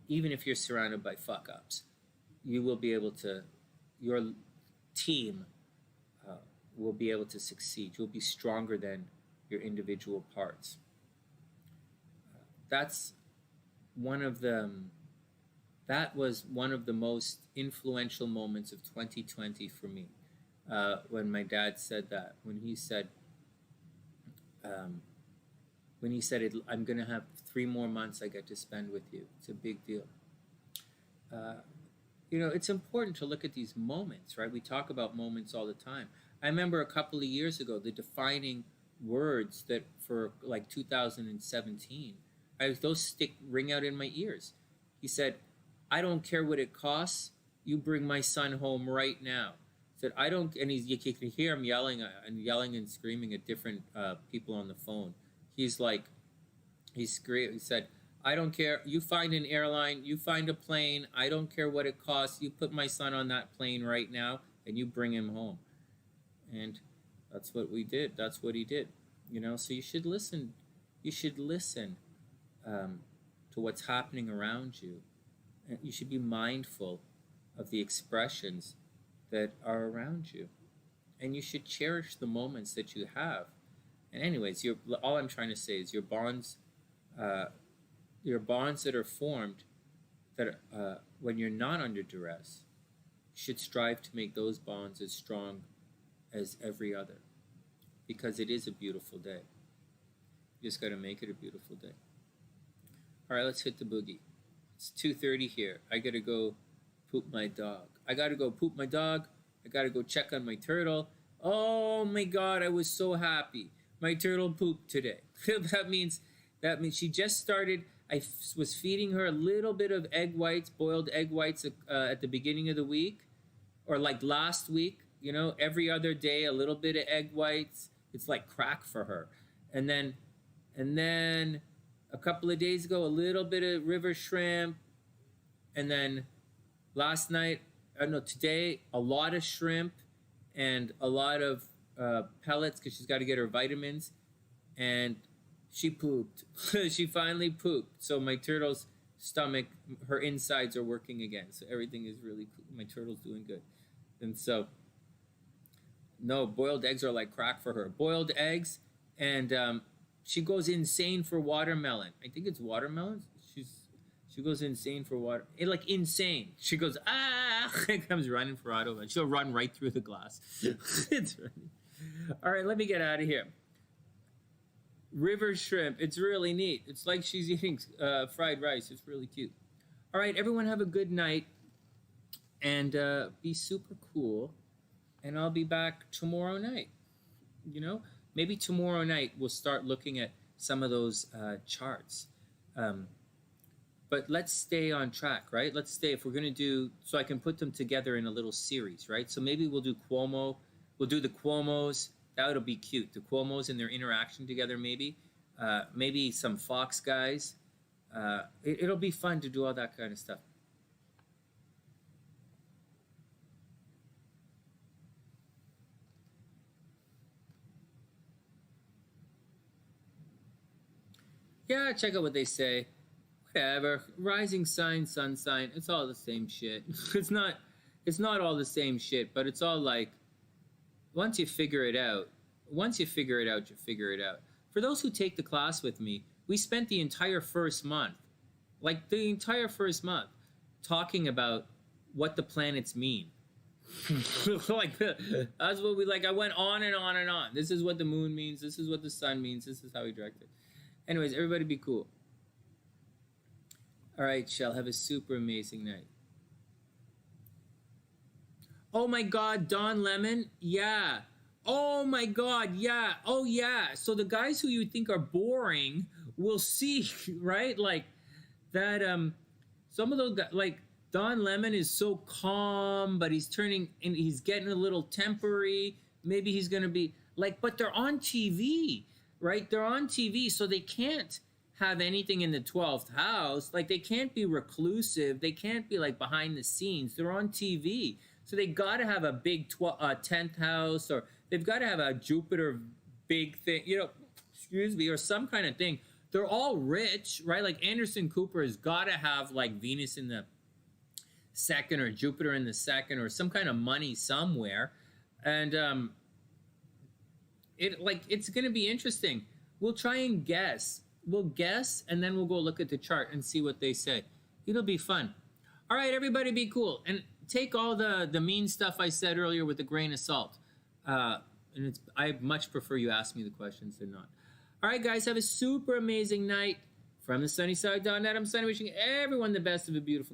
Even if you're surrounded by fuck-ups, you will be able to, your team will be able to succeed. You'll be stronger than your individual parts. That was one of the most influential moments of 2020 for me. When my dad said that, when he said, I'm going to have 3 more months I get to spend with you. It's a big deal. It's important to look at these moments, right? We talk about moments all the time. I remember a couple of years ago, the defining words that for like 2017, those ring out in my ears. He said, I don't care what it costs. You bring my son home right now. Said, I don't, and you can hear him yelling and screaming at different people on the phone. He said, I don't care. You find an airline, you find a plane. I don't care what it costs. You put my son on that plane right now and you bring him home. And that's what we did. That's what he did. So you should listen. You should listen to what's happening around you. And you should be mindful of the expressions that are around you. And you should cherish the moments that you have. And anyways, all I'm trying to say is your bonds that are formed that when you're not under duress, you should strive to make those bonds as strong as every other, because it is a beautiful day. You just got to make it a beautiful day. All right, let's hit the boogie. It's 2:30 here. I got to go poop my dog. I got to go check on my turtle. Oh my God, I was so happy. My turtle pooped today. That means she just started. I was feeding her a little bit of egg whites, boiled egg whites at the beginning of the week, or like last week, every other day, a little bit of egg whites. It's like crack for her. And then a couple of days ago, a little bit of river shrimp. And then today, a lot of shrimp and a lot of pellets because she's got to get her vitamins. And she pooped. She finally pooped. So my turtle's stomach, her insides are working again. So everything is really cool. My turtle's doing good. And so, no, boiled eggs are like crack for her. Boiled eggs, and she goes insane for watermelon. I think it's watermelon. She goes insane for water. Like insane. She goes, ah, and comes running for auto, and she'll run right through the glass. It's running. All right, let me get out of here. River shrimp. It's really neat. It's like she's eating fried rice. It's really cute. All right, everyone have a good night. And be super cool. And I'll be back tomorrow night. You know, maybe tomorrow night we'll start looking at some of those charts. But let's stay on track, right? Let's stay, if we're going to do, so I can put them together in a little series, right? So maybe we'll do Cuomo. We'll do the Cuomos. That'll be cute. The Cuomos and their interaction together, maybe. Maybe some Fox guys. It'll be fun to do all that kind of stuff. Yeah, check out what they say. Whatever. Rising sign, sun sign, it's all the same shit. It's not all the same shit, but it's all like, once you figure it out, you figure it out. For those who take the class with me, we spent the entire first month, talking about what the planets mean. Like, that's what we like. I went on and on and on. This is what the moon means. This is what the sun means. This is how we direct it. Anyways, everybody be cool. All right, Shell, have a super amazing night. Oh my God, Don Lemon? Yeah. Oh my God, yeah. Oh yeah. So the guys who you think are boring will see, right? Like that, some of those guys, like Don Lemon is so calm, but he's getting a little tempery. Maybe he's going to be like, but they're on TV. Right? They're on TV, so they can't have anything in the 12th house. Like, they can't be reclusive. They can't be, like, behind the scenes. They're on TV. So they got to have a big 10th house, or they've got to have a Jupiter big thing, you know, excuse me, or some kind of thing. They're all rich, right? Like, Anderson Cooper has got to have, like, Venus in the second or Jupiter in the second or some kind of money somewhere. And, it's going to be interesting. We'll try and guess. We'll guess, and then we'll go look at the chart and see what they say. It'll be fun. All right, everybody be cool. And take all the mean stuff I said earlier with a grain of salt. I much prefer you ask me the questions than not. All right, guys, have a super amazing night. From TheSunnySide.net, I'm Sonny, wishing everyone the best of a beautiful night.